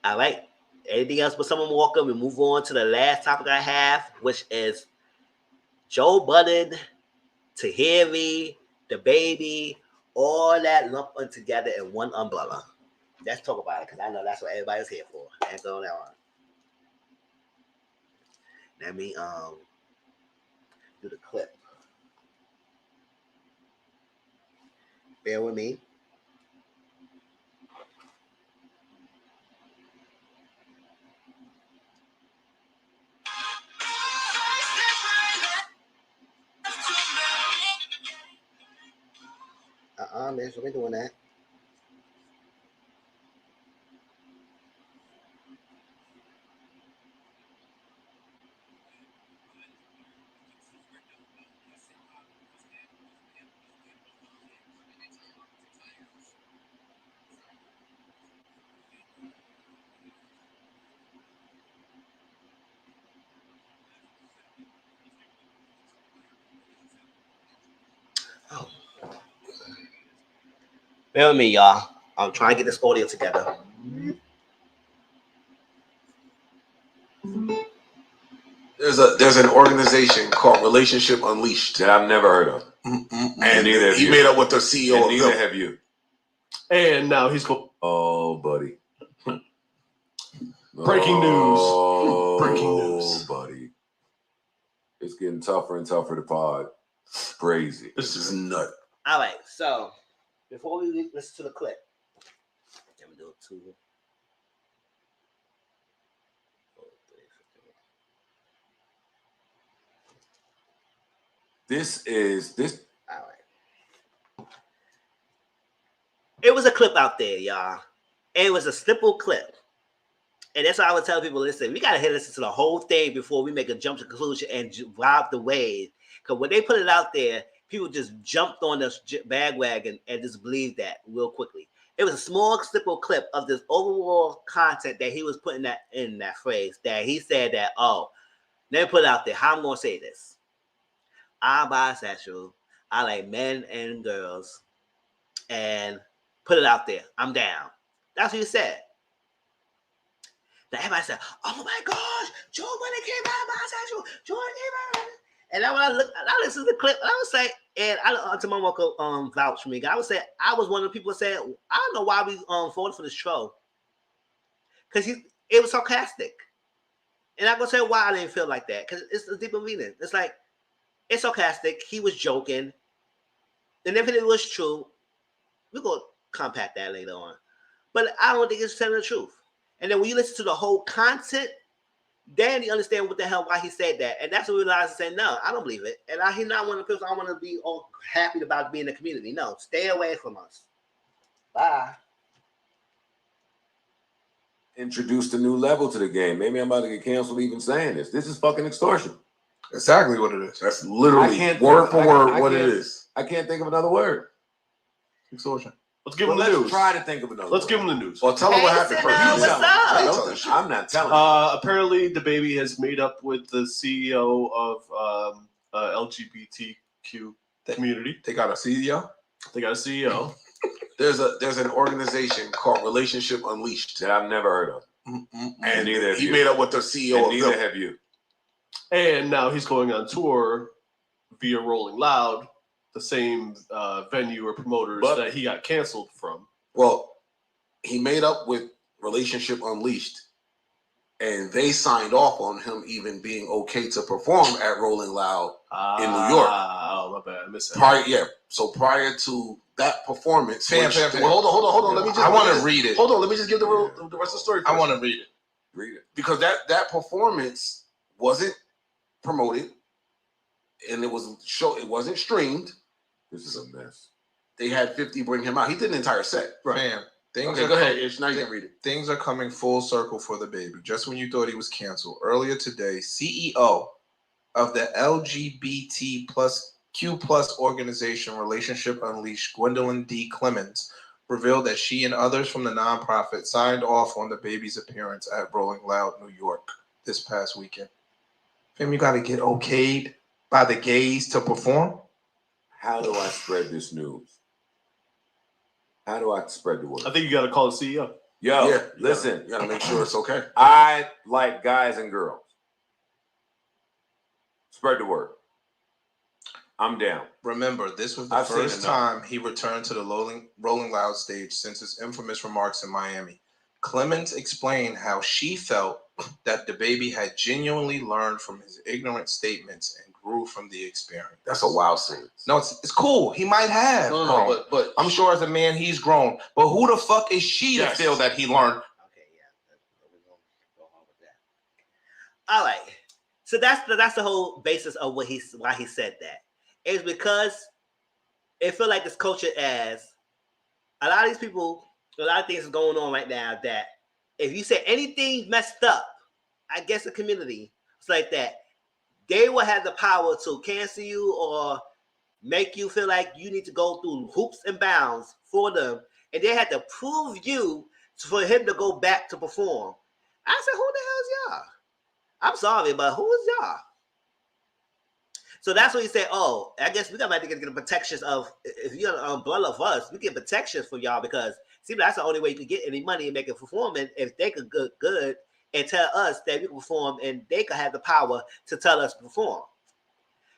All right. Anything else but Summer Walker? We move on to the last topic I have, which is Joe Budden, Tahiry, the baby, all that lumped together in one umbrella. Let's talk about it, because I know that's what everybody's here for. Let's go that on. Let me do the clip. Bear with me. Man, so we're doing that. Oh. Bear with me, y'all. I'm trying to get this audio together. There's an organization called Relationship Unleashed that I've never heard of. And he made up with the CEO and of neither have you. And now he's going. Oh, buddy. Breaking news. Oh, Breaking news. Buddy. It's getting tougher and tougher to pod. Crazy. This is nut. All right, so before we listen to the clip, let me do it too. This is this. All right. It was a clip out there, y'all. And it was a simple clip. And that's why I would tell people, listen, we got to listen to the whole thing before we make a jump to conclusion and ride the wave. Because when they put it out there, people just jumped on the bandwagon and just believed that real quickly. It was a small, simple clip of this overall content that he was putting that in that phrase, that he said that, oh, let me put it out there. How I'm going to say this. I'm bisexual. I like men and girls. And put it out there. I'm down. That's what he said. Now everybody said, oh my gosh, Joe Budden came out bisexual. Joe came out. And then when I listened to the clip, and I was like, and to my uncle vouch for me. I would say I was one of the people that said, I don't know why we voted for this troll. Because it was sarcastic. And I'm gonna say why I didn't feel like that. Because it's a deeper meaning. It's like it's sarcastic. He was joking. And if it was true, we're gonna compact that later on. But I don't think it's telling the truth. And then when you listen to the whole content, then you understand what the hell why he said that. And that's when we realized and say, no, I don't believe it. And he's not one of the people I want to be all happy about being in the community. No, stay away from us. Bye. Introduced a new level to the game. Maybe I'm about to get canceled even saying this. This is fucking extortion. Exactly what it is. That's literally word for word what it is. I can't think of another word. Extortion. Let's give him the let's news. try to think of another Let's word. give him the news. Well, tell him what happened first. What's up? I'm not telling. Apparently, the baby has made up with the CEO of LGBTQ community. They got a CEO. They got a CEO. There's an organization called Relationship Unleashed That I've never heard of. and neither have he you. made up with the CEO And of neither them. have you. And now he's going on tour via Rolling Loud, the same venue or promoters that he got canceled from. Well, he made up with Relationship Unleashed, and they signed off on him even being okay to perform at Rolling Loud in New York. Oh, my bad. I missed that. So prior to that performance, Fam. hold on. Let me just. I want to read it. Hold on. Let me just give the rest of the story. I want to read it. Read it. Because that performance wasn't promoted, and it wasn't streamed. This is a mess. They had 50 bring him out. He did an entire set. Fam, things Okay, are go ahead, Ish. Now you can read it. Things are coming full circle for the baby. Just when you thought he was canceled, earlier today, CEO of the LGBT plus Q plus organization Relationship Unleashed, Gwendolyn D. Clemens, revealed that she and others from the nonprofit signed off on the baby's appearance at Rolling Loud, New York, this past weekend. Fam, you got to get okayed by the gays to perform. How do I spread this news? How do I spread the word? I think you got to call the CEO. Yo, listen. You gotta make sure it's okay. I like guys and girls. Spread the word. I'm down. Remember, this was the first time he returned to the Rolling Loud stage since his infamous remarks in Miami. Clemens explained how she felt that the baby had genuinely learned from his ignorant statements and grew from the experience. That's a wild scene. No, it's cool. He might have. No, but I'm sure as a man he's grown. But who the fuck is she to feel that he learned? Okay, yeah. We're gonna go on with that. All right. So that's the whole basis of why he said that. It's because it feel like this culture as a lot of these people, a lot of things is going on right now that if you say anything messed up, I guess the community, it's like that, they will have the power to cancel you or make you feel like you need to go through hoops and bounds for them. And they had to prove you for him to go back to perform. I said, who the hell is y'all? I'm sorry, but who is y'all? So that's what he said, oh, I guess we got to get the protections of, if you're an umbrella of us, we get protections for y'all because see, that's the only way you can get any money and make it performing if they could good and tell us that we can perform and they could have the power to tell us to perform.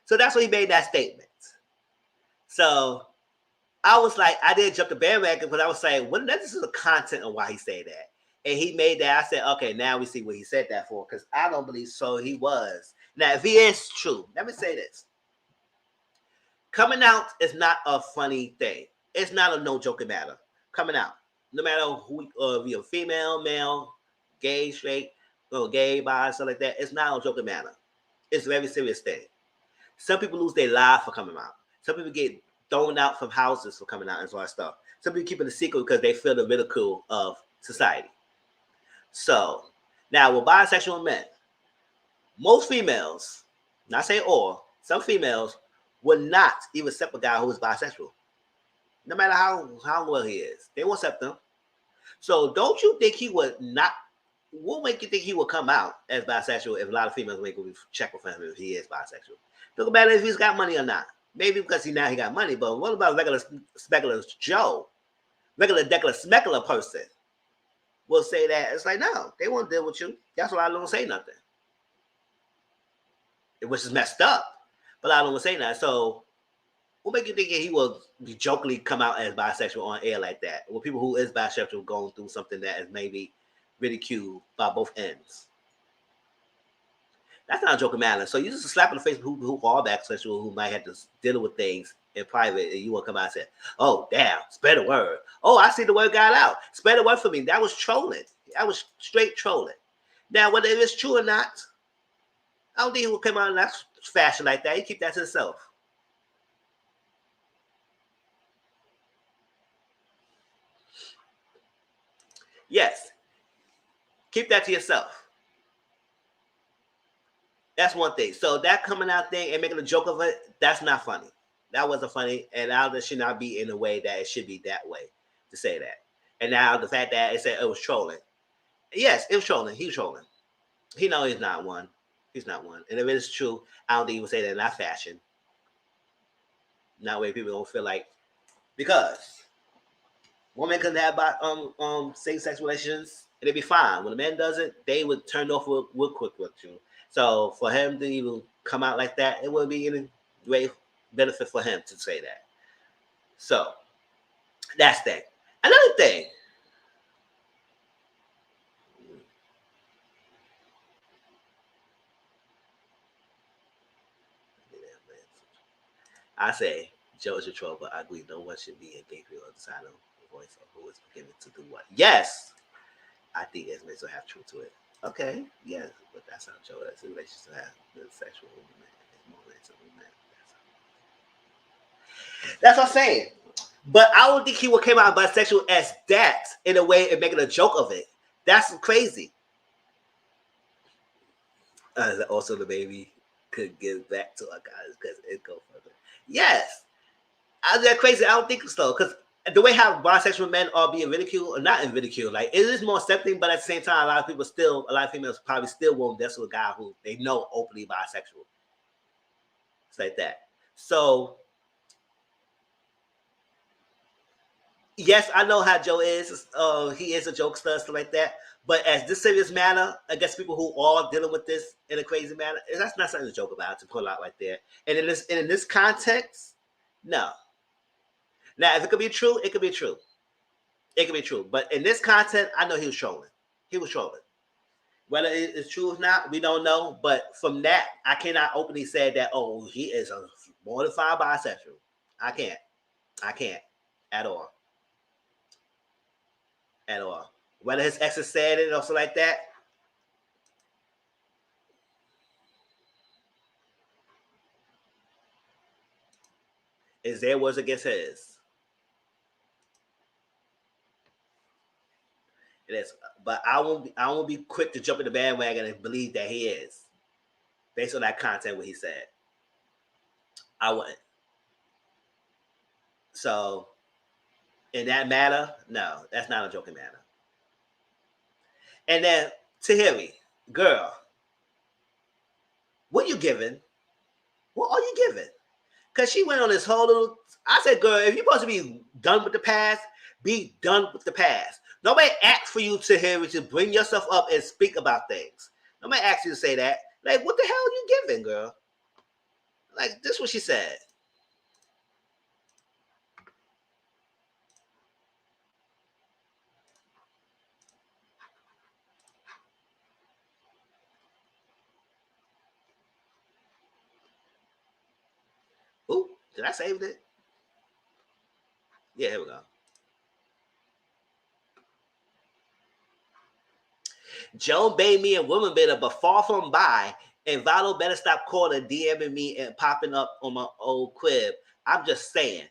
So that's why he made that statement. So I was like, I didn't jump the bandwagon, but I was saying, well, this is the content of why he said that. And he made that. I said, okay, now we see what he said that for, because I don't believe so he was. Now, if he is true, let me say this. Coming out is not a funny thing. It's not a no joking matter. Coming out, no matter who, if you're female, male, gay, straight, gay, bi, stuff like that, it's not a joking matter. It's a very serious thing. Some people lose their life for coming out. Some people get thrown out from houses for coming out and all that stuff. Some people keep it a secret because they feel the ridicule of society. So, now with bisexual men, most females, not saying all, some females would not even accept a guy who is bisexual. No matter how well he is. They won't accept him. So don't you think he would not, what make you think he would come out as bisexual if a lot of females would check with him if he is bisexual? Look about it if he's got money or not. Maybe because he got money, but what about regular specular Joe? Regular decular smecular person will say that. It's like, no, they won't deal with you. That's why I don't say nothing. Which is messed up. But I don't want to say that. So, what make you think he will be jokingly come out as bisexual on air like that? Well, people who is bisexual going through something that is maybe ridiculed by both ends. That's not a joking matter. So you just slap in the face who are bisexual, who might have to deal with things in private, and you want to come out and say, "Oh, damn, spread the word." Oh, I see the word got out. Spread the word for me. That was trolling. That was straight trolling. Now, whether it's true or not, I don't think he will come out in that fashion like that. He keep that to himself. Yes. Keep that to yourself. That's one thing. So that coming out thing and making a joke of it, that's not funny. That wasn't funny. And now that should not be in a way that it should be that way to say that. And now the fact that it said it was trolling. Yes, it was trolling. He was trolling. He knows he's not one. He's not one. And if it is true, I don't think he would say that in that fashion. Not way people don't feel like, because women can have same-sex relations and it'd be fine. When a man does it, they would turn off real quick with you. So for him to even come out like that, it wouldn't be any great benefit for him to say that. So that's that. Another thing. I say Joe is a troll, but I agree no one should be in gay field on the side of the voice of who is given to do what. Yes, I think it may have truth to it. Okay, yes, but that's how Joe is in relation to have the sexual woman. That's what I'm saying. But I don't think he would come out bisexual as that in a way and making a joke of it. That's crazy. Also, the baby could give back to our guys because it go further. Yes, is that crazy? I don't think so. Because the way how bisexual men are being ridiculed or not in ridicule, like it is more accepting, but at the same time, a lot of females probably still won't dance with a guy who they know openly bisexual. It's like that. So yes, I know how Joe is. He is a jokester, stuff like that. But as this serious matter, I guess people who are dealing with this in a crazy manner, that's not something to joke about, to pull out right there. And in this context, no. Now, if it could be true, it could be true. It could be true. But in this content, I know he was trolling. He was trolling. Whether it's true or not, we don't know. But from that, I cannot openly say that, oh, he is a bona fide bisexual. I can't. At all. At all. Whether his exes said it or something like that. Is their words against his. It is. But I won't be quick to jump in the bandwagon and believe that he is. Based on that content what he said. I wouldn't. So in that matter, no, that's not a joking matter. And then Tahiry, girl, what you giving? What are you giving? Because she went on this whole little. I said, girl, if you're supposed to be done with the past, be done with the past. Nobody asked for you, Tahiry, to bring yourself up and speak about things. Nobody asked you to say that. Like, what the hell are you giving, girl? Like, this is what she said. Ooh, did I save it? Yeah, here we go. Joan bade me and woman better, but far from by. And Valo better stop calling, DMing me, and popping up on my old crib. I'm just saying.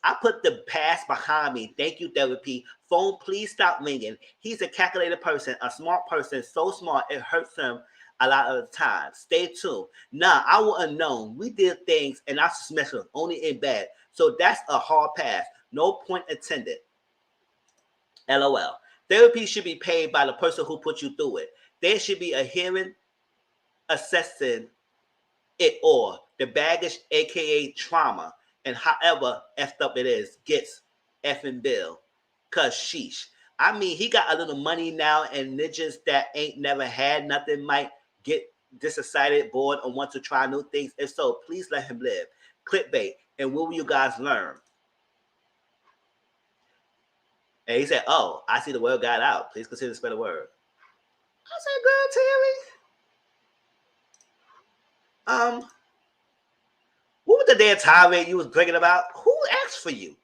I put the past behind me. Thank you, therapy. Phone, please stop ringing. He's a calculated person, a smart person, so smart it hurts him a lot of the time. Stay tuned. Nah, I wouldn't known. We did things and I dismissed them only in bed. So that's a hard pass. No point intended. LOL. Therapy should be paid by the person who put you through it. There should be a hearing assessing it or the baggage, aka trauma, and however effed up it is, gets effing bill. Cause sheesh. I mean, he got a little money now, and ninjas that ain't never had nothing might get disexcited, bored, or want to try new things? If so, please let him live. Clickbait. And what will you guys learn? And he said, oh, I see the word got out. Please consider to spread the word. I said, girl, Tahiry. What was the damn tirade you was bringing about? Who asked for you?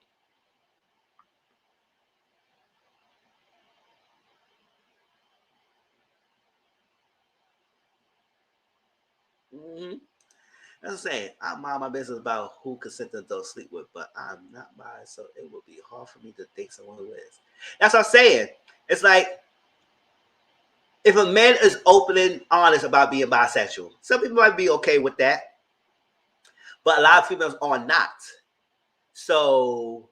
Mm-hmm. As I'm saying, I mind my business about who consent to adult sleep with, but I'm not bi, so it would be hard for me to date someone who is. That's what I'm saying. It's like, if a man is open and honest about being bisexual, some people might be okay with that, but a lot of females are not. So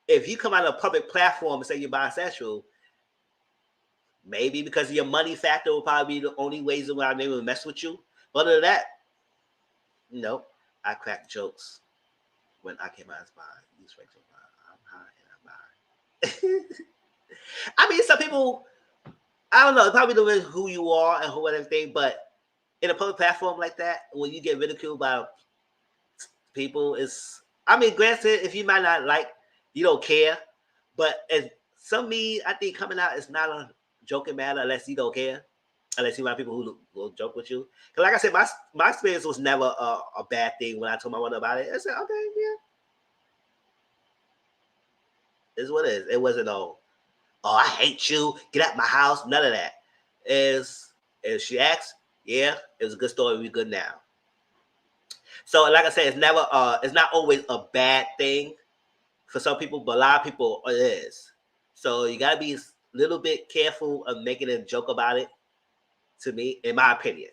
if you come out on a public platform and say you're bisexual, maybe because of your money factor will probably be the only ways around they will mess with you. But other than that, no, I crack jokes when I came out as bi. You straight to bi. I'm high and I'm bi. I mean, some people, I don't know, probably don't know who you are and who and everything, but in a public platform like that, when you get ridiculed by people, it's, I mean, granted, if you might not like, you don't care, but as some me, I think coming out is not a joking matter unless you don't care, unless you want people who will joke with you. Because like I said, my experience was never a bad thing when I told my mother about it. I said, okay, yeah. It's what it is. It wasn't oh, I hate you, get out my house, none of that. Is if she asks, yeah, it was a good story, we're good now. So like I said, it's never it's not always a bad thing for some people, but a lot of people it is. So you gotta be a little bit careful of making a joke about it, to me, in my opinion.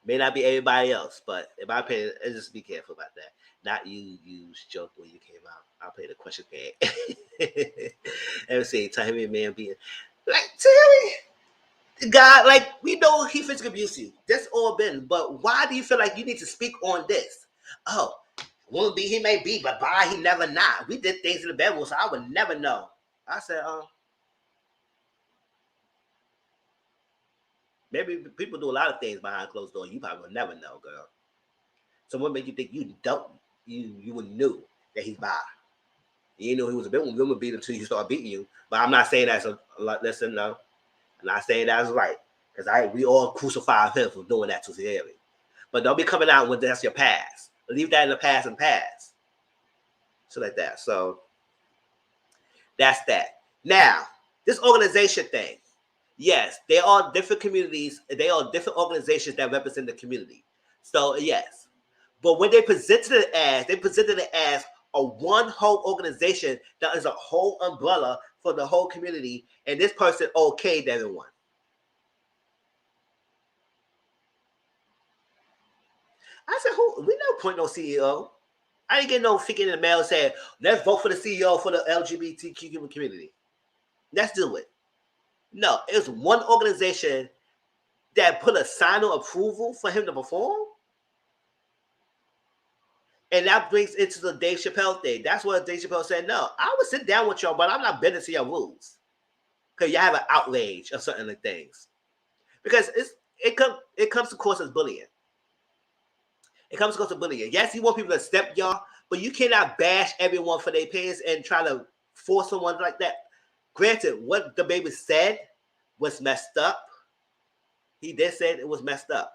May not be everybody else, but in my opinion, just be careful about that. Not you use joke when you came out. I'll play the question game. Let me see, Tahiry man being like Tahiry, God, like we know he physically abused you. That's all been, but why do you feel like you need to speak on this? Oh, won't be, he may be, but by he never not. We did things in the bedroom, so I would never know. I said, maybe people do a lot of things behind closed doors. You probably will never know, girl. So what made you think you knew that he's bi? You didn't know he was a bit woman beat until you start beating you. But I'm not saying that's a lot. Listen, no, I'm not saying that's right, because we all crucify him for doing that to Tahiry. But don't be coming out when that's your past. Leave that in the past and past. So like that. So that's that. Now, this organization thing. Yes, they are different communities. They are different organizations that represent the community. So yes, but when they presented it as a one whole organization that is a whole umbrella for the whole community, and this person okayed everyone. I said, "Who? We never point no CEO. I didn't get no figure in the mail saying let's vote for the CEO for the LGBTQ community. Let's do it." No, it was one organization that put a sign of approval for him to perform. And that brings into the Dave Chappelle thing. That's what Dave Chappelle said. No, I would sit down with y'all, but I'm not bending to your rules. Because you have an outrage of certain things. Because it comes across as bullying. It comes across as bullying. Yes, you want people to step y'all, but you cannot bash everyone for their opinions and try to force someone like that. Granted, what the baby said was messed up. He did say it was messed up.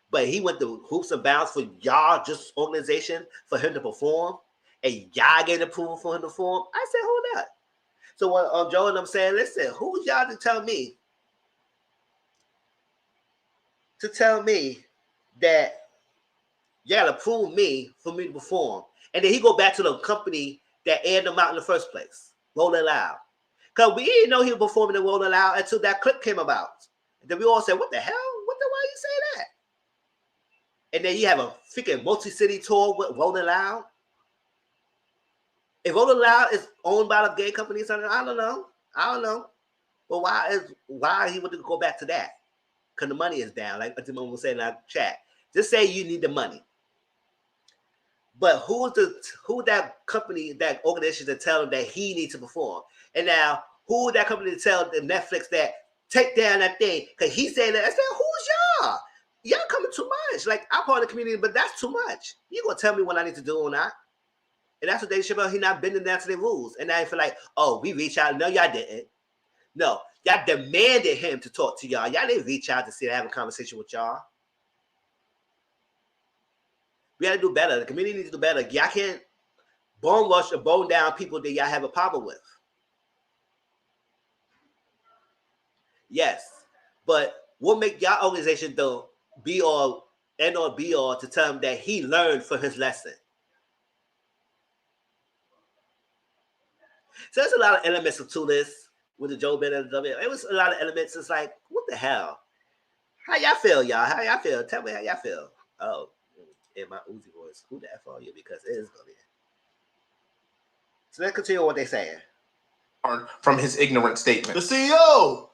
But he went through hoops and bounds for y'all, just organization, for him to perform. And y'all gave approval for him to perform. I said, hold up. So when Joe and I'm saying, listen, who's y'all to tell me that you gotta approve me for me to perform? And then he go back to the company that aired them out in the first place. Rolling Loud. Because we didn't know he was performing in Rolling Loud until that clip came about. And then we all said, what the hell? Why you say that? And then you have a freaking multi-city tour with Rolling Loud. If Rolling Loud is owned by the gay company or something, I don't know. But why he would go back to that? Because the money is down, like Timon was saying in our chat. Just say you need the money. But who that company, that organization to tell him that he needs to perform? And now, who that company to tell the Netflix that take down that thing? Because he said that. I said, who's y'all coming too much. Like, I'm part of the community, but that's too much. You gonna tell me what I need to do or not? And that's what Dave Chappelle, he not bending down to their rules. And now I feel like, oh, we reach out. No, y'all didn't. No, y'all demanded him to talk to y'all. Y'all didn't reach out to see have a conversation with y'all. We gotta do better. The community needs to do better. Y'all can't bone rush or bone down people that y'all have a problem with. Yes, but what make y'all organization though be all end all be all to tell him that he learned from his lesson? So there's a lot of elements to this with the Joe Biden. It was a lot of elements. It's like, what the hell? How y'all feel, y'all? How y'all feel? Tell me how y'all feel. Oh, in my Uzi voice, who the F are you? Because it is gonna be. So let's continue what they're saying. From his ignorant statement. The CEO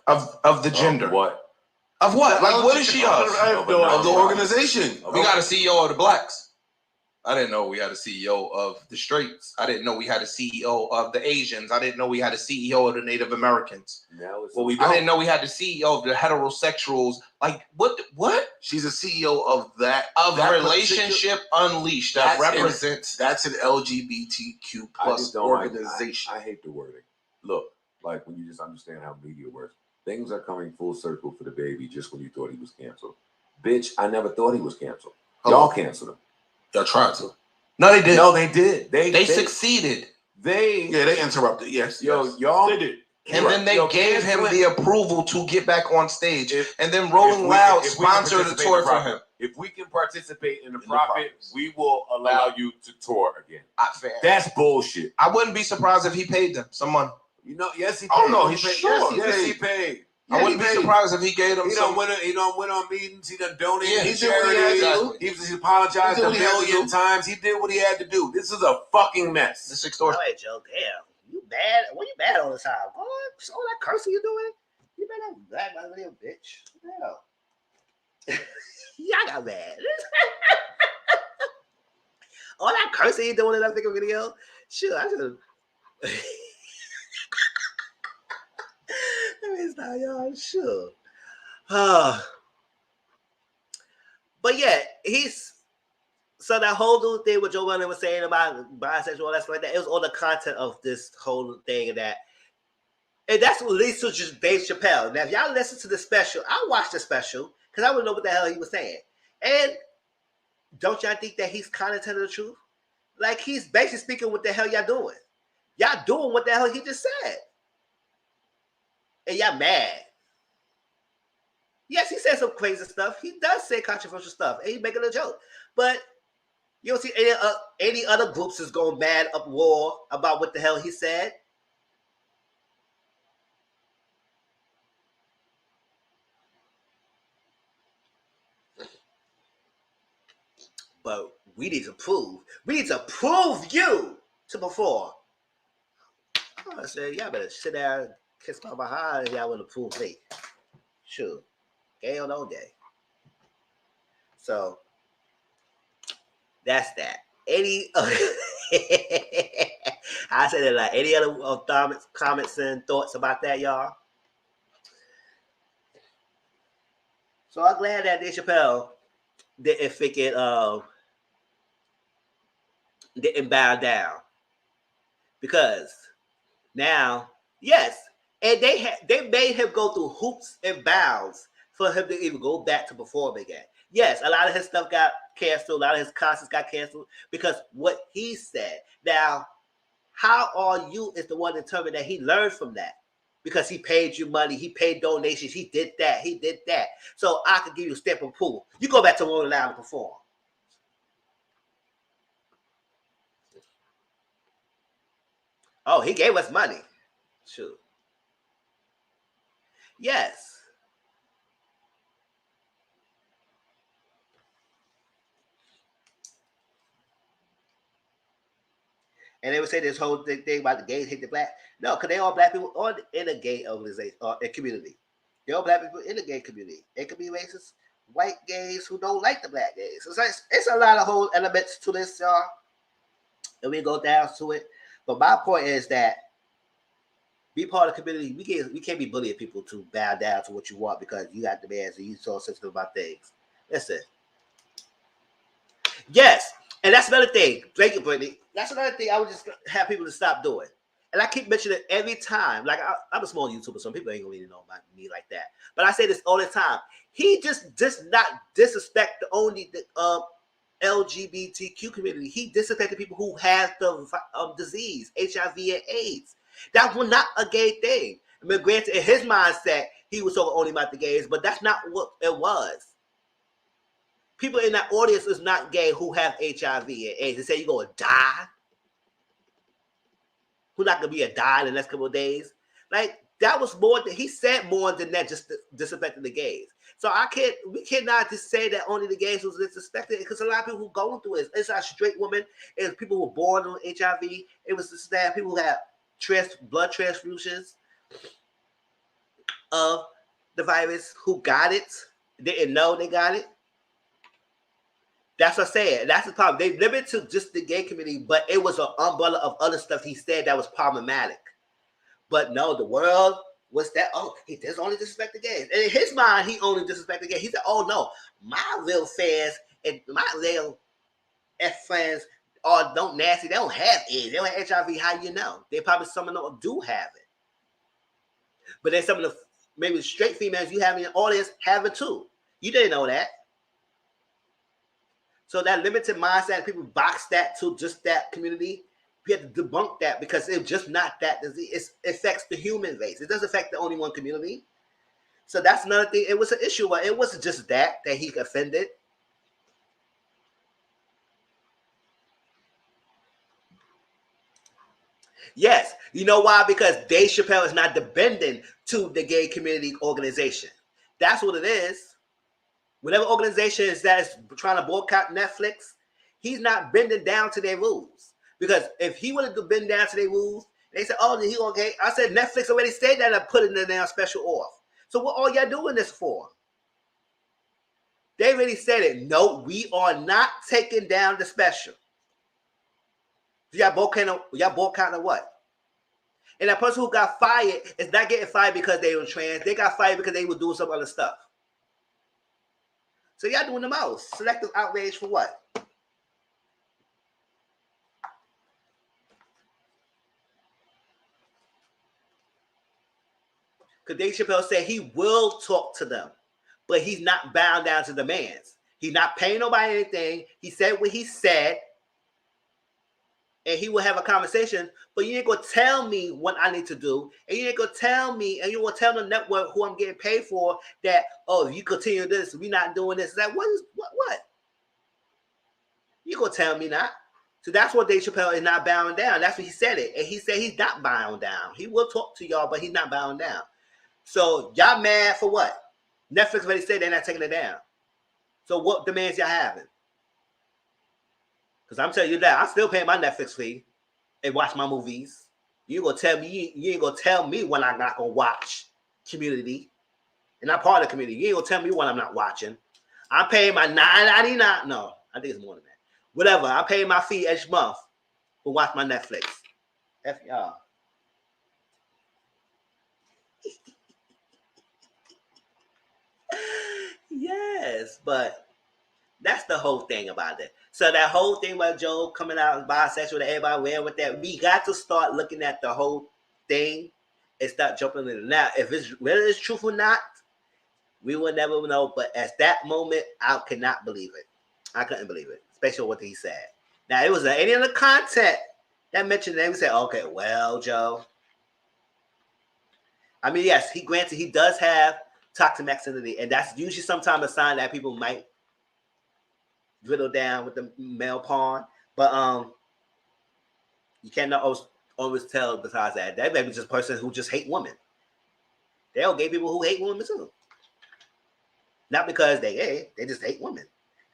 of the gender. What? Of what? Like, what is she of? I have no Of the idea. organization. We got a CEO of the blacks. I didn't know we had a CEO of the straights. I didn't know we had a CEO of the Asians. I didn't know we had a CEO of the Native Americans. I didn't know we had the CEO of the heterosexuals. Like, what? She's a CEO of that Relationship Unleashed that represents. That's an LGBTQ plus organization. I hate the wording. Look, like when you just understand how media works, things are coming full circle for the baby just when you thought he was canceled. Bitch, I never thought he was canceled. Y'all canceled him. Y'all tried to. No, they did. No, they did. They succeeded. They interrupted. Yes, y'all. They did. And then they gave him the approval to get back on stage. And then Rolling Loud sponsored a tour for him. If we can participate in the profit, we will allow you to tour again. Fair. That's bullshit. I wouldn't be surprised if he paid them some money. You know, yes, he paid. Oh no, he paid. Sure. Yes, He paid. I wouldn't be surprised if he gave them. He don't went on meetings. He done donated. He He did what he had to do. He apologized a million times. He did what he had to do. This is a fucking mess. This extortion. All right, Joe. Damn, you mad? What you mad all the time? What? All that cursing you doing? You better black my little bitch. What the hell? Y'all got mad. All that cursing you doing in that fucking video? Sure, I should. It's not y'all, sure. But yeah, so that whole little thing what Joe Budden was saying about bisexual, all that stuff like that, it was all the content of this whole thing and that's what leads to just Dave Chappelle. Now, if y'all listen to the special, I watched the special because I wouldn't know what the hell he was saying. And don't y'all think that he's kind of telling the truth? Like, he's basically speaking what the hell y'all doing. Y'all doing what the hell he just said. And y'all mad. Yes, he said some crazy stuff. He does say controversial stuff. And he's making a joke. But you don't see any other groups is going mad uproar about what the hell he said. But we need to prove you to perform. I said, y'all better sit there and kiss my behind if y'all want to prove me. Sure. Gay on all day. So that's that. I said that, like, any other comments and thoughts about that, y'all? So I'm glad that Dave Chappelle didn't bow down, because now, yes, and they made him go through hoops and bounds for him to even go back to perform again. Yes, a lot of his stuff got canceled, a lot of his concerts got canceled because what he said. Now, how are you is the one determined that he learned from that? Because he paid you money, he paid donations, he did that. So I could give you a stamp of approval. You go back to Rolling Loud and perform. Oh, he gave us money. Sure. Yes. And they would say this whole thing about the gays hate the black. No, because they all black people in a gay organization or a community. They're all black people in the gay community. It could be racist white gays who don't like the black gays. It's a lot of whole elements to this, y'all. And we go down to it. But my point is that Be part of the community. We can't be bullying people to bow down to what you want because you got demands and you so sensitive about things. Listen. Yes, and that's another thing. Thank you, Brittany. That's another thing I would just have people to stop doing. And I keep mentioning it every time. Like I'm a small YouTuber, so people ain't gonna really know about me like that. But I say this all the time. He just does not disrespect the only LGBTQ community. He disrespected people who have the disease, HIV and AIDS. That was not a gay thing. I mean, granted, in his mindset, he was talking only about the gays, but that's not what it was. People in that audience is not gay who have HIV and AIDS. They say you're going to die. Who's not going to be a die in the next couple of days? Like, that was more than, he said more than that, just disrespecting the gays. So we cannot just say that only the gays was disrespected, because a lot of people who going through it, it's not straight women, it's people who were born on HIV, it was just that people who have blood transfusions of the virus, who got it, didn't know they got it. That's what I said. That's the problem. They limited to just the gay community, but it was an umbrella of other stuff he said that was problematic. But no, the world was that, oh, he does only disrespect the gays. And in his mind, he only disrespect the gays. He said, oh no, my real fans and my real friends are don't nasty. They don't have AIDS. They don't have HIV. How you know? They probably some of them do have it. But then some of the maybe straight females you have in your audience have it too. You didn't know that. So that limited mindset, people box that to just that community. We have to debunk that because it's just not that disease. It affects the human race. It doesn't affect the only one community. So that's another thing. It was an issue, but it wasn't just that he offended. Yes. You know why? Because Dave Chappelle is not bending to the gay community organization. That's what it is. Whatever organization is that is trying to boycott Netflix, he's not bending down to their rules. Because if he would have been down to their rules, they said, oh, he okay. I said Netflix already said that and put it in their special off. So what are y'all doing this for? They already said it. No, we are not taking down the special. Y'all boycotting what? And that person who got fired is not getting fired because they were trans. They got fired because they were doing some other stuff. So y'all doing the most. Selective outrage for what? Because Dave Chappelle said he will talk to them, but he's not bound down to demands. He's not paying nobody anything. He said what he said, and he will have a conversation, but you ain't going to tell me what I need to do, and you ain't going to tell me, and you will tell the network who I'm getting paid for that, oh, if you continue this, we're not doing this. That what? You going to tell me not? So that's what Dave Chappelle is not bowing down. That's what he said it, and he said he's not bowing down. He will talk to y'all, but he's not bowing down. So y'all mad for what? Netflix already said they're not taking it down. So what demands y'all having? Because I'm telling you that I'm still paying my Netflix fee and watch my movies. You ain't gonna tell me when I'm not gonna watch Community. And I'm part of the community. You ain't gonna tell me when I'm not watching. I'm paying my $9.99. No, I think it's more than that. Whatever. I'm paying my fee each month to watch my Netflix. F y'all. Yes, but that's the whole thing about it. So that whole thing about Joe coming out as bisexual, that everybody wearing with that, we got to start looking at the whole thing and start jumping in it. Now, if it's whether it's truth or not, we will never know. But at that moment, I cannot believe it. I couldn't believe it, especially what he said. Now, it was any other content that mentioned that we said, okay, well, Joe. I mean, yes, he does have toxic masculinity, and that's usually sometimes a sign that people might dwindle down with the male porn. But you cannot always tell besides that. That may be just a person who just hate women. There are gay people who hate women too. Not because they gay, they just hate women.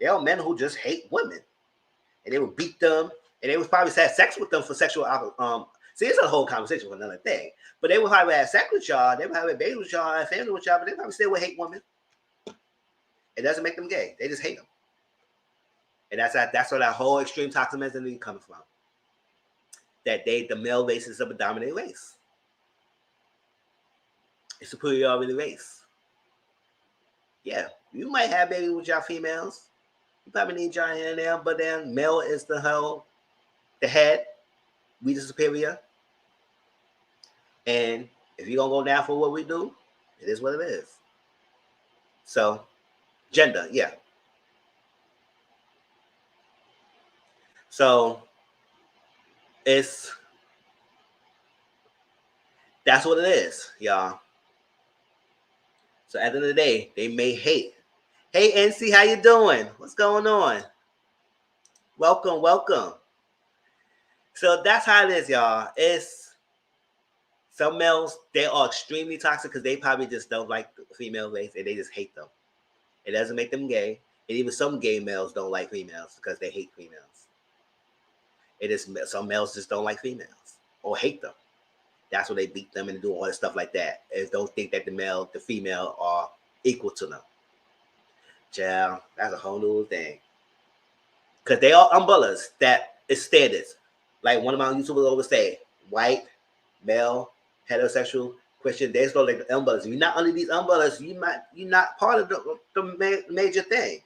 There are men who just hate women. And they would beat them, and they would probably have sex with them for sexual see, it's a whole conversation for another thing. But they would probably have sex with y'all, they would have a baby with y'all, and family with y'all, but they probably still would hate women. It doesn't make them gay. They just hate them. And that's where that whole extreme toxic masculinity comes from. That the male race is a dominant race. It's superiority race. Yeah, you might have baby with y'all females. You probably need y'all in there, but then male is the head. We the superior. And if you're gonna go down for what we do, it is what it is. So, gender, yeah. So that's what it is, y'all. So at the end of the day, they may hate. Hey NC, how you doing? What's going on? Welcome. So that's how it is, y'all. It's some males, they are extremely toxic because they probably just don't like the female race and they just hate them. It doesn't make them gay. And even some gay males don't like females because they hate females. It is some males just don't like females or hate them. That's why they beat them and do all this stuff like that. And don't think that the female are equal to them. Child, that's a whole new thing. Because they are umbrellas that is standards. Like one of my YouTubers always say, white, male, heterosexual, Christian, there's no like umbrellas. If you're not under these umbrellas, you're not part of the major thing.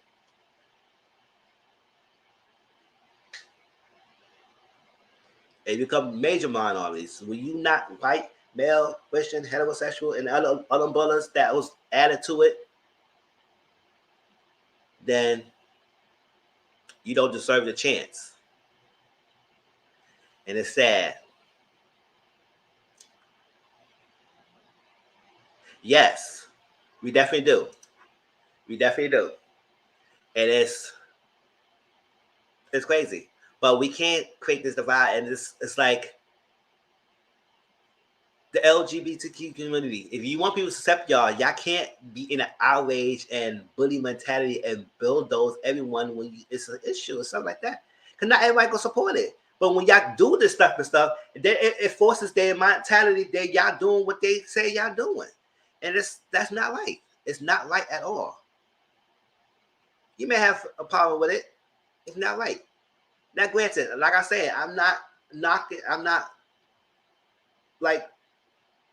They become major minorities. When you not white, male, Christian, heterosexual, and other umbrellas that was added to it, then you don't deserve the chance. And it's sad. Yes, we definitely do. And it's crazy. But we can't create this divide, and it's like the LGBTQ community. If you want people to accept y'all can't be in an outrage and bully mentality and bulldoze everyone when it's an issue or something like that. Because not everybody gonna support it. But when y'all do this stuff, then it forces their mentality that y'all doing what they say y'all doing, and that's not right. It's not right at all. You may have a problem with it. It's not right. Now, granted, like I said, I'm not knocking. I'm not like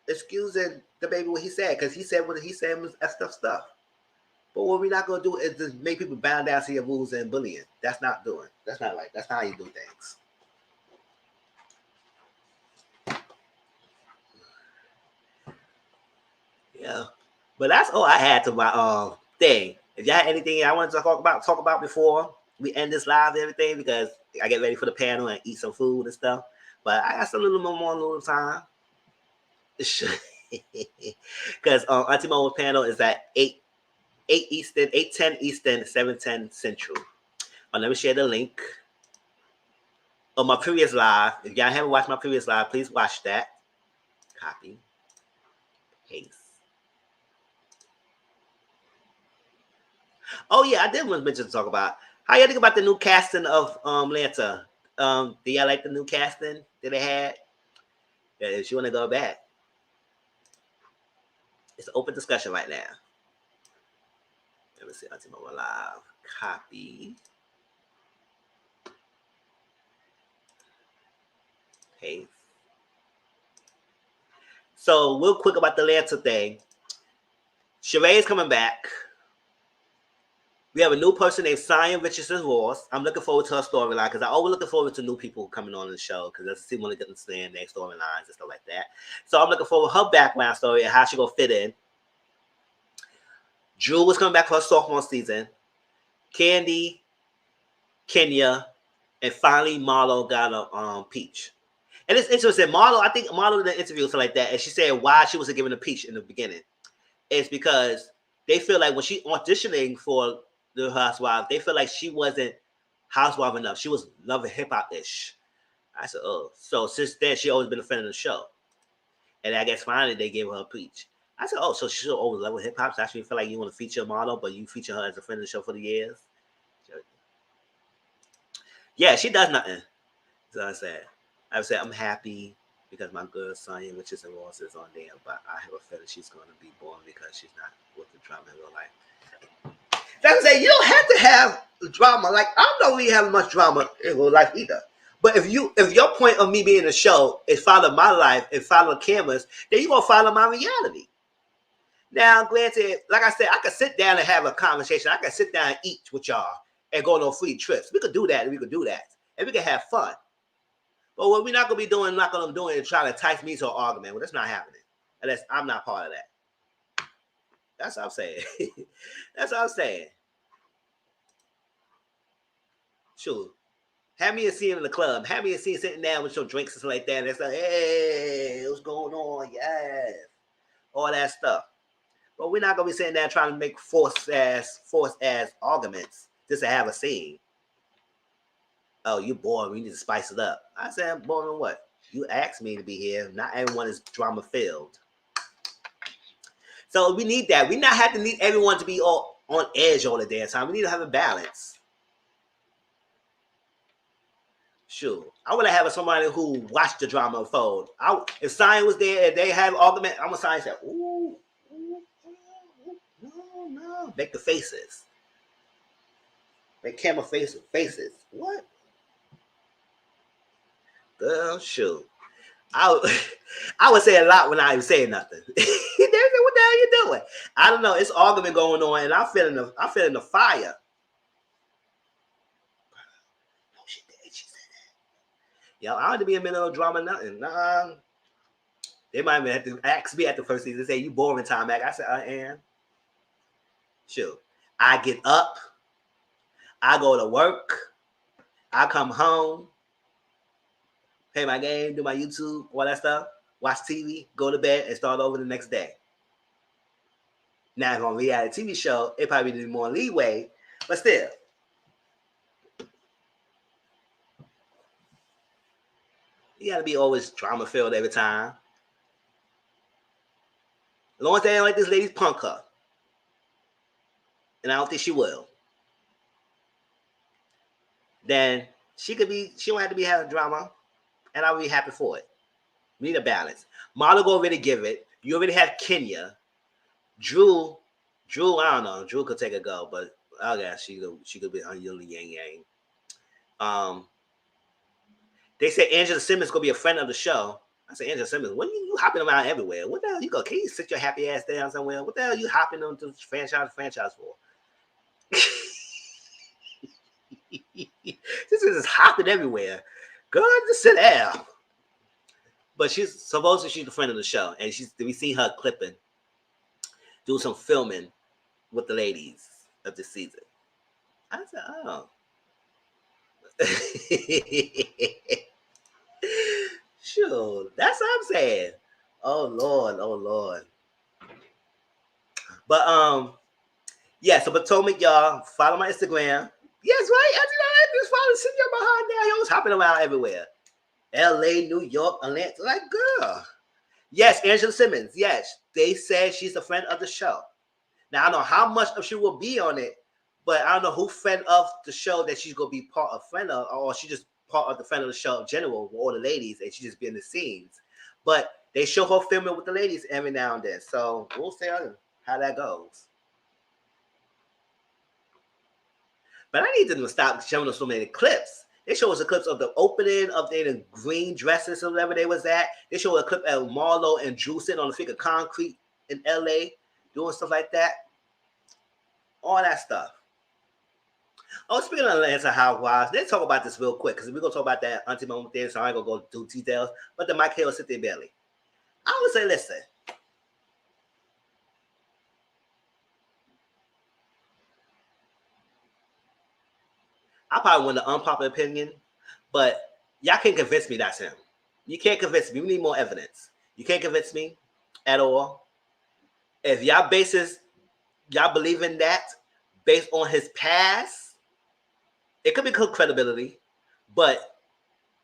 excusing the baby what he said, because he said what he said was stuff. But what we're not gonna do is just make people bow down to your rules and bullying. That's not right. That's not how you do things. Yeah, but that's all I had to my thing. If y'all had anything I wanted to talk about before we end this live and everything, because I get ready for the panel and eat some food and stuff. But I got some little time. Because Auntie Mo's panel is at 8 Eastern, 8:10 Eastern, 7:10 Central. Let me share the link of my previous live. If y'all haven't watched my previous live, please watch that. Copy. Paste. Oh yeah, I did want to mention to talk about how y'all think about the new casting of Atlanta. Do y'all like the new casting that they had? Yeah, if you want to go back, it's an open discussion right now. Let me see, Auntie Mama Live. Copy. Paste. So real quick about the Atlanta thing. Sheree is coming back. We have a new person named Cyan Richardson-Ross. I'm looking forward to her storyline because I always looking forward to new people coming on the show because I see want to understand their storylines and stuff like that. So I'm looking forward to her background story and how she gonna fit in. Drew was coming back for her sophomore season. Candy, Kenya, and finally Marlo got a Peach. And it's interesting. I think Marlo did an interview or something like that, and she said why she wasn't given a Peach in the beginning. It's because they feel like when she auditioning for the Housewives, they feel like she wasn't housewife enough. She was Love and Hip Hop-ish. I said, oh. So since then, she always been a fan of the show. And I guess finally they gave her a Peach. I said, oh, so she always Love and Hip Hop. So actually feel like you want to feature a model, but you feature her as a friend of the show for the years. Yeah, she does nothing. So I said, I'm happy because my good son, Richardson-Ross, is on there, but I have a feeling she's going to be born because she's not with the drama in real life. That's what I'm saying. You don't have to have drama. Like, I don't really have much drama in real life either. But if your point of me being a show is follow my life and follow cameras, then you're going to follow my reality. Now, granted, like I said, I could sit down and have a conversation. I could sit down and eat with y'all and go on free trips. We could do that, and we could do that. And we could have fun. But what we're not going to be doing, not going to do is try to entice me to an argument. Well, that's not happening. Unless I'm not part of that. That's what I'm saying. That's what I'm saying. Sure. Have me a scene in the club. Have me a scene sitting down with your drinks and stuff like that. And it's like, hey, what's going on? Yes. All that stuff. But we're not going to be sitting there trying to make forced ass arguments just to have a scene. Oh, you bored. We need to spice it up. I said, I'm bored on what? You asked me to be here. Not everyone is drama filled. So we need that. We not have to need everyone to be all on edge all the damn time. We need to have a balance. Sure. I want to have somebody who watched the drama unfold. If Sign was there and they have argument, I'm going to Sign say, ooh, no. Make the faces. Make camera faces. What? Girl, shoot. I would say a lot when I ain't saying nothing. They say, what the hell you doing? I don't know. It's argument going on, and I'm feeling the fire. Oh, she did. She said that. Yo, I don't have to be in the middle of drama, nothing. Nah. They might even have to ask me at the first season, say, you boring, Tom Mac. I said, I am. Sure. I get up. I go to work. I come home. Play my game, do my YouTube, all that stuff. Watch TV, go to bed, and start over the next day. Now, if on a reality TV show, it probably needs more leeway, but still. You got to be always drama-filled every time. As long as they don't let this lady punk her. And I don't think she will. Then she don't have to be having drama. And I'll be happy for it. We need a balance. Marlo already give it. You already have Kenya. Drew, I don't know. Drew could take a go, but I guess she could be on Yuli Yang Yang. They say Angela Simmons gonna be a friend of the show. I said, Angela Simmons, what are you hopping around everywhere? What the hell you go? Can you sit your happy ass down somewhere? What the hell are you hopping on to franchise for? This is just hopping everywhere. Girl, just sit down. But she's a friend of the show, and we see her clipping, do some filming with the ladies of the season. I said, oh. Sure, that's what I'm saying. Oh Lord. But yeah. So Potomac, y'all, follow my Instagram. Yes, right. I just follow Cynthia behind there. He was hopping around everywhere. LA, New York, Atlanta. Like, girl. Yes, Angela Simmons. Yes. They said she's a friend of the show. Now, I don't know how much of she will be on it, but I don't know who friend of the show that she's going to be part of friend of, or she just part of the friend of the show in general with all the ladies, and she just be in the scenes. But they show her filming with the ladies every now and then. So we'll see how that goes. But I need them to stop showing us so many clips. They show us the clips of the opening of the green dresses or whatever they was at. They show a clip of Marlo and Drew sitting on a figure of concrete in LA doing stuff like that. All that stuff. Oh, speaking of Atlanta Housewives, let's talk about this real quick because we're going to talk about that auntie moment there, so I ain't going to go do details. But the Mike Hill sit there barely. I would say, listen. I probably want the unpopular opinion, but y'all can't convince me that's him. You can't convince me. We need more evidence. You can't convince me at all. If y'all believe in that based on his past, it could be good credibility, but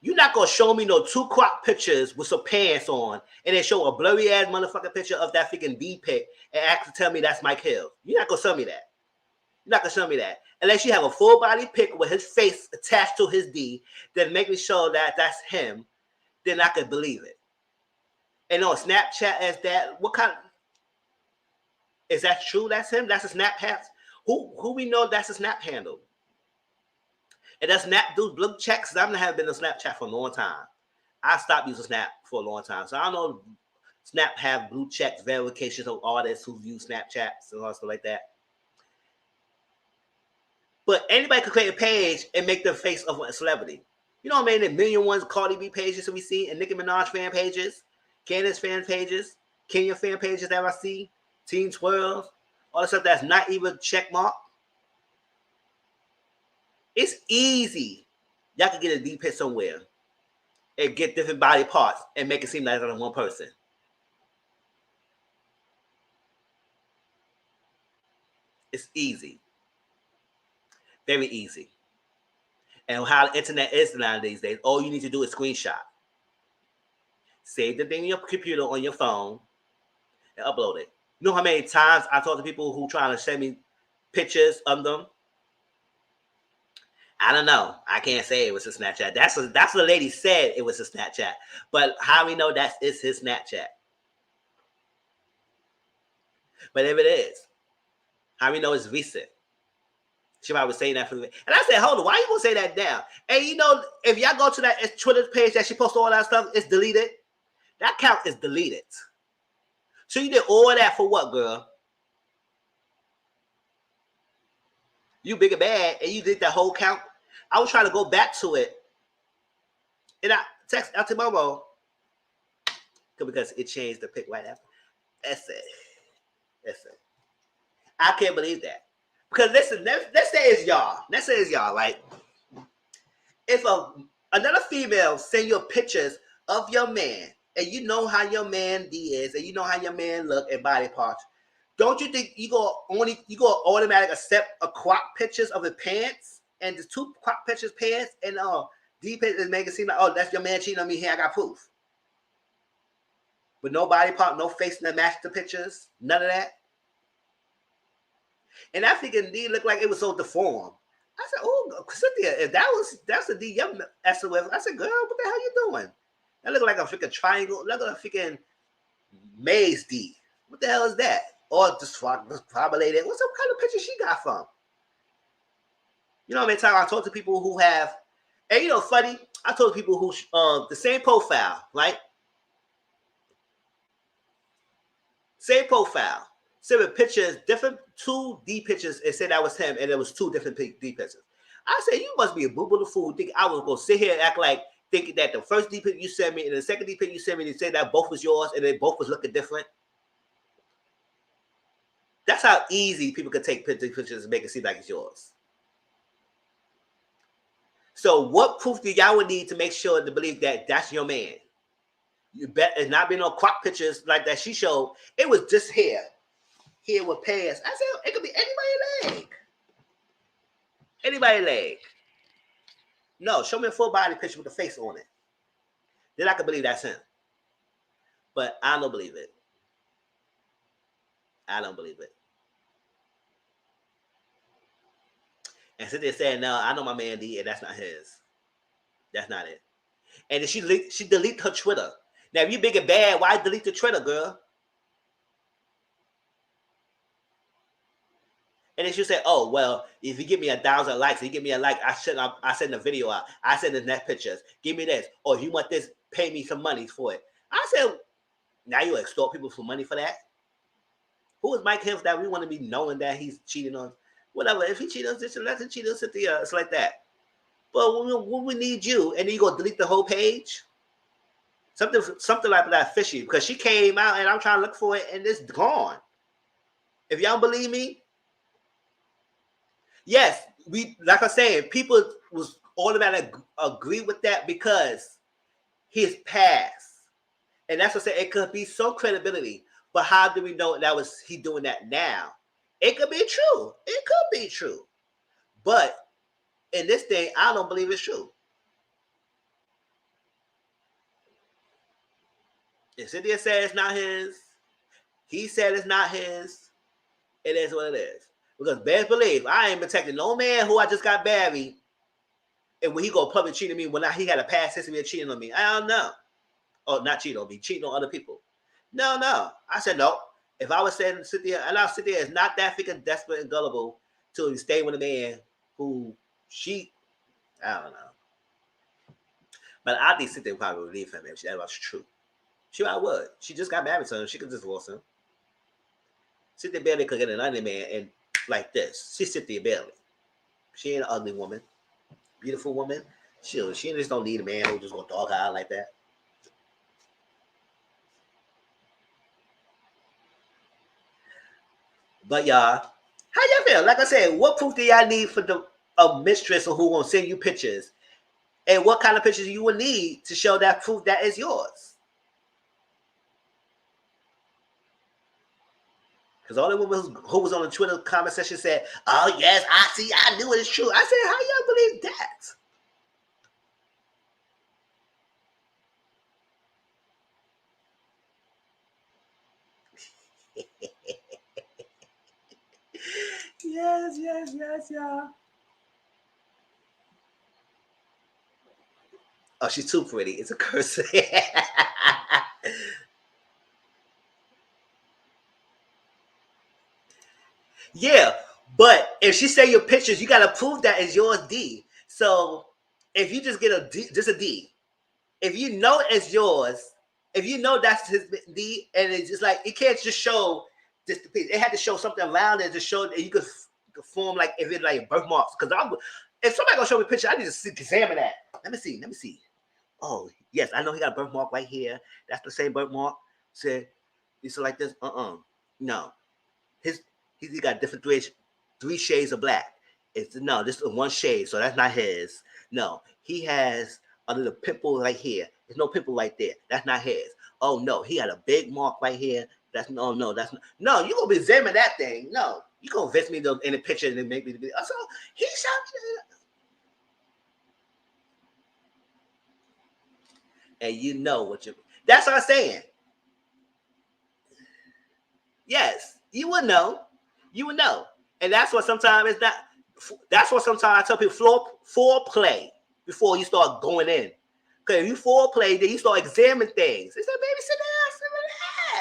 you're not going to show me no 2 crop pictures with some pants on and then show a blurry ass motherfucking picture of that freaking B pic and actually tell me that's Mike Hill. You're not going to show me that. You're not going to show me that. Unless you have a full body pic with his face attached to his D, then make me show that that's him, then I could believe it. And on Snapchat as that, what kind of, is that true? That's him? That's a Snap hat? Who we know that's a Snap handle? And that Snap do blue checks. I haven't been on Snapchat for a long time. I stopped using Snap for a long time. So I don't know Snap have blue checks, verifications of artists who use Snapchats and all stuff like that. But anybody could create a page and make the face of a celebrity. You know what I mean? The million ones Cardi B pages that we see, and Nicki Minaj fan pages, Candace fan pages, Kenya fan pages that I see, Teen 12, all the stuff that's not even check mark. It's easy. Y'all can get a deep hit somewhere and get different body parts and make it seem like it's only one person. It's easy. Very easy. And how the internet is now these days, all you need to do is screenshot. Save the thing in your computer on your phone and upload it. You know how many times I talk to people who trying to send me pictures of them? I don't know. I can't say it was a Snapchat. That's what the lady said it was a Snapchat. But how we know that is his Snapchat? But if it is, how we know it's recent? She probably was saying that for me. And I said, hold on, why you gonna say that now? And you know, if y'all go to that Twitter page that she posted all that stuff, it's deleted. That account is deleted. So you did all that for what, girl? You big and bad, and you did that whole count. I was trying to go back to it. And I text out to Momo because it changed the pic right after. That's it. I can't believe that. Because listen, let's say it's y'all. Let's say it's y'all, right? If another female send you pictures of your man, and you know how your man is, and you know how your man look and body parts, don't you think you go automatically accept a crop pictures of the pants and the two crop pictures pants and deep pictures make it seem like, oh, that's your man cheating on me here, I got proof. With no body part, no face that match the pictures, none of that. And I think indeed looked like it was so deformed. I said, oh, Cynthia, if that's the D young messing with. I said, girl, what the hell you doing? That look like a freaking triangle, look like a freaking maze D. What the hell is that? Or discombobulated. What some kind of picture she got from? You know how many times I talk to people who have, and you know, funny, I told people who the same profile, right? Same profile. Seven pictures, different 2D pictures, and said that was him, and it was two different D pictures. I said, you must be a boo-boo fool. Think I was gonna sit here and act like thinking that the first D pic you sent me and the second D pic you sent me, they said that both was yours and they both was looking different. That's how easy people could take pictures and make it seem like it's yours. So what proof do y'all would need to make sure to believe that that's your man? You bet it's not being no crop pictures like that she showed. It was just here with pants. I said it could be anybody's leg. Anybody's leg. No, show me a full body picture with the face on it. Then I could believe that's him. But I don't believe it. I don't believe it. And Cynthia said, no, I know my man D, and that's not his. That's not it. And then she deleted her Twitter. Now, if you big and bad, why delete the Twitter, girl? And then she'll say, oh, well, if you give me 1,000 likes, if you give me a like, I send a video out. I send the next pictures. Give me this. Or if you want this, pay me some money for it. I said, now you extort people for money for that? Who is Mike Hill that we want to be knowing that he's cheating on? Whatever. If he cheated on this, let him cheat on Cynthia. It's like that. But when we need you, and then you go delete the whole page, something like that fishy, because she came out and I'm trying to look for it and it's gone. If y'all believe me, yes, we like I said, people was automatically agree with that because his past, and that's what I said. It could be some credibility, but how do we know that was he doing that now? It could be true. It could be true, but in this thing, I don't believe it's true. If Cynthia said it's not his, he said it's not his, it is what it is. Because best believe, I ain't protecting no man who I just got married, and when he go public cheating me when he had a past history of cheating on me. I don't know. Or not cheating on me, cheating on other people. No. I said no. If I was saying Cynthia, and now Cynthia is not that freaking desperate and gullible to stay with a man who I don't know. But I think Cynthia would probably leave him if that was true. I would. She just got married to him. She could divorce him. Cynthia Bailey could get another man and like this. She's Cynthia Bailey. She ain't an ugly woman. Beautiful woman. She just don't need a man who just gonna dog her out like that. But y'all, how y'all feel? Like I said, what proof do y'all need for a mistress or who gonna send you pictures? And what kind of pictures you will need to show that proof that is yours? Because all the women who was on the Twitter comment section said, "Oh yes, I knew it's true." I said, "How y'all believe that?" Yes, y'all. Oh, she's too pretty. It's a curse. Yeah, but if she say your pictures, you gotta prove that is yours D. So if you just get a D, just a D, if you know it's yours, if you know that's his D, and it's just like it can't just show just the piece. It had to show something around it to show that you could form like if it's like birthmarks. Because if somebody gonna show me a picture, I need to examine that. Let me see. Oh yes, I know he got a birthmark right here. That's the same birthmark. Said it's like this. No, he got different three shades of black. This is one shade, so that's not his. No, he has a little pimple right here. There's no pimple right there. That's not his. Oh no, he had a big mark right here. That's no, that's not. No, you gonna be examining that thing. No, you gonna visit me in the picture and then make me. So he shot me. And you know what you. That's what I'm saying. Yes, you would know. You would know. And that's what sometimes it's not. That's what sometimes I tell people foreplay before you start going in. Because if you foreplay, then you start examining things. They say, baby, sit down,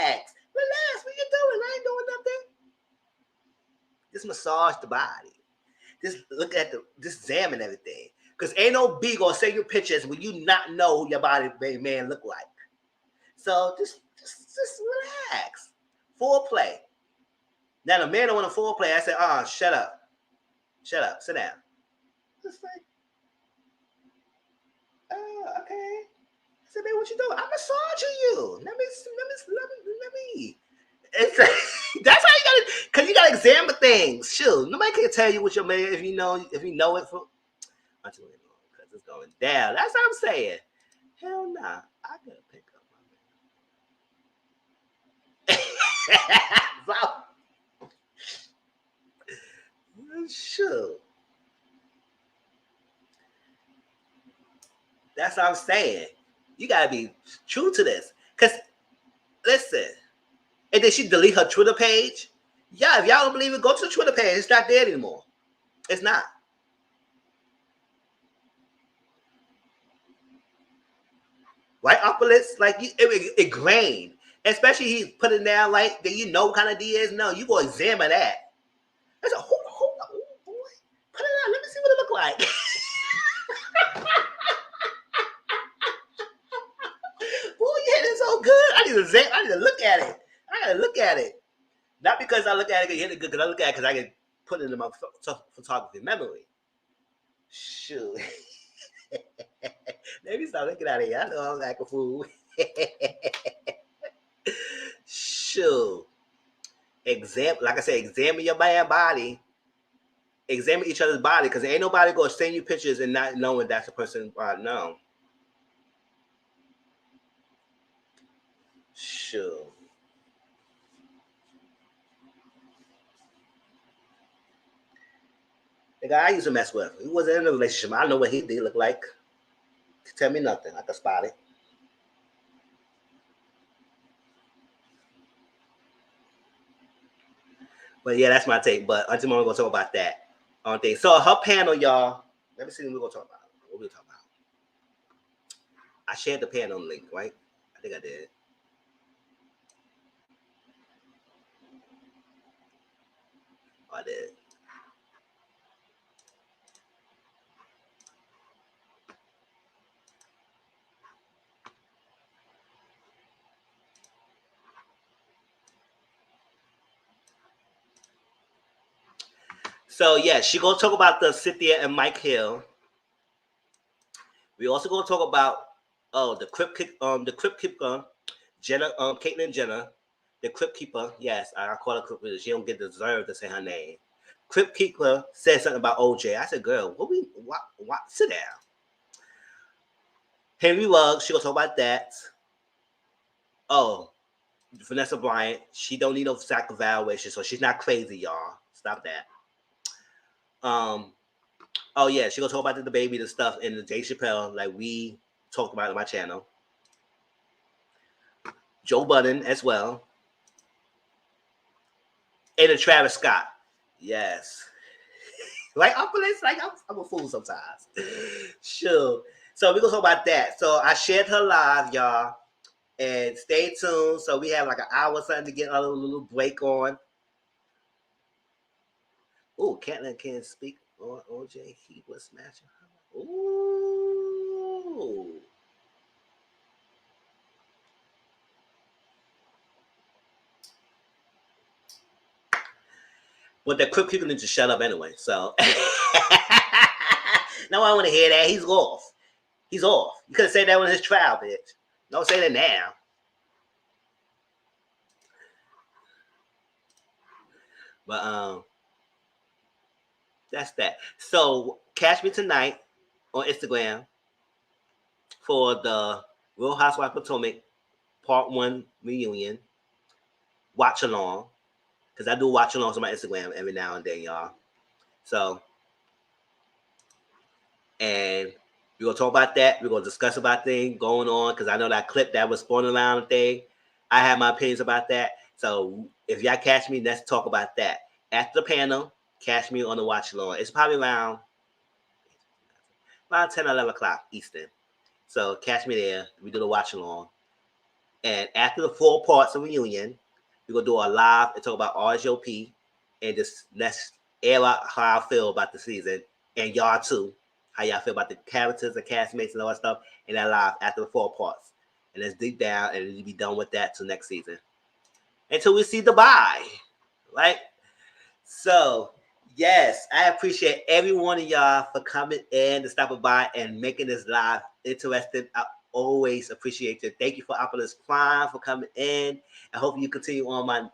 relax. Relax. What you doing? I ain't doing nothing. Just massage the body. Just look at just examine everything. Because ain't no B gonna send you pictures when you not know who your body man look like. So just relax. Foreplay. Now the man don't want to foreplay. I said, shut up, sit down. Just like, okay. I said, baby, what you doing? I'm massaging you. Let me. It's that's how you gotta, cause you gotta examine things. Shoot, nobody can tell you what your man if you know it from. Until because it's going down. That's what I'm saying. Hell nah, I gotta pick up my man. Sure. That's what I'm saying. You gotta be true to this. Cause listen, and then she delete her Twitter page. Yeah, if y'all don't believe it, go to the Twitter page. It's not there anymore. It's not. Right upper list, like it grained. Especially he put it down like that. You know what kind of D is. No, you go examine that. I said, hold on, boy. Put it out. Let me see what it look like. Boy, yeah, it's so good. I need to look at it. I gotta look at it. Not because I look at it and hit it good, because I look at it because I can put it in my photography memory. Shoot. Maybe stop looking at it. I know I'm like a fool. Shoot. Like I said, examine your body. Examine each other's body, because ain't nobody gonna send you pictures and not knowing that's a person. No. Sure. The guy I used to mess with, he wasn't in a relationship. I know what he did look like. Tell me nothing. I can spot it. But yeah, that's my take. But Auntie Mama gonna talk about that on thing. So her panel, y'all. Let me see what we're gonna talk about. What we talking about? I shared the panel link, right? I think I did. Oh, I did. So yeah, she gonna talk about the Cynthia and Mike Hill. We also gonna talk about the Crypt Keeper, Jenna, Caitlyn Jenner, the Crypt Keeper. Yes, I call her Crypt Keeper. She don't get deserved to say her name. Crypt Keeper said something about OJ. I said, girl, what? Sit down. Henry Ruggs, she gonna talk about that. Oh, Vanessa Bryant, she don't need no psych evaluation, so she's not crazy, y'all. Stop that. Oh yeah, she gonna talk about the baby, the stuff, and the Dave Chappelle, like we talked about on my channel. Joe Budden as well. And the Travis Scott. Yes. Like I'm a fool sometimes. Sure. So we're gonna talk about that. So I shared her live, y'all. And stay tuned. So we have like an hour or something to get a little break on. Oh, Caitlyn can't speak on OJ. He was smashing her. Ooh. But the Crypt Keeper needs to shut up anyway. So no, I want to hear that. He's off. He's off. You could have said that on his trial, bitch. Don't say that now. But that's that. So catch me tonight on Instagram for the Real Housewives of Potomac Part 1 reunion watch along. Because I do watch alongs on my Instagram every now and then, y'all. So, and we're going to talk about that. We're going to discuss about things going on. Because I know that clip that was spawning around thing. I have my opinions about that. So, if y'all catch me, let's talk about that. After the panel, catch me on the watch along. It's probably around 10 or 11 o'clock Eastern. So, catch me there. We do the watch along. And after the 4 parts of reunion, we're going to do a live and talk about RSOP and just let's air out how I feel about the season and y'all too, how y'all feel about the characters, the castmates, and all that stuff in that live after the 4 parts. And let's dig down and we'll be done with that till next season. Until we see the bye, right? So, yes, I appreciate every one of y'all for coming in to stopping by and making this live interesting. I always appreciate you. Thank you for Opulus Prime for coming in. I hope you continue on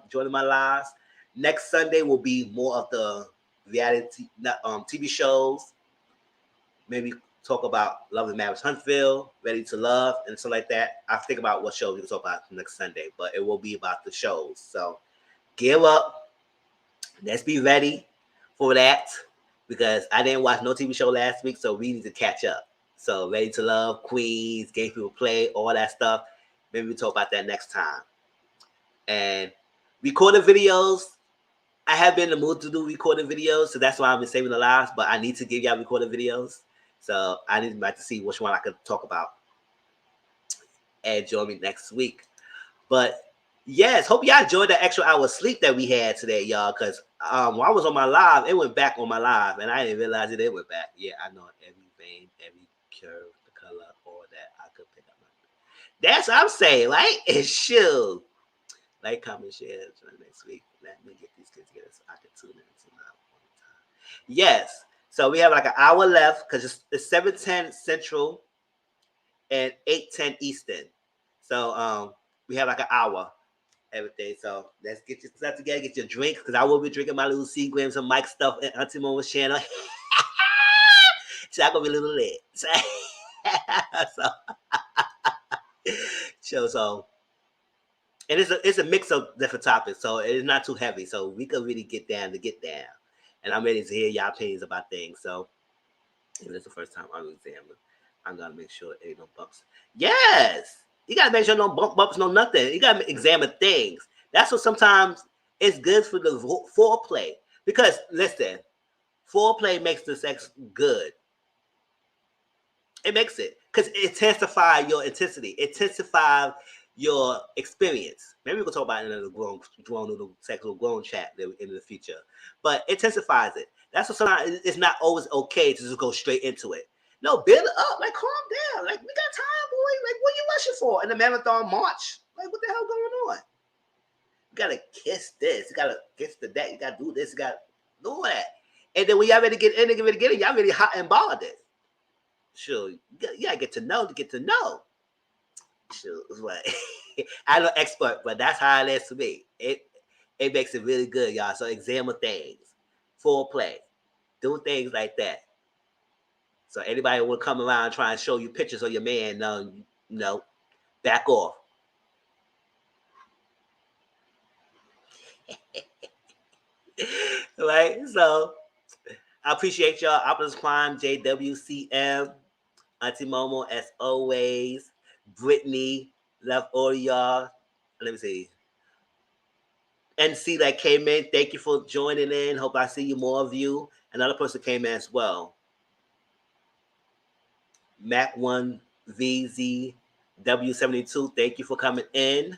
joining my lives. Next Sunday will be more of the reality TV shows. Maybe talk about Love and Marriage Huntsville, Ready to Love, and stuff like that. I think about what shows we can talk about next Sunday, but it will be about the shows. So gear up. Let's be ready for that because I didn't watch no TV show last week, so we need to catch up. So Ready to Love, Queens, Game People Play, all that stuff. Maybe we'll talk about that next time. And recorded videos. I have been in the mood to do recorded videos, so that's why I've been saving the lives, but I need to give y'all recorded videos. So I need to see which one I could talk about. And join me next week. But yes, hope y'all enjoyed the extra hour of sleep that we had today, y'all. Because while I was on my live, it went back on my live, and I didn't realize it went back. Yeah, I know every vein, every curve, the color, all that I could pick up. That's what I'm saying, right? It's shoe. Like, comment, share next week. Let me get these kids together so I can tune in tonight. Yes. So we have like an hour left because it's 7:10 Central and 8:10 Eastern. So we have like an hour. Everything. So let's get your stuff together, get your drinks, because I will be drinking my little Seagrams and Mike stuff and Auntie Momo's channel. So I'm gonna be a little lit. So and it's a mix of different topics, so it's not too heavy. So we can really get down. And I'm ready to hear y'all opinions about things. So if it's the first time I'm examining, I'm gonna make sure it ain't no bumps. Yes. You gotta make sure no bumps, no nothing. You gotta examine things. That's what sometimes it's good for the foreplay. Because listen, foreplay makes the sex good. It makes it because it intensifies your intensity. It intensifies your experience. Maybe we can talk about it in a grown sexual grown chat in the future. But it intensifies it. That's what sometimes it's not always okay to just go straight into it. No, build it up. Like, calm down. Like, we got time, boy. Like, what are you rushing for in the marathon march? Like, what the hell going on? You gotta kiss this. You gotta kiss the that. You gotta do this. You gotta Do that. And then when y'all ready to get in and get it, y'all really hot and bothered. Sure, you gotta get to know. Sure, it's like I'm no expert, but that's how it is to me. It makes it really good, y'all. So examine things, foreplay, do things like that. So anybody will come around and try and show you pictures of your man, back off. Right? So I appreciate y'all. Optimus Prime, JWCM, Auntie Momo, as always. Brittany, love all of y'all. Let me see. NC that came in, thank you for joining in. Hope I see you, more of you. Another person came in as well. Mac1VZW72, thank you for coming in.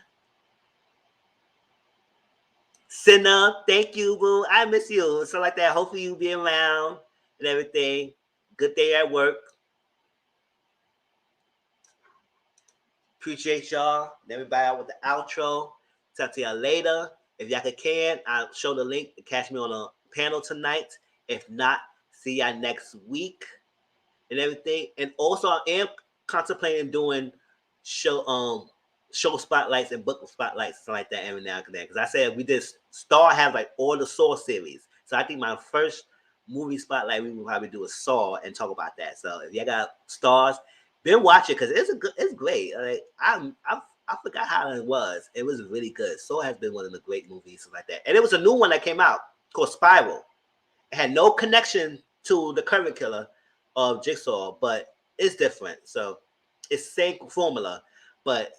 Sinner, thank you, boo. I miss you. So like that. Hopefully you be around and everything. Good day at work. Appreciate y'all. Everybody out with the outro. Talk to y'all later. If y'all can, I'll show the link to catch me on a panel tonight. If not, see y'all next week and everything. And also, I am contemplating doing show spotlights and book spotlights, something like that every now and then. Because I said we did Star has like all the Saw series. So I think my first movie spotlight we will probably do a Saw and talk about that. So if y'all got Stars, been watching because it's great. Like I forgot how it was. It was really good. Saw has been one of the great movies like that. And it was a new one that came out called Spiral. It had no connection to the current killer of Jigsaw, but it's different. So it's the same formula, but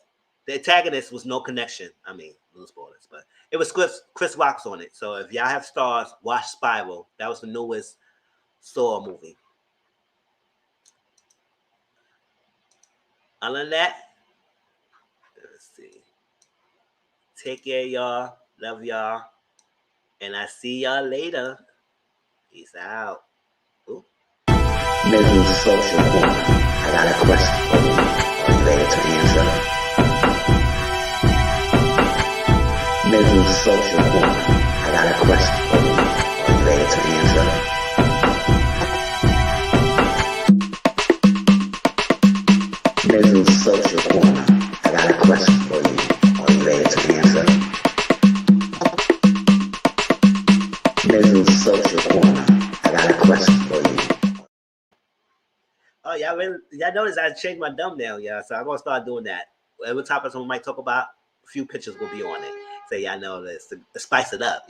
the antagonist was no connection. I mean, little spoilers, but it was Chris Rock's on it. So if y'all have Stars, watch Spiral. That was the newest Saw movie. Other than that, let's see. Take care, y'all. Love y'all. And I see y'all later. Peace out. Ooh. Mizzle Social Corner. I got a question for you. Are you ready to answer? Mizzle Social Corner. I got a question for you. Are you ready to answer? Mizzle Social Corner. I got a question for you. Are you ready to answer? Mizzle Social Corner. I got a question for you. Oh, y'all notice I changed my thumbnail, y'all. So I'm gonna start doing that. Every topic someone might talk about, a few pictures will be on it. So y'all know this to spice it up,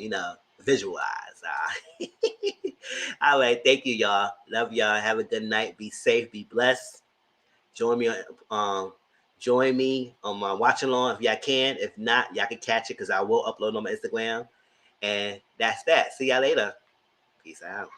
visualize. All right, thank you, y'all. Love y'all. Have a good night. Be safe. Be blessed. Join me on my watch along if y'all can. If not, y'all can catch it because I will upload on my Instagram. And that's that. See y'all later. Peace out.